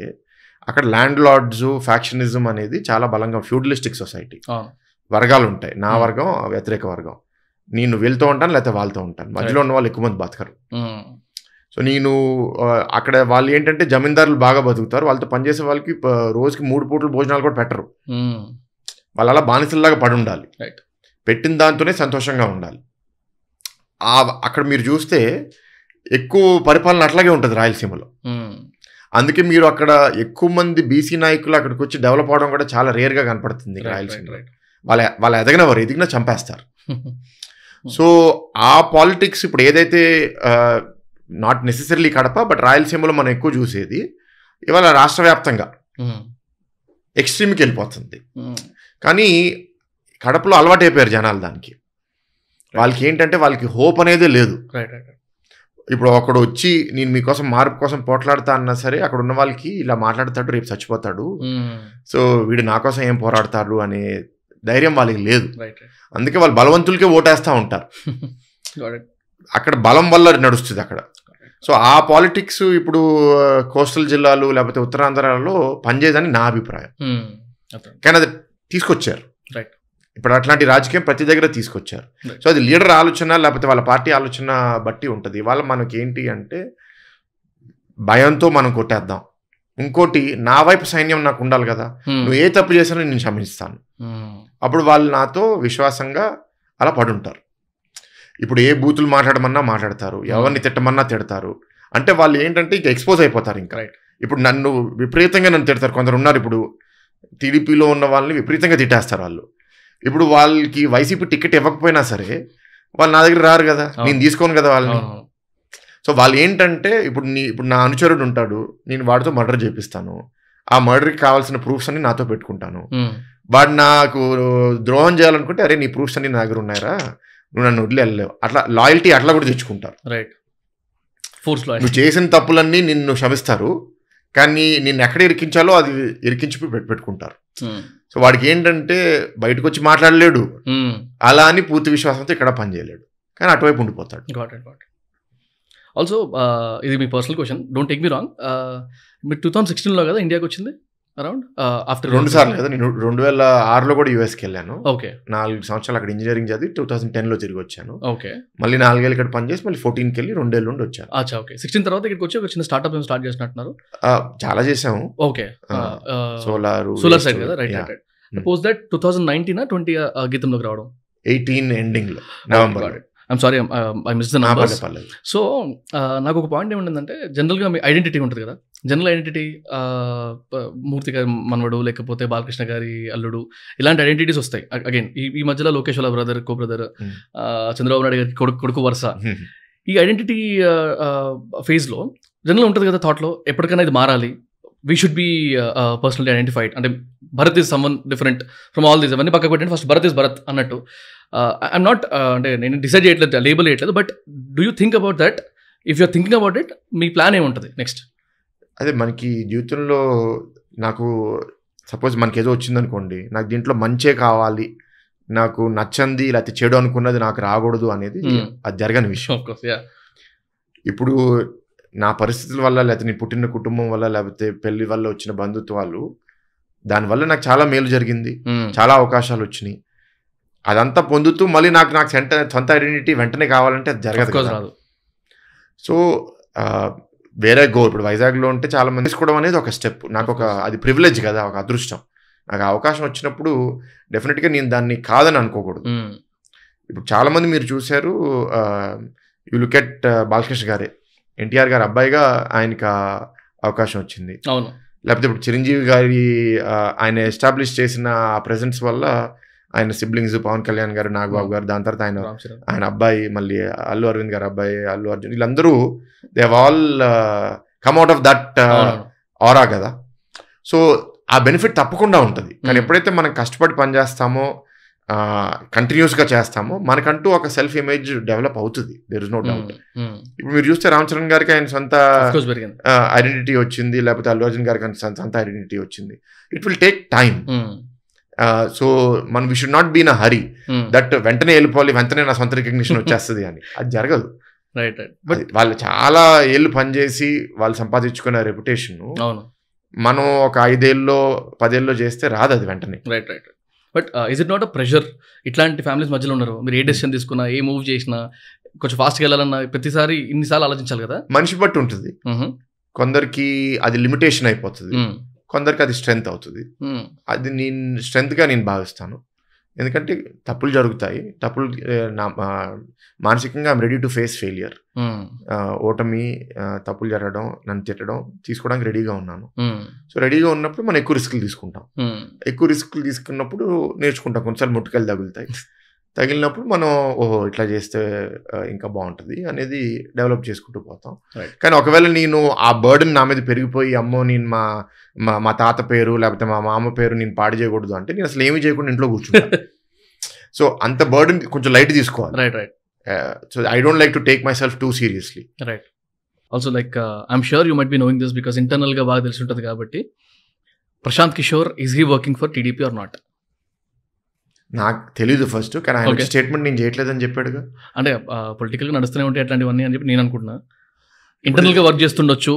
అక్కడ ల్యాండ్ లార్డ్స్ ఫ్యాక్షనిజం అనేది చాలా బలంగా, ఫ్యూడలిస్టిక్ సొసైటీ, వర్గాలు ఉంటాయి, నా వర్గం వ్యతిరేక వర్గం, నేను వీళ్ళతో ఉంటాను లేకపోతే వాళ్ళతో ఉంటాను, మధ్యలో ఉన్న వాళ్ళు ఎక్కువ మంది బతకరు. సో నేను అక్కడ వాళ్ళు ఏంటంటే జమీందారులు బాగా బతుకుతారు, వాళ్ళతో పనిచేసే వాళ్ళకి రోజుకి 3 పూటలు భోజనాలు కూడా పెట్టరు, వాళ్ళు అలా బానిసల్లాగా పడి ఉండాలి, పెట్టిన దాంతోనే సంతోషంగా ఉండాలి. అక్కడ మీరు చూస్తే ఎక్కువ పరిపాలన అట్లాగే ఉంటుంది రాయలసీమలో. అందుకే మీరు అక్కడ ఎక్కువ మంది బీసీ నాయకులు అక్కడికి వచ్చి డెవలప్ అవడం కూడా చాలా రేర్గా కనపడుతుంది రాయలసీమలో. వాళ్ళ ఎదిగినా చంపేస్తారు. సో ఆ పాలిటిక్స్ ఇప్పుడు ఏదైతే నాట్ నెసెసరీలీ కడప బట్ రాయలసీమలో మనం ఎక్కువ చూసేది ఇవాళ రాష్ట్ర వ్యాప్తంగా ఎక్స్ట్రీమ్కి వెళ్ళిపోతుంది. కానీ కడపలో అలవాటు అయిపోయారు జనాలు దానికి. వాళ్ళకి ఏంటంటే వాళ్ళకి హోప్ అనేదే లేదు. ఇప్పుడు ఒకడు వచ్చి నేను మీకోసం మార్పు కోసం పోట్లాడతా అన్నా సరే అక్కడ ఉన్న వాళ్ళకి ఇలా మాట్లాడతాడు, రేపు చచ్చిపోతాడు, సో వీడు నా కోసం ఏం పోరాడతారు అనే ధైర్యం వాళ్ళకి లేదు. అందుకే వాళ్ళు బలవంతులకే ఓటేస్తూ ఉంటారు. అక్కడ బలం వల్ల నడుస్తుంది అక్కడ. సో ఆ పాలిటిక్స్ ఇప్పుడు కోస్టల్ జిల్లాలు లేకపోతే ఉత్తరాంధ్రాలలో పనిచేయదని నా అభిప్రాయం. కానీ అది తీసుకొచ్చారు. ఇప్పుడు అట్లాంటి రాజకీయం ప్రతి దగ్గర తీసుకొచ్చారు. సో అది లీడర్ ఆలోచన లేకపోతే వాళ్ళ పార్టీ ఆలోచన బట్టి ఉంటుంది. వాళ్ళ మనకి ఏంటి అంటే భయంతో మనం కొట్టేద్దాం. ఇంకోటి నా వైపు సైన్యం నాకు ఉండాలి కదా, నువ్వు ఏ తప్పు చేసినా నేను క్షమిస్తాను. అప్పుడు వాళ్ళు నాతో విశ్వాసంగా అలా పడుంటారు. ఇప్పుడు ఏ బూతులు మాట్లాడమన్నా మాట్లాడతారు, ఎవరిని తిట్టమన్నా తిడతారు. అంటే వాళ్ళు ఏంటంటే ఇక ఎక్స్పోజ్ అయిపోతారు. ఇంకా ఇప్పుడు నన్ను విపరీతంగా నన్ను తిడతారు. కొందరు ఉన్నారు ఇప్పుడు టీడీపీలో ఉన్న వాళ్ళని విపరీతంగా తిట్టేస్తారు వాళ్ళు. ఇప్పుడు వాళ్ళకి వైసీపీ టికెట్ ఇవ్వకపోయినా సరే వాళ్ళు నా దగ్గర రారు కదా, నేను తీసుకోను కదా వాళ్ళని. సో వాళ్ళు ఏంటంటే ఇప్పుడు నా అనుచరుడు ఉంటాడు, నేను వాడితో మర్డర్ చేపిస్తాను, ఆ మర్డర్కి కావాల్సిన ప్రూఫ్స్ అన్ని నాతో పెట్టుకుంటాను. వాడు నాకు ద్రోహం చేయాలనుకుంటే అరే నీ ప్రూఫ్స్ అన్ని నా దగ్గర ఉన్నాయరా, నువ్వు నన్ను వదిలి వెళ్ళలేవు. అట్లా లాయల్టీ అట్లా కూడా తెచ్చుకుంటారు. నువ్వు చేసిన తప్పులన్నీ నిన్ను క్షమిస్తారు, కానీ నిన్ను ఎక్కడ ఇరికించాలో అది ఇరికించి పెట్టుకుంటారు. సో వాడికి ఏంటంటే బయటకు వచ్చి మాట్లాడలేడు, అలా అని పూర్తి విశ్వాసంతో ఇక్కడ పనిచేయలేడు, కానీ అటువైపు ఉండిపోతాడు. ఆల్సో ఇది మీ personal question, don't take me wrong. మీరు 2016లో కదా ఇండియాకి వచ్చింది, అరౌండ్ ఆఫ్టర్ 2 సార్లు కదా. నేను 2006లో కూడా యూఎస్కి వెళ్ళాను. 4 సంవత్సరాలు అక్కడ ఇంజనీరింగ్ చదివి 2010లో తిరిగి వచ్చాను. మళ్ళీ 4 ఏళ్ళు ఇక్కడ పనిచేసి మళ్ళీ 14కి వెళ్ళి 2 ఏళ్ళు నుండి వచ్చాను. 16 తర్వాత ఇక్కడికి వచ్చి ఒక చిన్న స్టార్ట్అప్ స్టార్ట్ చేసినట్టున్నారు. చాలా చేసాము. సోలార్ సైడ్ కదా, రైట్. పోస్ట్ దట్ 2019 20 గీతంలోకి రావడం 18 ఎండింగ్ లో November. I'm sorry I miss the numbers. So నాకు ఒక పాయింట్ ఏముంటుందంటే, జనరల్గా మీ ఐడెంటిటీ ఉంటుంది కదా, జనరల్ ఐడెంటిటీ మూర్తి గారి మనవడు లేకపోతే బాలకృష్ణ గారి అల్లుడు, ఇలాంటి ఐడెంటిటీస్ వస్తాయి. అగైన్ ఈ మధ్యలో లోకేష్ వాళ్ళ బ్రదర్, కో బ్రదర్, చంద్రబాబు నాయుడు గారికి కొడుకు వరుస, ఈ ఐడెంటిటీ ఫేజ్లో జనరల్ ఉంటుంది కదా థాట్లో, ఎప్పటికైనా ఇది మారాలి, we should be personally identified. అంటే Bharat is someone different from all these, అవన్నీ పక్కకు పెట్టండి, ఫస్ట్ భరత్ ఈజ్ భరత్ అన్నట్టు. ఐఎమ్ నాట్ అంటే నేను డిసైడ్ చేయట్లేదు, లేబుల్ చేయట్లేదు, but do you think about that? If you're thinking about it, me plan ఏముంటుంది నెక్స్ట్? అదే మనకి జీవితంలో నాకు సపోజ్ మనకి ఏదో వచ్చిందనుకోండి, నాకు దీంట్లో మంచే కావాలి, నాకు నచ్చంది లేకపోతే చెడు అనుకున్నది నాకు రాకూడదు అనేది అది జరగని విషయం. ఇప్పుడు నా పరిస్థితుల వల్ల లేకపోతే నేను పుట్టిన కుటుంబం వల్ల లేకపోతే పెళ్లి వల్ల వచ్చిన బంధుత్వాలు, దానివల్ల నాకు చాలా మేలు జరిగింది, చాలా అవకాశాలు వచ్చినాయి. అదంతా పొందుతూ మళ్ళీ నాకు సొంత ఐడెంటిటీ వెంటనే కావాలంటే అది జరగదు కదా. సో వేరే గో ఇప్పుడు వైజాగ్లో ఉంటే చాలా మంది తీసుకోవడం అనేది ఒక స్టెప్, నాకు అది ప్రివిలేజ్ కదా, ఒక అదృష్టం. నాకు అవకాశం వచ్చినప్పుడు డెఫినెట్గా నేను దాన్ని కాదని అనుకోకూడదు. ఇప్పుడు చాలామంది మీరు చూశారు, యూ లుక్ ఎట్ బాలకృష్ణ గారే, ఎన్టీఆర్ గారి అబ్బాయిగా ఆయనకి అవకాశం వచ్చింది. లేకపోతే ఇప్పుడు చిరంజీవి గారి ఆయన ఎస్టాబ్లిష్ చేసిన ప్రెజెన్స్ వల్ల ఆయన సిబ్లింగ్స్ పవన్ కళ్యాణ్ గారు, నాగబాబు గారు, దాని తర్వాత ఆయన అబ్బాయి, మళ్ళీ అల్లు అరవింద్ గారు అబ్బాయి అల్లు అర్జున్, వీళ్ళందరూ they have all come out of that ఆరా కదా. సో ఆ బెనిఫిట్ తప్పకుండా ఉంటుంది. కానీ ఎప్పుడైతే మనం కష్టపడి పనిచేస్తామో, కంటిన్యూస్గా చేస్తామో, మనకంటూ ఒక సెల్ఫ్ ఇమేజ్ డెవలప్ అవుతుంది, దేర్ ఇస్ నో డౌట్. ఇప్పుడు మీరు చూస్తే రామ్ చరణ్ గారికి ఆయన సొంత ఐడెంటిటీ వచ్చింది, లేకపోతే అల్లు అర్జున్ గారికి ఆయన సొంత ఐడెంటిటీ వచ్చింది. It will take time. So మనం we should not be in a hurry that వెంటనే వెళ్ళిపోవాలి, వెంటనే నా సొంత రికగ్నిషన్ వచ్చేస్తుంది అని, అది జరగదు. వాళ్ళు చాలా ఏళ్ళు పనిచేసి వాళ్ళు సంపాదించుకున్న రెప్యుటేషన్ మనం ఒక 5 ఏళ్ళలో 10 ఏళ్ళలో చేస్తే రాదు అది వెంటనే. But is it not a pressure? ఇట్లాంటి ఫ్యామిలీస్ మధ్యలో ఉన్నారు, మీరు ఏ డెసిషన్ తీసుకున్నా, ఏ మూవ్ చేసినా కొంచెం ఫాస్ట్గా వెళ్ళాలన్నా ప్రతిసారి ఇన్నిసార్లు ఆలోచించాలి కదా. మనిషి బట్టి ఉంటుంది, కొందరికి అది లిమిటేషన్ అయిపోతుంది, కొందరికి అది స్ట్రెంగ్త్ అవుతుంది. అది నేను స్ట్రెంగ్త్గా నేను భావిస్తాను. ఎందుకంటే తప్పులు జరుగుతాయి, తప్పులు మానసికంగా I'm ready to face failure, ఓటమి, తప్పులు జరగడం, నన్ను తిట్టడం తీసుకోవడానికి రెడీగా ఉన్నాను. సో రెడీగా ఉన్నప్పుడు మనం ఎక్కువ రిస్క్లు తీసుకుంటాం, ఎక్కువ రిస్క్లు తీసుకున్నప్పుడు నేర్చుకుంటాం, కొన్నిసార్లు ముట్టుకెళ్ళి తగులుతాయి, తగిలినప్పుడు మనం ఓహో ఇట్లా చేస్తే ఇంకా బాగుంటుంది అనేది డెవలప్ చేసుకుంటూ పోతాం. కానీ ఒకవేళ నేను ఆ బర్డెన్ నా మీద పెరిగిపోయి, అమ్మో నేను మా తాత పేరు లేకపోతే మా మామ పేరు నేను పాడు చేయకూడదు అంటే నేను అసలు ఏమీ చేయకుండా ఇంట్లో కూర్చుంటాను. సో అంత బర్డెన్ కొంచెం లైట్ తీసుకోవాలి. So I don't like to take myself too seriously. Right. Also like I'm sure you might be knowing this because ఇంటర్నల్గా బాగా తెలిసి ఉంటుంది కాబట్టి, Prashant Kishor is he working for TDP or not? నాకు తెలీదు ఫస్ట్, కానీ ఆయన స్టేట్మెంట్ నేను చేయట్లేదని చెప్పాడుగా. అంటే పొలిటికల్గా నడుస్తూనే ఉంటాయి అట్లాంటివన్నీ అని చెప్పి నేను అనుకుంటున్నా. ఇంటర్నల్గా వర్క్ చేస్తుండొచ్చు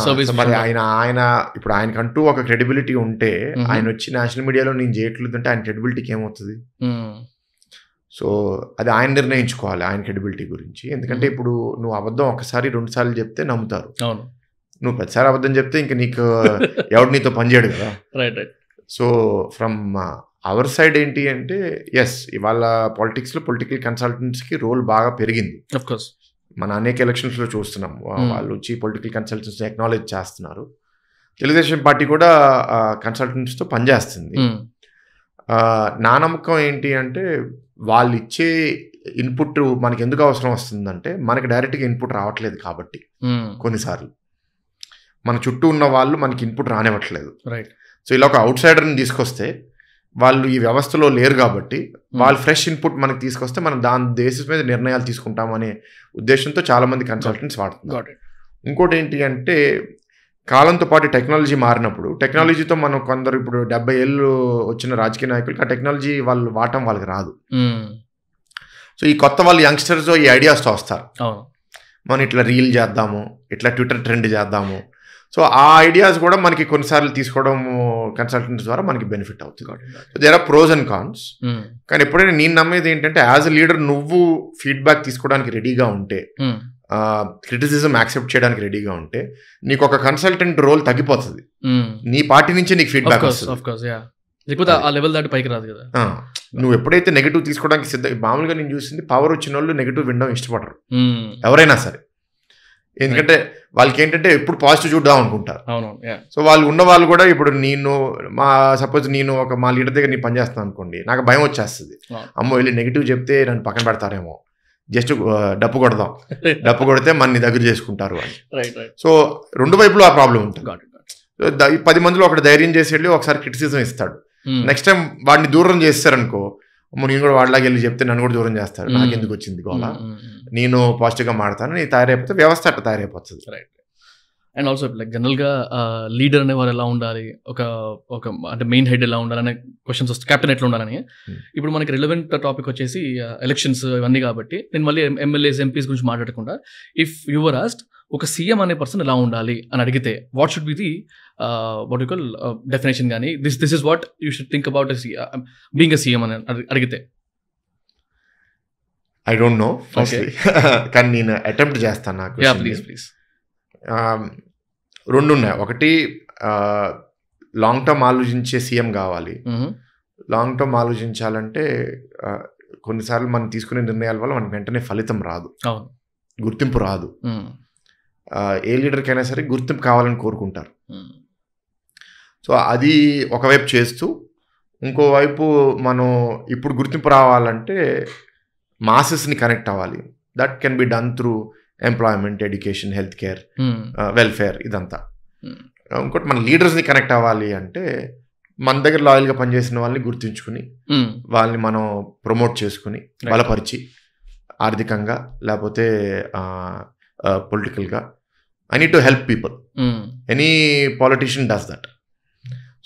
సర్వీస్. మరి ఆయన ఇప్పుడు ఆయనకంటూ ఒక క్రెడిబిలిటీ ఉంటే, ఆయన వచ్చి నేషనల్ మీడియాలో నేను చేయట్లేదు అంటే ఆయన క్రెడిబిలిటీకి ఏమవుతుంది? సో అది ఆయన నిర్ణయించుకోవాలి ఆయన క్రెడిబిలిటీ గురించి. ఎందుకంటే ఇప్పుడు నువ్వు అబద్ధం ఒకసారి 2 సార్లు చెప్తే నమ్ముతారు. అవును. నువ్వు ప్రతిసారి అబద్ధం చెప్తే ఇంక నీకు ఎవడు నీతో పనిచేయడు కదా. Right right. So from our side ఏంటి అంటే, ఎస్ ఇవాళ పాలిటిక్స్లో పొలిటికల్ కన్సల్టెంట్స్కి రోల్ బాగా పెరిగింది. ఆఫ్ కోర్స్ మన అనేక ఎలక్షన్స్లో చూస్తున్నాం. వాళ్ళు వచ్చి పొలిటికల్ కన్సల్టెంట్స్ ఎక్నాలెడ్జ్ చేస్తున్నారు. తెలుగుదేశం పార్టీ కూడా కన్సల్టెంట్స్తో పనిచేస్తుంది. నా నమ్మకం ఏంటి అంటే, వాళ్ళు ఇచ్చే ఇన్పుట్ మనకి ఎందుకు అవసరం వస్తుందంటే, మనకి డైరెక్ట్గా ఇన్పుట్ రావట్లేదు కాబట్టి. కొన్నిసార్లు మన చుట్టూ ఉన్న వాళ్ళు మనకి ఇన్పుట్ రానివ్వట్లేదు. రైట్. సో ఇలా ఒక అవుట్ సైడర్ని తీసుకొస్తే, వాళ్ళు ఈ వ్యవస్థలో లేరు కాబట్టి వాళ్ళు ఫ్రెష్ ఇన్పుట్ మనకి తీసుకొస్తే మనం దాని బేసిస్ మీద నిర్ణయాలు తీసుకుంటామనే ఉద్దేశంతో చాలామంది కన్సల్టెంట్స్ వాడుతున్నారు. ఇంకోటి ఏంటి అంటే, కాలంతో పాటు టెక్నాలజీ మారినప్పుడు, టెక్నాలజీతో మనం కొందరు ఇప్పుడు 70 ఏళ్ళు వచ్చిన రాజకీయ నాయకులకి ఆ టెక్నాలజీ వాళ్ళు వాడటం వాళ్ళకి రాదు. సో ఈ కొత్త వాళ్ళు యంగ్స్టర్స్ ఈ ఐడియాస్తో వస్తారు. మనం ఇట్లా రీల్ చేద్దాము, ఇట్లా ట్విట్టర్ ట్రెండ్ చేద్దాము. సో ఆ ఐడియాస్ కూడా మనకి కొన్నిసార్లు తీసుకోవడం కన్సల్టెంట్స్ ద్వారా మనకి బెనిఫిట్ అవుతుంది. So there are pros and cons. కానీ ఎప్పుడైనా నేను నమ్మేది ఏంటంటే, యాజ్ అ లీడర్ నువ్వు ఫీడ్బ్యాక్ తీసుకోవడానికి రెడీగా ఉంటే, క్రిటిసిజం యాక్సెప్ట్ చేయడానికి రెడీగా ఉంటే, నీకు ఒక కన్సల్టెంట్ రోల్ తగ్గిపోతుంది. నీ పార్టీ నుంచే నీకు ఫీడ్బ్యాక్ వస్తుంది. నువ్వు ఎప్పుడైతే నెగిటివ్ తీసుకోవడానికి మామూలుగా నేను చూసింది, పవర్ వచ్చిన వాళ్ళు నెగిటివ్ వినడం ఇష్టపడరు ఎవరైనా సరే. ఎందుకంటే వాళ్ళకి ఏంటంటే ఎప్పుడు పాజిటివ్ చూద్దాం అనుకుంటారు. సో వాళ్ళు ఉన్న వాళ్ళు కూడా, ఇప్పుడు సపోజ్ నేను మా లీడర్ దగ్గర నేను పనిచేస్తాను అనుకోండి, నాకు భయం వచ్చేస్తుంది. అమ్మో వెళ్ళి నెగిటివ్ చెప్తే నన్ను పక్కన పెడతారేమో, జస్ట్ డప్పు కొడదాం, డప్పు కొడితే మన దగ్గర చేసుకుంటారు అని. సో 2 వైపులు ఆ ప్రాబ్లం ఉంటుంది. 10 మందిలో ఒకటి ధైర్యం చేసి వెళ్ళి ఒకసారి క్రిటిసిజం ఇస్తాడు. నెక్స్ట్ టైం వాడిని దూరం చేస్తారనుకో, నేను కూడా వాళ్ళకి వెళ్ళి చెప్తే నన్ను కూడా దూరం చేస్తారు, నాకు ఎందుకు వచ్చింది గోలా, నేను పాజిటివ్గా మాడతాను, నేను తయారైపోతే వ్యవస్థ అట్లా తయారైపోతుంది. రైట్. అండ్ ఆల్సో లైక్ జనరల్గా లీడర్ అనేవారు ఎలా ఉండాలి, ఒక అంటే మెయిన్ హెడ్ ఎలా ఉండాలనే క్వశ్చన్స్ వస్తాయి, కెప్టెన్ ఎట్లా ఉండాలని. ఇప్పుడు మనకి రిలవెంట్ టాపిక్ వచ్చేసి ఎలక్షన్స్ ఇవన్నీ కాబట్టి, నేను మళ్ళీ ఎమ్మెల్యేస్ ఎంపీస్ గురించి మాట్లాడకుండా, ఇఫ్ యువర్ ఆస్క్డ్ ఒక సీఎం అనే పర్సన్ ఎలా ఉండాలి అని అడిగితే, what should be the what you call definition, కానీ this is what you should think about being a CM అని అడిగితే? ఐ డోంట్ నో కానీ నేను అటెంప్ట్ చేస్తాను. నాకు ప్లీజ్ 2 ఉన్నాయి. ఒకటి, లాంగ్ టర్మ్ ఆలోచించే సీఎం కావాలి. లాంగ్ టర్మ్ ఆలోచించాలంటే కొన్నిసార్లు మనం తీసుకునే నిర్ణయాల వల్ల మనకు వెంటనే ఫలితం రాదు, గుర్తింపు రాదు. ఏ లీడర్కైనా సరే గుర్తింపు కావాలని కోరుకుంటారు. సో అది ఒకవైపు చేస్తూ, ఇంకోవైపు మనం ఇప్పుడు గుర్తింపు రావాలంటే మాసెస్ని కనెక్ట్ అవ్వాలి. That can be done through employment, education, health care, welfare, ఇదంతా. ఇంకోటి మన లీడర్స్ని కనెక్ట్ అవ్వాలి అంటే, మన దగ్గర లాయల్గా పనిచేసిన వాళ్ళని గుర్తించుకుని వాళ్ళని మనం ప్రమోట్ చేసుకుని బలపరిచి, ఆర్థికంగా లేకపోతే పొలిటికల్గా. I need to help people. Any politician does that.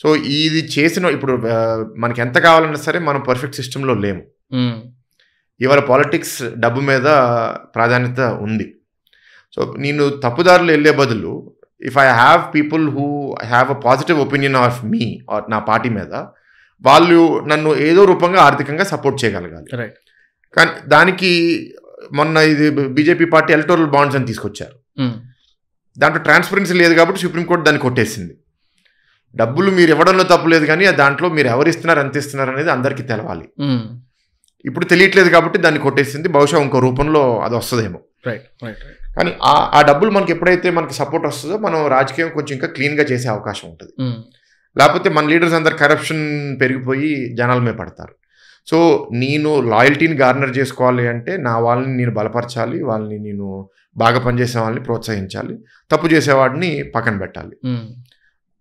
So ఇది చేసిన, ఇప్పుడు మనకి ఎంత కావాలన్నా సరే మనం పర్ఫెక్ట్ సిస్టంలో లేము. ఇవాళ పాలిటిక్స్ డబ్బు మీద ప్రాధాన్యత ఉంది. సో నేను తప్పుదారులు వెళ్ళే బదులు, if I have people who have a positive opinion of me or నా పార్టీ మీద, వాళ్ళు నన్ను ఏదో రూపంగా ఆర్థికంగా సపోర్ట్ చేయగలగాలి. కానీ దానికి మొన్న ఇది బీజేపీ పార్టీ ఎలక్టోరల్ బాండ్స్ అని తీసుకొచ్చారు. దాంట్లో ట్రాన్స్పరెన్సీ లేదు కాబట్టి సుప్రీంకోర్టు దాన్ని కొట్టేసింది. డబ్బులు మీరు ఇవ్వడంలో తప్పు లేదు, కానీ దాంట్లో మీరు ఎవరు ఇస్తున్నారు, ఎంత ఇస్తున్నారు అనేది అందరికీ తెలవాలి. ఇప్పుడు తెలియట్లేదు కాబట్టి దాన్ని కొట్టేసింది. బహుశా ఇంకో రూపంలో అది వస్తుందేమో. కానీ ఆ డబ్బులు మనకి ఎప్పుడైతే మనకి సపోర్ట్ వస్తుందో, మనం రాజకీయం కొంచెం ఇంకా క్లీన్గా చేసే అవకాశం ఉంటుంది. లేకపోతే మన లీడర్స్ అందరు కరప్షన్ పెరిగిపోయి జనాల మీద పడతారు. సో నేను లాయల్టీని గార్నర్ చేసుకోవాలి అంటే, నా వాళ్ళని నేను బలపరచాలి, వాళ్ళని నేను బాగా పనిచేసే వాళ్ళని ప్రోత్సహించాలి, తప్పు చేసేవాడిని పక్కన పెట్టాలి.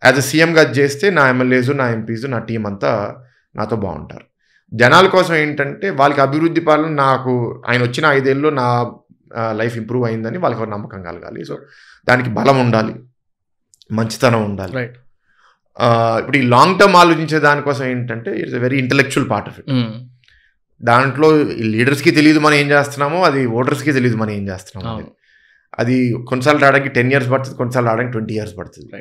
యాజ్ అ సీఎంగా చేస్తే నా ఎమ్మెల్యేస్, నా ఎంపీస్, నా టీం అంతా నాతో బాగుంటారు. జనాల కోసం ఏంటంటే వాళ్ళకి అభివృద్ధి పాలన నాకు ఆయన వచ్చిన 5 ఏళ్ళలో నా లైఫ్ ఇంప్రూవ్ అయిందని వాళ్ళకి ఒక నమ్మకం కలగాలి. సో దానికి బలం ఉండాలి, మంచితనం ఉండాలి. రైట్. ఇప్పుడు ఈ లాంగ్ టర్మ్ ఆలోచించే దానికోసం ఏంటంటే it's very intellectual part of it. దాంట్లో లీడర్స్కి తెలియదు మనం ఏం చేస్తున్నామో, అది ఓటర్స్కి తెలియదు మనం ఏం చేస్తున్నామో. అది కొన్నిసార్లు రావడానికి 10 years పడుతుంది, కొన్నిసార్లు రావడానికి 20 years పడుతుంది.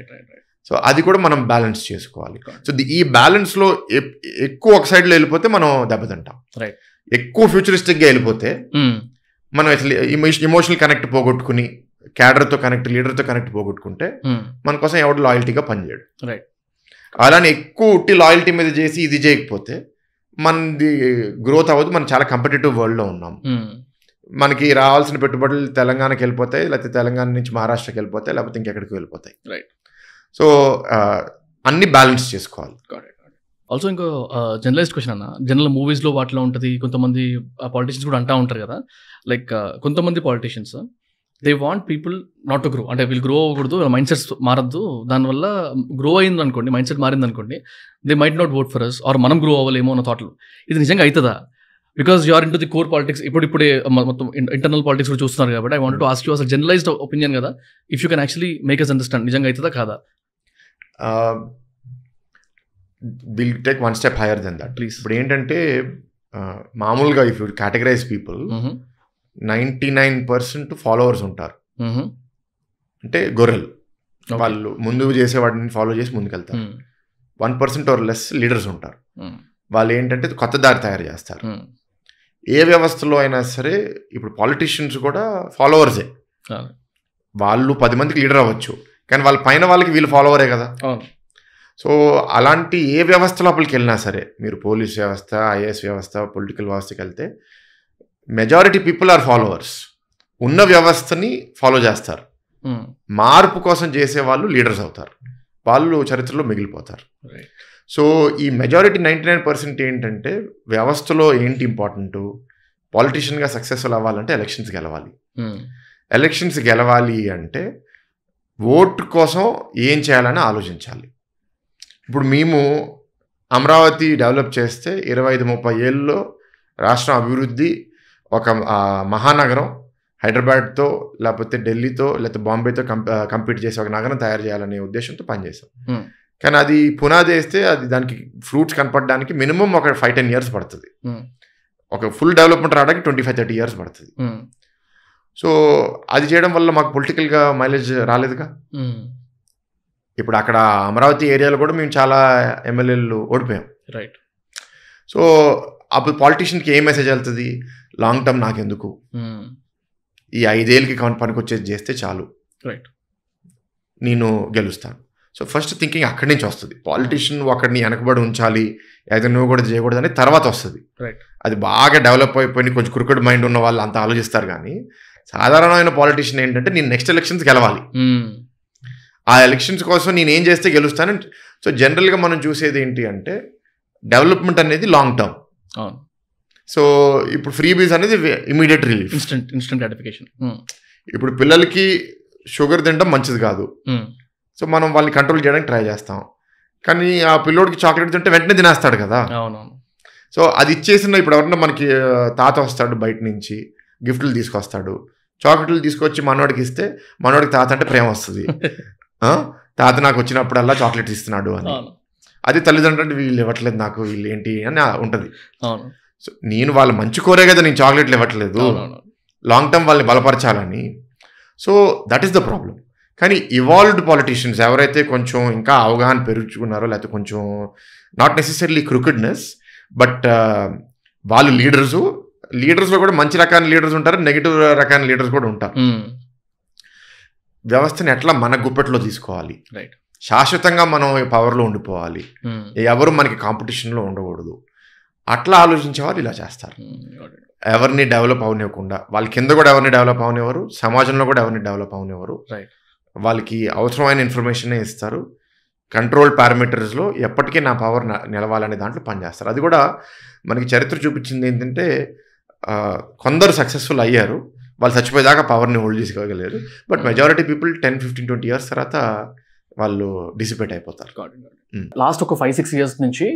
సో అది కూడా మనం బ్యాలెన్స్ చేసుకోవాలి. సో ఈ బ్యాలెన్స్లో ఎక్కువ ఒక సైడ్లో వెళ్ళిపోతే మనం దెబ్బతింటాం. ఎక్కువ ఫ్యూచరిస్టిక్గా వెళ్ళిపోతే మనం అసలు ఇమోషనల్ కనెక్ట్ పోగొట్టుకుని క్యాడర్తో కనెక్ట్, లీడర్తో కనెక్ట్ పోగొట్టుకుంటే మన కోసం ఎవడు లాయల్టీగా పనిచేయడు. అలానే ఎక్కువ ఉట్టి లాయల్టీ మీద చేసి ఇది చేయకపోతే మనది గ్రోత్ అవ్వదు. మనం చాలా కంపిటేటివ్ వరల్డ్లో ఉన్నాం. మనకి రావాల్సిన పెట్టుబడులు తెలంగాణకి వెళ్ళిపోతాయి, లేకపోతే తెలంగాణ నుంచి మహారాష్ట్రకి వెళ్ళిపోతాయి, లేకపోతే ఇంకెక్కడికి వెళ్ళిపోతాయి. సో అన్ని బ్యాలెన్స్ చేసుకోవాలి. ఆల్సో ఇంకో జర్నలిస్ట్ క్వశ్చన్ అన్న, జనరల్ మూవీస్లో వాటిలో ఉంటుంది. కొంతమంది పాలిటిషియన్స్ కూడా అంటూ ఉంటారు కదా, లైక్ కొంతమంది politicians they want people not to grow, అంటే వీళ్ళు గ్రో అవ్వకూడదు, మైండ్ సెట్స్ మారద్దు, దానివల్ల గ్రో అయింది అనుకోండి, మైండ్ సెట్ మారింది అనుకోండి, they might not vote for us, or మనం గ్రో అవ్వలేమో అన్న థాట్లు. ఇది నిజంగా అవుతుందా? Because you are into the core politics, ఇప్పుడే మొత్తం ఇంటర్నల్ పాలిటిక్స్ కూడా చూస్తున్నారు కాబట్టి I want to ask you అసలు జనరలైజ్డ్ ఒపీనియన్ కదా, if you can actually make us understand నిజంగా అవుతుందా కాదా? Will take one step higher than that please. ఇప్పుడు ఏంటంటే మామూలుగా if you categorize people 99% followers ఉంటారు. అంటే గొర్రెలు, వాళ్ళు ముందు చేసే వాటిని ఫాలో చేసి ముందుకెళ్తారు. 1% ఆర్ లెస్ లీడర్స్ ఉంటారు. వాళ్ళు ఏంటంటే కొత్త దారి తయారు చేస్తారు. ఏ వ్యవస్థలో అయినా సరే ఇప్పుడు పాలిటీషియన్స్ కూడా ఫాలోవర్సే. వాళ్ళు 10 మందికి లీడర్ అవ్వచ్చు, కానీ వాళ్ళ పైన వాళ్ళకి వీళ్ళు ఫాలోవరే కదా. సో అలాంటి ఏ వ్యవస్థ లోపలికి వెళ్ళినా సరే, మీరు పోలీస్ వ్యవస్థ, ఐఏఎస్ వ్యవస్థ, పొలిటికల్ వ్యవస్థకి వెళ్తే మెజారిటీ పీపుల్ ఆర్ ఫాలోవర్స్. ఉన్న వ్యవస్థని ఫాలో చేస్తారు. మార్పు కోసం చేసే వాళ్ళు లీడర్స్ అవుతారు, వాళ్ళు చరిత్రలో మిగిలిపోతారు. సో ఈ మెజారిటీ 99% ఏంటంటే వ్యవస్థలో ఏంటి ఇంపార్టెంట్, పాలిటీషియన్గా సక్సెస్ఫుల్ అవ్వాలంటే ఎలక్షన్స్ గెలవాలి. ఎలక్షన్స్ గెలవాలి అంటే ఓటు కోసం ఏం చేయాలని ఆలోచించాలి. ఇప్పుడు మేము అమరావతి డెవలప్ చేస్తే 25-30 ఏళ్ళలో రాష్ట్రం అభివృద్ధి, ఒక మహానగరం హైదరాబాద్తో లేకపోతే ఢిల్లీతో లేకపోతే బాంబేతో కంపీట్ చేసే ఒక నగరం తయారు చేయాలనే ఉద్దేశంతో పనిచేసాం. కానీ అది పునాది వేస్తే అది దానికి ఫ్రూట్స్ కనపడడానికి మినిమం ఒక 5-10 years పడుతుంది. ఒక ఫుల్ డెవలప్మెంట్ రావడానికి 25-30 years పడుతుంది. సో అది చేయడం వల్ల మాకు పొలిటికల్గా మైలేజ్ రాలేదుగా. ఇప్పుడు అక్కడ అమరావతి ఏరియాలో కూడా మేము చాలా ఎమ్మెల్యేలు ఓడిపోయాం. రైట్. సో అప్పుడు పాలిటీషియన్కి ఏ మెసేజ్ వెళ్తుంది, లాంగ్ టర్మ్ నాకెందుకు, ఈ 5 ఏళ్ళకి పనికొచ్చేది చేస్తే చాలు, రైట్, నేను గెలుస్తాను. సో ఫస్ట్ థింకింగ్ అక్కడి నుంచి వస్తుంది. పాలిటీషియన్ అక్కడిని వెనకబడి ఉంచాలి, అయితే నువ్వు కూడా చేయకూడదు అని తర్వాత వస్తుంది. అది బాగా డెవలప్ అయిపోయి కొంచెం క్రికెట్ మైండ్ ఉన్న వాళ్ళు అంత ఆలోచిస్తారు. కానీ సాధారణమైన పాలిటీషియన్ ఏంటంటే నేను నెక్స్ట్ ఎలక్షన్స్ గెలవాలి, ఆ ఎలక్షన్స్ కోసం నేను ఏం చేస్తే గెలుస్తాను. సో జనరల్గా మనం చూసేది ఏంటి అంటే డెవలప్మెంట్ అనేది లాంగ్ టర్మ్. సో ఇప్పుడు ఫ్రీ బీస్ అనేది ఇమీడియట్ రిలీఫ్, ఇన్స్టెంట్ గ్రాటిఫికేషన్. ఇప్పుడు పిల్లలకి షుగర్ తినడం మంచిది కాదు, సో మనం వాళ్ళని కంట్రోల్ చేయడానికి ట్రై చేస్తాం. కానీ ఆ పిల్లోడికి చాక్లెట్ తింటే వెంటనే తినేస్తాడు కదా. సో అది ఇచ్చేసిన ఇప్పుడు ఎవరన్నా మనకి తాత వస్తాడు బయట నుంచి, గిఫ్ట్లు తీసుకొస్తాడు, చాక్లెట్లు తీసుకొచ్చి మనవాడికి ఇస్తే మనవాడికి తాత అంటే ప్రేమ వస్తుంది. తాత నాకు వచ్చినప్పుడల్లా చాక్లెట్ ఇస్తున్నాడు అని. అది తల్లిదండ్రులు వీళ్ళు ఇవ్వట్లేదు నాకు, వీళ్ళు ఏంటి అని ఉంటుంది. సో నేను వాళ్ళ మంచి కోరే కదా నేను చాక్లెట్లు ఇవ్వట్లేదు, లాంగ్ టర్మ్ వాళ్ళని బలపరచాలని. So that is the problem. కానీ ఇవాల్వ్డ్ పాలిటీషియన్స్ ఎవరైతే కొంచెం ఇంకా అవగాహన పెరుగుకున్నారో, లేకపోతే కొంచెం నాట్ నెసెసరీలీ క్రికెట్నెస్, బట్ వాళ్ళు లీడర్స్లో కూడా మంచి రకాల లీడర్స్ ఉంటారు, నెగిటివ్ రకాల లీడర్స్ కూడా ఉంటారు. వ్యవస్థని ఎట్లా మన గుప్పెట్లో తీసుకోవాలి, శాశ్వతంగా మనం పవర్లో ఉండిపోవాలి, ఎవరు మనకి కాంపిటీషన్లో ఉండకూడదు, అట్లా ఆలోచించే వాళ్ళు ఇలా చేస్తారు. ఎవరిని డెవలప్ అవనివ్వకుండా, వాళ్ళ కింద కూడా ఎవరిని డెవలప్ అవనివ్వరు, సమాజంలో కూడా ఎవరిని డెవలప్ అవనివ్వరు. వాళ్ళకి అవసరమైన ఇన్ఫర్మేషనే ఇస్తారు. కంట్రోల్ పారామీటర్స్లో ఎప్పటికీ నా పవర్ నిలవాలనే దాంట్లో పనిచేస్తారు. అది కూడా మనకి చరిత్ర చూపించింది ఏంటంటే కొందరు సక్సెస్ఫుల్ అయ్యారు, వాళ్ళు చచ్చిపోయేదాకా పవర్ని హోల్డ్ చేసుకోగలేరు. బట్ మెజారిటీ పీపుల్ 10-15-20 years తర్వాత వాళ్ళు డిసిపేట్ అయిపోతారు. లాస్ట్ ఒక 5-6 years నుంచి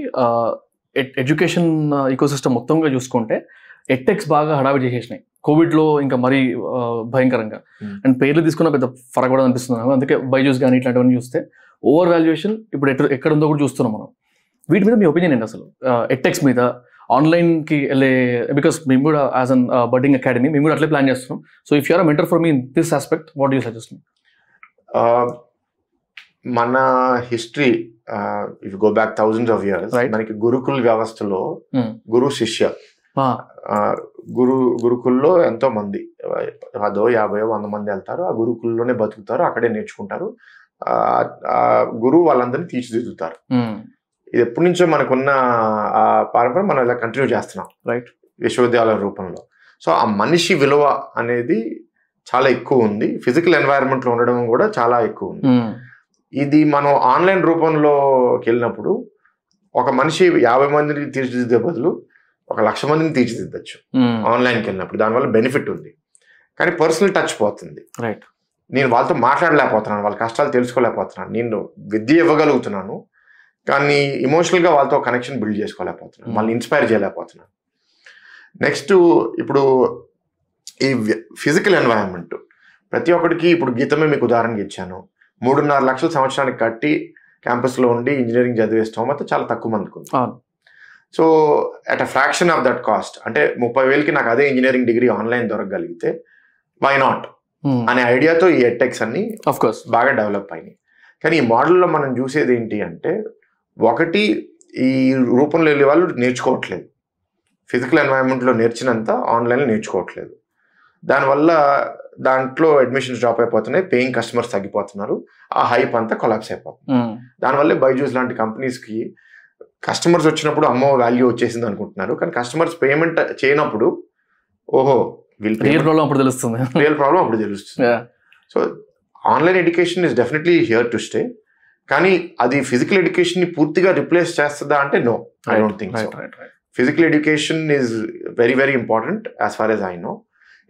ఎడ్యుకేషన్ ఈకోసిస్టమ్ మొత్తంగా చూసుకుంటే ఎట్టెక్స్ బాగా హడావిడి చేసేసినాయి కోవిడ్లో, ఇంకా మరీ భయంకరంగా. అండ్ పేర్లు తీసుకున్న పెద్ద ఫరక్ కూడా అనిపిస్తుంది నాకు. అందుకే బైజూస్ కానీ ఇట్లాంటివన్నీ చూస్తే ఓవర్ వాల్యుయేషన్ ఇప్పుడు ఎక్కడ ఉందో కూడా చూస్తున్నాం మనం. వీటి మీద మీ ఒపీనియన్ ఏంటి అసలు, ఎట్టెక్స్ మీద, ఆన్లైన్కి వెళ్ళే? బికాస్ మేము కూడా యాజ్ అన్ బడ్డింగ్ అకాడమీ మేము కూడా అట్లే ప్లాన్ చేస్తున్నాం. So if you're mentor for me in this aspect, what you suggest? మన history if go back thousands of years, మనకి గురుకుల వ్యవస్థలో గురు శిష్య, గురుకుల్లో ఎంతో మంది 10, 50, 100 మంది వెళ్తారు. ఆ గురుకుల్లోనే బతుకుతారు, అక్కడే నేర్చుకుంటారు. గురువు వాళ్ళందరినీ తీర్చిదిద్దుతారు. ఇది ఎప్పటి నుంచో మనకున్న ఆ పరంపర మనం ఇలా కంటిన్యూ చేస్తున్నాం, రైట్, విశ్వవిద్యాలయం రూపంలో. సో ఆ మనిషి విలువ అనేది చాలా ఎక్కువ ఉంది, ఫిజికల్ ఎన్వైరన్మెంట్లో ఉండడం కూడా చాలా ఎక్కువ ఉంది. ఇది మనం ఆన్లైన్ రూపంలోకి వెళ్ళినప్పుడు ఒక మనిషి 50 మందిని తీర్చిదిద్దే బదులు 1,00,000 మందిని తీర్చిదిద్దచ్చు ఆన్లైన్కి వెళ్ళినప్పుడు. దానివల్ల బెనిఫిట్ ఉంది, కానీ పర్సనల్ టచ్ పోతుంది. రైట్, నేను వాళ్ళతో మాట్లాడలేకపోతున్నాను, వాళ్ళ కష్టాలు తెలుసుకోలేకపోతున్నాను. నేను విద్య ఇవ్వగలుగుతున్నాను, కానీ ఎమోషనల్గా వాళ్ళతో కనెక్షన్ బిల్డ్ చేసుకోలేకపోతున్నాను, వాళ్ళని ఇన్స్పైర్ చేయలేకపోతున్నాను. నెక్స్ట్, ఇప్పుడు ఈ ఫిజికల్ ఎన్వైరన్మెంట్ ప్రతి ఒక్కడికి, ఇప్పుడు గీతమే మీకు ఉదాహరణకి ఇచ్చాను, 3.5 లక్షల సంవత్సరానికి కట్టి క్యాంపస్లో ఉండి ఇంజనీరింగ్ చదివే స్తోమత చాలా తక్కువ మందికి ఉంది. So at a fraction of that cost, అంటే 30,000కి నాకు అదే ఇంజనీరింగ్ డిగ్రీ ఆన్లైన్ దొరకగలిగితే వై నాట్ అనే ఐడియాతో ఈ ఎట్టెక్స్ అన్ని ఆఫ్ కోర్స్ బాగా డెవలప్ అయినాయి. కానీ ఈ మోడల్లో మనం చూసేది ఏంటి అంటే, ఒకటి, ఈ రూపంలో వెళ్ళే వాళ్ళు నేర్చుకోవట్లేదు, ఫిజికల్ ఎన్వైరన్మెంట్లో నేర్చినంత ఆన్లైన్లో నేర్చుకోవట్లేదు. దానివల్ల దాంట్లో అడ్మిషన్స్ డ్రాప్ అయిపోతున్నాయి, పేయింగ్ కస్టమర్స్ తగ్గిపోతున్నారు, ఆ హైప్ అంతా కొలాప్స్ అయిపోతుంది. దానివల్లే బైజూస్ లాంటి కంపెనీస్కి కస్టమర్స్ వచ్చినప్పుడు అమ్మో వాల్యూ వచ్చేసింది అనుకుంటున్నారు, కానీ కస్టమర్స్ పేమెంట్ చేయనప్పుడు ఓహో రియల్ ప్రాబ్లం అప్పుడు తెలుస్తుంది. So online education is definitely here to stay, కానీ అది ఫిజికల్ ఎడ్యుకేషన్ ని పూర్తిగా రిప్లేస్ చేస్తుందా అంటే no, I don't think so. Physical education is very very important as far as I know.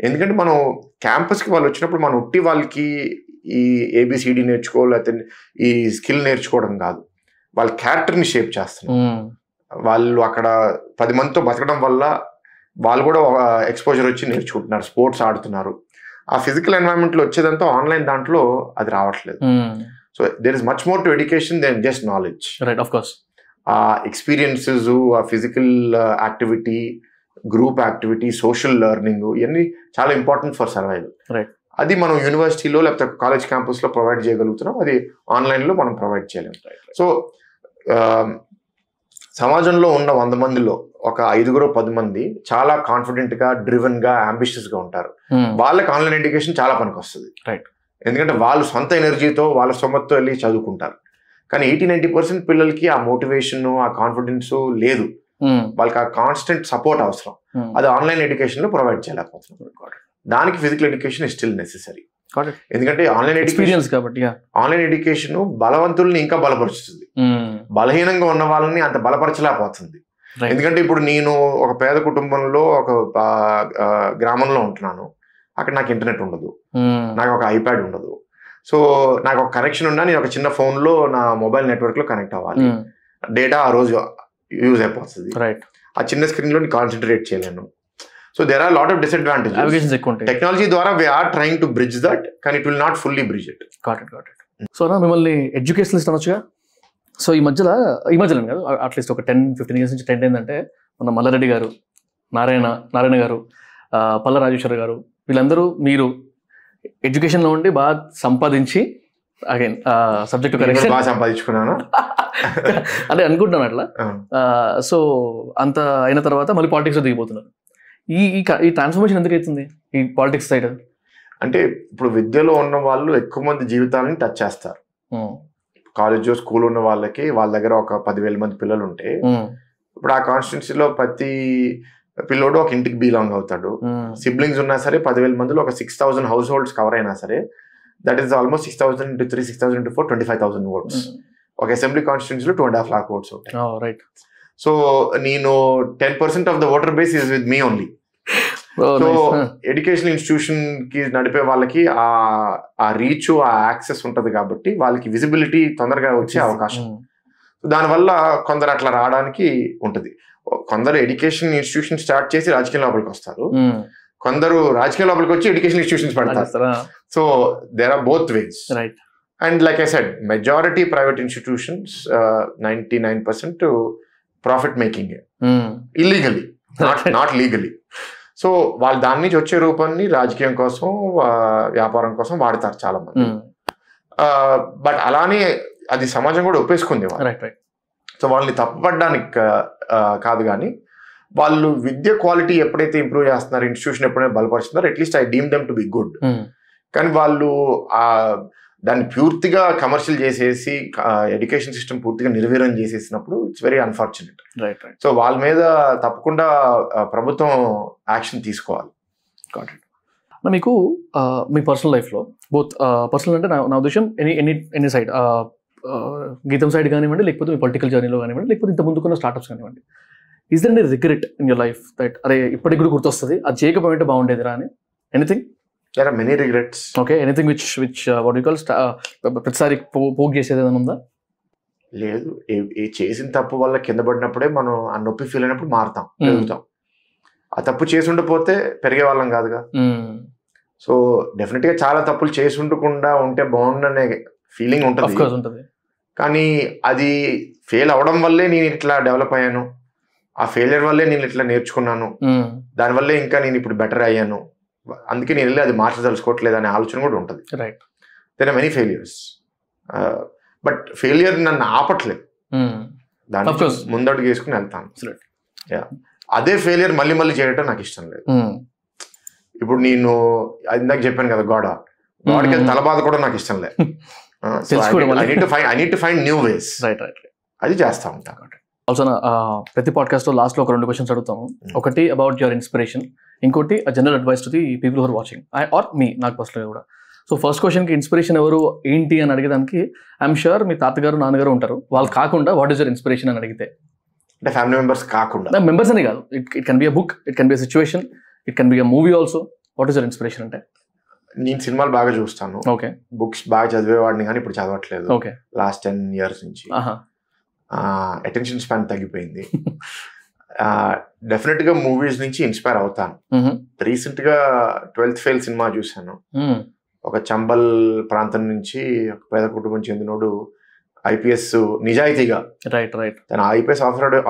ఎందుకంటే మనం క్యాంపస్కి వాళ్ళు వచ్చినప్పుడు మనం ఉట్టి వాళ్ళకి ఈ ఏబిసిడి నేర్చుకో లేకపోతే ఈ స్కిల్ నేర్చుకోవడం కాదు, వాళ్ళ క్యారెక్టర్ని షేప్ చేస్తున్నాం. వాళ్ళు అక్కడ 10 మందితో బతకడం వల్ల వాళ్ళు కూడా ఎక్స్పోజర్ వచ్చి నేర్చుకుంటున్నారు, స్పోర్ట్స్ ఆడుతున్నారు. ఆ ఫిజికల్ ఎన్వైరన్మెంట్లో వచ్చేదంతా ఆన్లైన్ దాంట్లో అది రావట్లేదు. So there is much more to education than just knowledge. Right, of course. ఆ ఎక్స్పీరియన్సెస్, ఆ physical activity, group activity, social learning, ఇవన్నీ చాలా ఇంపార్టెంట్ ఫర్ సర్వైవల్. రైట్, అది మనం యూనివర్సిటీలో లేకపోతే కాలేజ్ క్యాంపస్లో ప్రొవైడ్ చేయగలుగుతున్నాం, అది ఆన్లైన్లో మనం ప్రొవైడ్ చేయలేము. సో సమాజంలో ఉన్న 100 మందిలో ఒక 5-10 మంది చాలా కాన్ఫిడెంట్గా, డ్రివెన్గా, అంబిషియస్గా ఉంటారు. వాళ్ళకి ఆన్లైన్ ఎడ్యుకేషన్ చాలా పనికి వస్తుంది. రైట్, ఎందుకంటే వాళ్ళు సొంత ఎనర్జీతో, వాళ్ళ సొమ్మతో వెళ్ళి చదువుకుంటారు. కానీ 80-90% పిల్లలకి ఆ మోటివేషన్, ఆ కాన్ఫిడెన్స్ లేదు, వాళ్ళకి ఆ కాన్స్టెంట్ సపోర్ట్ అవసరం. అది ఆన్లైన్ ఎడ్యుకేషన్లో ప్రొవైడ్ చేయలేకపోతున్నారు. దానికి physical education is still necessary. ఎందుకంటే ఆన్లైన్ ఎడ్యుకేషన్ కాబట్టి ఆన్లైన్ ఎడ్యుకేషన్ బలవంతుల్ని ఇంకా బలపరుస్తుంది, బలహీనంగా ఉన్న వాళ్ళని అంత బలపరచలేకపోతుంది. ఎందుకంటే ఇప్పుడు నేను ఒక పేద కుటుంబంలో ఒక గ్రామంలో ఉంటున్నాను, అక్కడ నాకు ఇంటర్నెట్ ఉండదు, నాకు ఒక ఐప్యాడ్ ఉండదు. సో నాకు ఒక కనెక్షన్ ఉన్నా నేను ఒక చిన్న ఫోన్లో నా మొబైల్ నెట్వర్క్లో కనెక్ట్ అవ్వాలి, డేటా ఆ రోజు యూజ్ అయిపోతుంది. ఆ చిన్న స్క్రీన్లో నేను కాన్సన్ట్రేట్ చేయలేను. So there are lot of disadvantages. Technology ద్వారా we are trying to bridge that, కానీ it will not fully bridge it. So మిమ్మల్ని ఎడ్యుకేషనలిస్ట్ అనొచ్చుగా. సో ఈ మధ్యలో కాదు, అట్లీస్ట్ ఒక 10-15 ఇయర్స్ నుంచి ట్రెండ్ ఏంటంటే, మన మల్లారెడ్డి గారు, నారాయణ గారు, పల్ల రాజేశ్వర గారు, వీళ్ళందరూ మీరు ఎడ్యుకేషన్లో ఉండి బాగా సంపాదించి, అగైన్ సబ్జెక్ట్ బాగా సంపాదించుకున్నాను అంటే అనుకుంటున్నాను అట్లా. సో అంత అయిన తర్వాత మళ్ళీ పాలిటిక్స్లో దిగిపోతున్నారు. ఈ ట్రాన్స్ఫర్మేషన్ ఎందుకు అవుతుంది ఈ పాలిటిక్స్ సైడ్? అంటే ఇప్పుడు విద్యలో ఉన్న వాళ్ళు ఎక్కువ మంది జీవితాలని టచ్ చేస్తారు. కాలేజ్ స్కూల్ ఉన్న వాళ్ళకి వాళ్ళ దగ్గర ఒక 10,000 మంది పిల్లలు ఉంటే, ఇప్పుడు ఆ కాన్స్టిట్యున్సీలో ప్రతి పిల్లోడు ఒక ఇంటికి బిలాంగ్ అవుతాడు. సిబ్లింగ్స్ ఉన్నా సరే 10,000 మందిలో ఒక 6,000 హౌస్ హోల్డ్స్ కవర్ అయినా సరే, that is almost 6,000 into 3, 6,000 into 4, 25,000 votes. ఒక అసెంబ్లీ కాన్స్టిట్యున్సీలో 2.5 lakh ఓట్స్ ఉంటాయి. రైట్. సో నేను 10% of the voter base is with me only. So education institution కి నడిపే వాళ్ళకి ఆ రీచ్, ఆ యాక్సెస్ ఉంటది కాబట్టి వాళ్ళకి విజిబిలిటీ తొందరగా వచ్చే అవకాశం. దానివల్ల కొందరు అట్లా రావడానికి ఉంటుంది. కొందరు ఎడ్యుకేషన్ ఇన్స్టిట్యూషన్ స్టార్ట్ చేసి రాజకీయ లోపలికి వస్తారు, కొందరు రాజకీయ లోపలికి వచ్చి ఎడ్యుకేషన్ ఇన్స్టిట్యూషన్స్ పెడతారు. So there are both ways. And like I said, majority private institutions 99% profit making illegally, not legally. So వాళ్ళు దాని నుంచి వచ్చే రూపాన్ని రాజకీయం కోసం, వ్యాపారం కోసం వాడతారు చాలా మంది. బట్ అలానే అది సమాజం కూడా ఒప్పేసుకుంది. సో వాళ్ళని తప్పుపడడానికి కాదు, కానీ వాళ్ళు విద్య క్వాలిటీ ఎప్పుడైతే ఇంప్రూవ్ చేస్తున్నారు, ఇన్స్టిట్యూషన్ ఎప్పుడైతే బలపరుస్తున్నారు, at least I deem them to be good. కానీ వాళ్ళు దాన్ని పూర్తిగా కమర్షియల్ చేసేసి ఎడ్యుకేషన్ సిస్టమ్ పూర్తిగా నిర్వీర్యం చేసేసినప్పుడు ఇట్స్ వెరీ అన్ఫార్చునేట్. సో వాళ్ళ మీద తప్పకుండా ప్రభుత్వం యాక్షన్ తీసుకోవాలి. మీకు మీ పర్సనల్ లైఫ్లో బోత్ పర్సనల్ అంటే నా ఉద్దేశం ఎనీ సైడ్, గీతం సైడ్ కానివ్వండి, లేకపోతే మీ పొలిటికల్ జర్నీలో కానివ్వండి, లేకపోతే ఇంత ముందుకున్న స్టార్ట్అప్స్ కానివ్వండి, is there any regret in your life that అరే ఇప్పటికి కూడా గుర్తొస్తుంది అది చేయకపోయింటే బాగుండేదిరా అని? Anything? There are many regrets. Okay, anything which what you call ప్రతిసారి పోక్ చేసేది ఏదైనా ఉందా? లేదు, ఏ చేసిన తప్పు వల్ల కింద పడినప్పుడే మనం ఆ నొప్పి ఫీల్ అయినప్పుడు మారుతాం, పెరుగుతాం. ఆ తప్పు చేసి ఉండిపోతే పెరిగే వాళ్ళం కాదుగా. సో డెఫినెట్ గా చాలా తప్పులు చేసి ఉండకుండా ఉంటే బాగుండనే ఫీలింగ్ ఉంటుంది. కానీ అది ఫెయిల్ అవడం వల్లే నేను ఇట్లా డెవలప్ అయ్యాను, ఆ ఫెయిలియర్ వల్లే నేను ఇట్లా నేర్చుకున్నాను, దానివల్లే ఇంకా నేను ఇప్పుడు బెటర్ అయ్యాను, అందుకే నేను వెళ్ళి అది మార్చదలుచుకోవట్లేదు అనే ఆలోచన కూడా ఉంటుంది. There are many failures, but failure నన్ను ఆపట్లేదు, దాని ముందడుగు వేసుకుని వెళ్తాను. అదే ఫెయిలియర్ మళ్ళీ మళ్ళీ చేయడం నాకు ఇష్టం లేదు. ఇప్పుడు నేను ఇందాక చెప్పాను కదా, గోడకి తల బాధ కూడా నాకు ఇష్టం లేదు. I need to find new వేస్, అది చేస్తా ఉంటాను. ఆల్సో ప్రతి పాడ్కాస్ట్ లో లాస్ట్ లో ఒక 2 క్వశ్చన్స్ అడుగుతాము. ఒకటి అబౌట్ యువర్ ఇన్స్పిరేషన్, ఇంకోటి general advice to the people who are watching or మీ, నాకు పర్సనల్గా కూడా. సో ఫస్ట్ క్వశ్చన్కి ఇన్స్పిరేషన్ ఎవరు ఏంటి అని అడిగేదానికి ఐఎమ్ షూర్ మీ తాతగారు నాన్నగారు ఉంటారు, వాళ్ళు కాకుండా వాట్ ఈస్ యువర్ ఇన్స్పిరేషన్ అని అడిగితే? అంటే ఫ్యామిలీ మెంబర్స్ కాకుండా, మెంబర్స్ అనే కాదు, it can be a book, it can be a situation, it can be a movie also. What is your inspiration అంటే? నేను సినిమాలు బాగా చూస్తాను, ఓకే, బుక్స్ బాగా చదివేవాడిని, కానీ ఇప్పుడు చదవట్లేదు, ఓకే, లాస్ట్ 10 years నుంచి. అటెన్షన్ స్పాన్ తగ్గిపోయింది. డెఫినెట్ గా మూవీస్ నుంచి ఇన్స్పైర్ అవుతాను. రీసెంట్ గా 12th ఫెయిల్ సినిమా చూశాను. ఒక చంబల్ ప్రాంతం నుంచి ఒక పేద కుటుంబం చెందినోడు ఐపీఎస్ నిజాయితీగా, తన ఐపీఎస్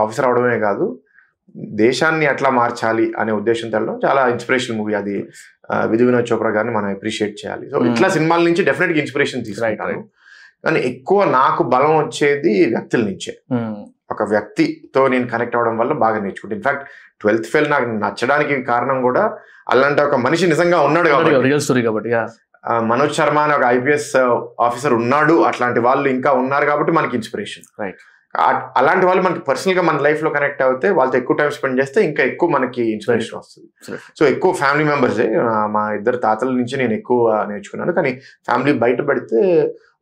ఆఫీసర్ అవడమే కాదు, దేశాన్ని ఎట్లా మార్చాలి అనే ఉద్దేశంతో చాలా ఇన్స్పిరేషన్ మూవీ అది. విధి వినోద్ చోప్రా గారిని మనం అప్రిషియేట్ చేయాలి. సో ఇట్లా సినిమాల నుంచి డెఫినెట్ గా ఇన్స్పిరేషన్ తీసుకుంటాను. కానీ ఎక్కువ నాకు బలం వచ్చేది వ్యక్తుల నుంచే. ఒక వ్యక్తితో నేను కనెక్ట్ అవ్వడం వల్ల బాగా నేర్చుకుంటాను. ఇన్ఫాక్ట్ 12th ఫెయిల్ నాకు నచ్చడానికి కారణం కూడా అలాంటి ఒక మనిషి నిజంగా ఉన్నాడు కాబట్టి. మనోజ్ శర్మ అని ఒక ఐపీఎస్ ఆఫీసర్ ఉన్నాడు, అట్లాంటి వాళ్ళు ఇంకా ఉన్నారు కాబట్టి మనకి ఇన్స్పిరేషన్. అలాంటి వాళ్ళు మనకి పర్సనల్ గా మన లైఫ్ లో కనెక్ట్ అవుతే, వాళ్ళతో ఎక్కువ టైం స్పెండ్ చేస్తే ఇంకా ఎక్కువ మనకి ఇన్స్పిరేషన్ వస్తుంది. సో ఎక్కువ ఫ్యామిలీ మెంబర్సే, మా 2 తాతల నుంచి నేను ఎక్కువ నేర్చుకున్నాను. కానీ ఫ్యామిలీ బయట పెడితే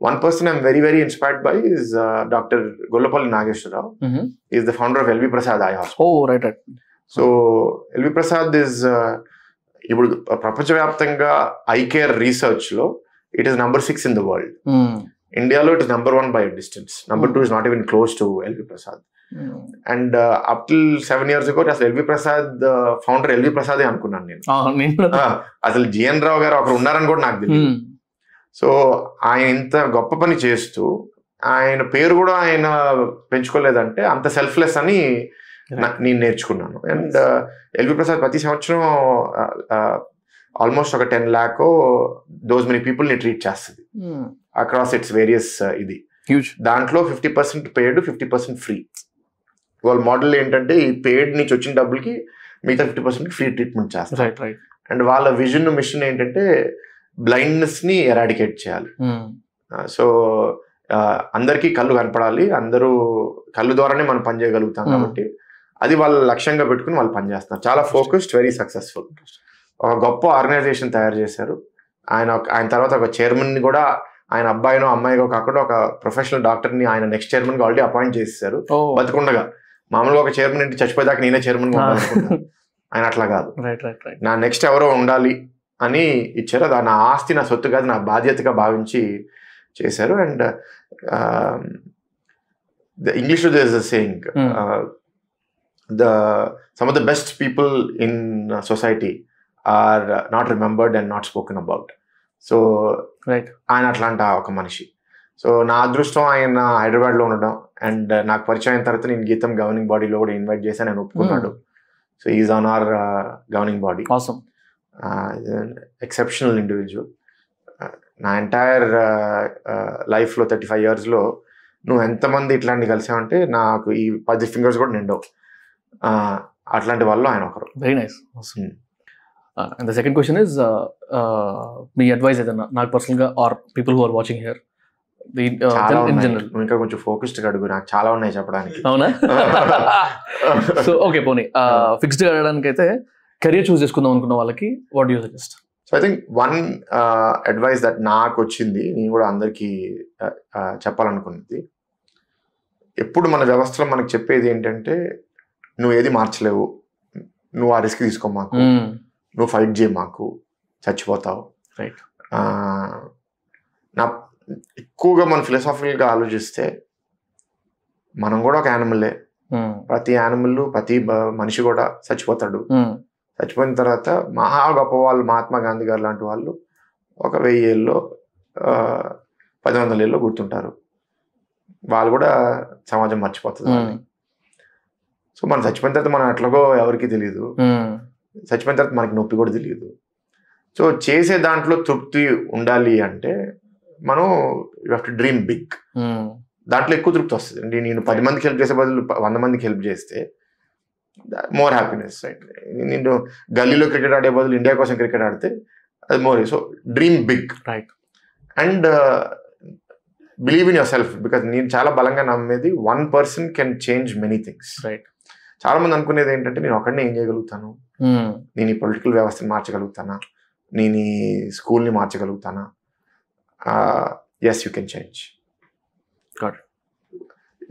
one person I'm very very inspired by is Dr. Gollapalli Nageshwarrao. He is the founder of LV Prasad Eye Hospital. Oh, right. So LV Prasad is ఇప్పుడు ప్రపంచవ్యాప్తంగా ఐ కేర్ రీసెర్చ్ లో it is number 6 in the world. ఇండియాలో it is number 1 by a distance. Number 2 is not even close to LV Prasad. And up till 7 years ago అసలు LV Prasad founder LV Prasad అనుకున్నాను నేను. అసలు GN రావు గారు ఒకరు ఉన్నారని కూడా నాకు తెలియదు. సో ఆయన ఇంత గొప్ప పని చేస్తూ ఆయన పేరు కూడా ఆయన పెంచుకోలేదంటే అంత సెల్ఫ్లెస్ అని నేను నేర్చుకున్నాను. అండ్ ఎల్వి ప్రసాద్ ప్రతి సంవత్సరం ఆల్మోస్ట్ ఒక 10 lakh దోస్ మెనీ పీపుల్ ని ట్రీట్ చేస్తుంది అక్రాస్ ఇట్స్ వేరియస్ ఇది. దాంట్లో 50% పేడ్, 50% ఫ్రీ. వాళ్ళ మోడల్ ఏంటంటే ఈ పేడ్ నుంచి వచ్చిన డబ్బులకి మిగతా 50% ఫ్రీ ట్రీట్మెంట్ చేస్తారు. అండ్ వాళ్ళ విజన్ మిషన్ ఏంటంటే బ్లైండ్నెస్ ని ఎరాడికేట్ చేయాలి. సో అందరికీ కళ్ళు కనపడాలి, అందరూ కళ్ళు ద్వారానే మనం పని చేయగలుగుతాం కాబట్టి అది వాళ్ళ లక్ష్యంగా పెట్టుకుని వాళ్ళు పనిచేస్తున్నారు. చాలా ఫోకస్డ్, వెరీ సక్సెస్ఫుల్. ఒక గొప్ప ఆర్గనైజేషన్ తయారు చేశారు. ఆయన తర్వాత ఒక చైర్మన్ ని కూడా ఆయన అబ్బాయినో అమ్మాయిగో కాకుండా ఒక ప్రొఫెషనల్ డాక్టర్ ని ఆయన నెక్స్ట్ చైర్మన్ గా ఆల్రెడీ అపాయింట్ చేశారు బతికుండగా. మామూలుగా ఒక చైర్మన్ ఏంటి చచ్చిపోయేదాకా నేనే చైర్మన్ గా ఉండాలనుకుంటాను, ఆయన అట్లా కాదు, నా నెక్స్ట్ ఎవరో ఉండాలి అని ఇచ్చారు. అది నా ఆస్తి, నా సొత్తు కాదు, నా బాధ్యతగా భావించి చేశారు. And English there is a saying, some of the best people in society are not remembered and not spoken about. So ఆయన అట్లాంటి ఒక మనిషి. సో నా అదృష్టం ఆయన హైదరాబాద్లో ఉండడం, అండ్ నాకు పరిచయం అయిన తర్వాత నేను గీతం గవర్నింగ్ బాడీలో కూడా ఇన్వైట్ చేసి ఆయన ఒప్పుకున్నాడు. So is on hour governing body. Exceptional individual. నా ఎంటైర్ లైఫ్లో 35 yearsలో నువ్వు ఎంతమంది ఇట్లాంటి కలిసావంటే నాకు ఈ 10 fingers కూడా నిండవు. అట్లాంటి వాళ్ళు ఆయన ఒకరు. Very nice. And the second question is, మీ అడ్వైస్ ఏదన్నా నాకు పర్సనల్గా or people who are watching here in general? ఇంకా కొంచెం ఫోకస్డ్ అడుగు, నాకు చాలా ఉన్నాయి చెప్పడానికి. అవునా? సో ఓకే పోనీ ఫిక్స్డ్ అడగడానికి అయితే కెరియర్ చూస్ చేసుకుందాం అనుకున్న వాళ్ళకి what do you suggest? So I think one advice that నాకు వచ్చింది, నేను కూడా అందరికీ చెప్పాలనుకున్నది, ఎప్పుడు మన వ్యవస్థలో మనకు చెప్పేది ఏంటంటే, నువ్వు ఏది మార్చలేవు, నువ్వు ఆ రిస్క్ తీసుకో మాకు, నువ్వు ఫైట్ చేయి మాకు, చచ్చిపోతావు. రైట్. నా ఎక్కువగా మన ఫిలాసాఫికల్గా ఆలోచిస్తే మనం కూడా ఒక యానిమల్లే. ప్రతి యానిమల్, ప్రతి మనిషి కూడా చచ్చిపోతాడు. చచ్చిపోయిన తర్వాత మహా గొప్ప వాళ్ళు, మహాత్మా గాంధీ గారు లాంటి వాళ్ళు ఒక 1000 ఏళ్ళలో 1100 ఏళ్ళలో గుర్తుంటారు. వాళ్ళు కూడా సమాజం మర్చిపోతుంది. సో మనం చచ్చిపోయిన తర్వాత మనం ఎట్లాగో ఎవరికి తెలియదు. చచ్చిపోయిన తర్వాత మనకి నొప్పి కూడా తెలియదు. సో చేసే దాంట్లో తృప్తి ఉండాలి అంటే మనం you have to dream big. దాంట్లో ఎక్కువ తృప్తి వస్తుంది. నేను 10 మందికి హెల్ప్ చేసే బదులు 100 మందికి హెల్ప్ చేస్తే మోర్ హ్యాపీనెస్. రైట్. నేను గల్లీలో క్రికెట్ ఆడే బదులు ఇండియా కోసం క్రికెట్ ఆడితే అది more. So dream big. Right. And believe in yourself. Because నేను చాలా బలంగా నమ్మేది, 1 person can change many things. Right. చాలా మంది అనుకునేది ఏంటంటే, నేను ఒక్కడనే ఏం చేయగలుగుతాను, నేను ఈ పొలిటికల్ వ్యవస్థని మార్చగలుగుతానా, నేను ఈ స్కూల్ని మార్చగలుగుతానా? Yes, you can change.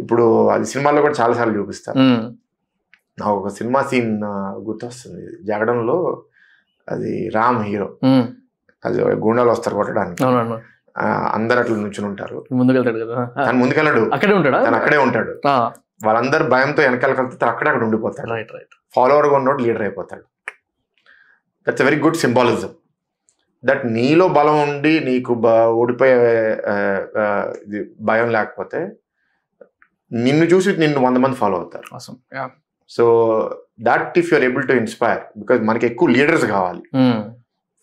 ఇప్పుడు అది సినిమాల్లో కూడా చాలాసార్లు చూపిస్తారు. నాకు ఒక సినిమా సీన్ గుర్తొస్తుంది, జగడంలో. అది రామ్ హీరో, అది గుండాలు వస్తారు కొట్టడానికి, అందరు అట్లా నుంచుని ఉంటారు. ముందుకెళ్తాడు కదా, తను ముందుకెళ్ళాడు, అక్కడే ఉంటాడు, తను అక్కడే ఉంటాడు. వాళ్ళందరూ భయంతో వెనకాల కలిపితే అక్కడ ఉండిపోతాడు. ఫాలోవర్గా ఉన్నోడు లీడర్ అయిపోతాడు. That's a very good symbolism. That నీలో బలం ఉండి నీకు ఓడిపోయే భయం లేకపోతే నిన్ను చూసి నిన్ను 100 మంది ఫాలో అవుతారు. So that if you're able to inspire, because మనకి ఎక్కువ లీడర్స్ కావాలి,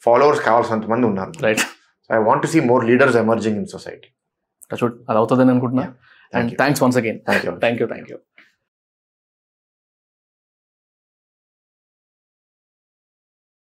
ఫాలోవర్స్ కావాల్సినంత మంది ఉన్నారు. Right. So I want to see more leaders emerging in society. అది అవుతుందని అనుకుంటున్నా. And thanks once again. Thank you. Thank you.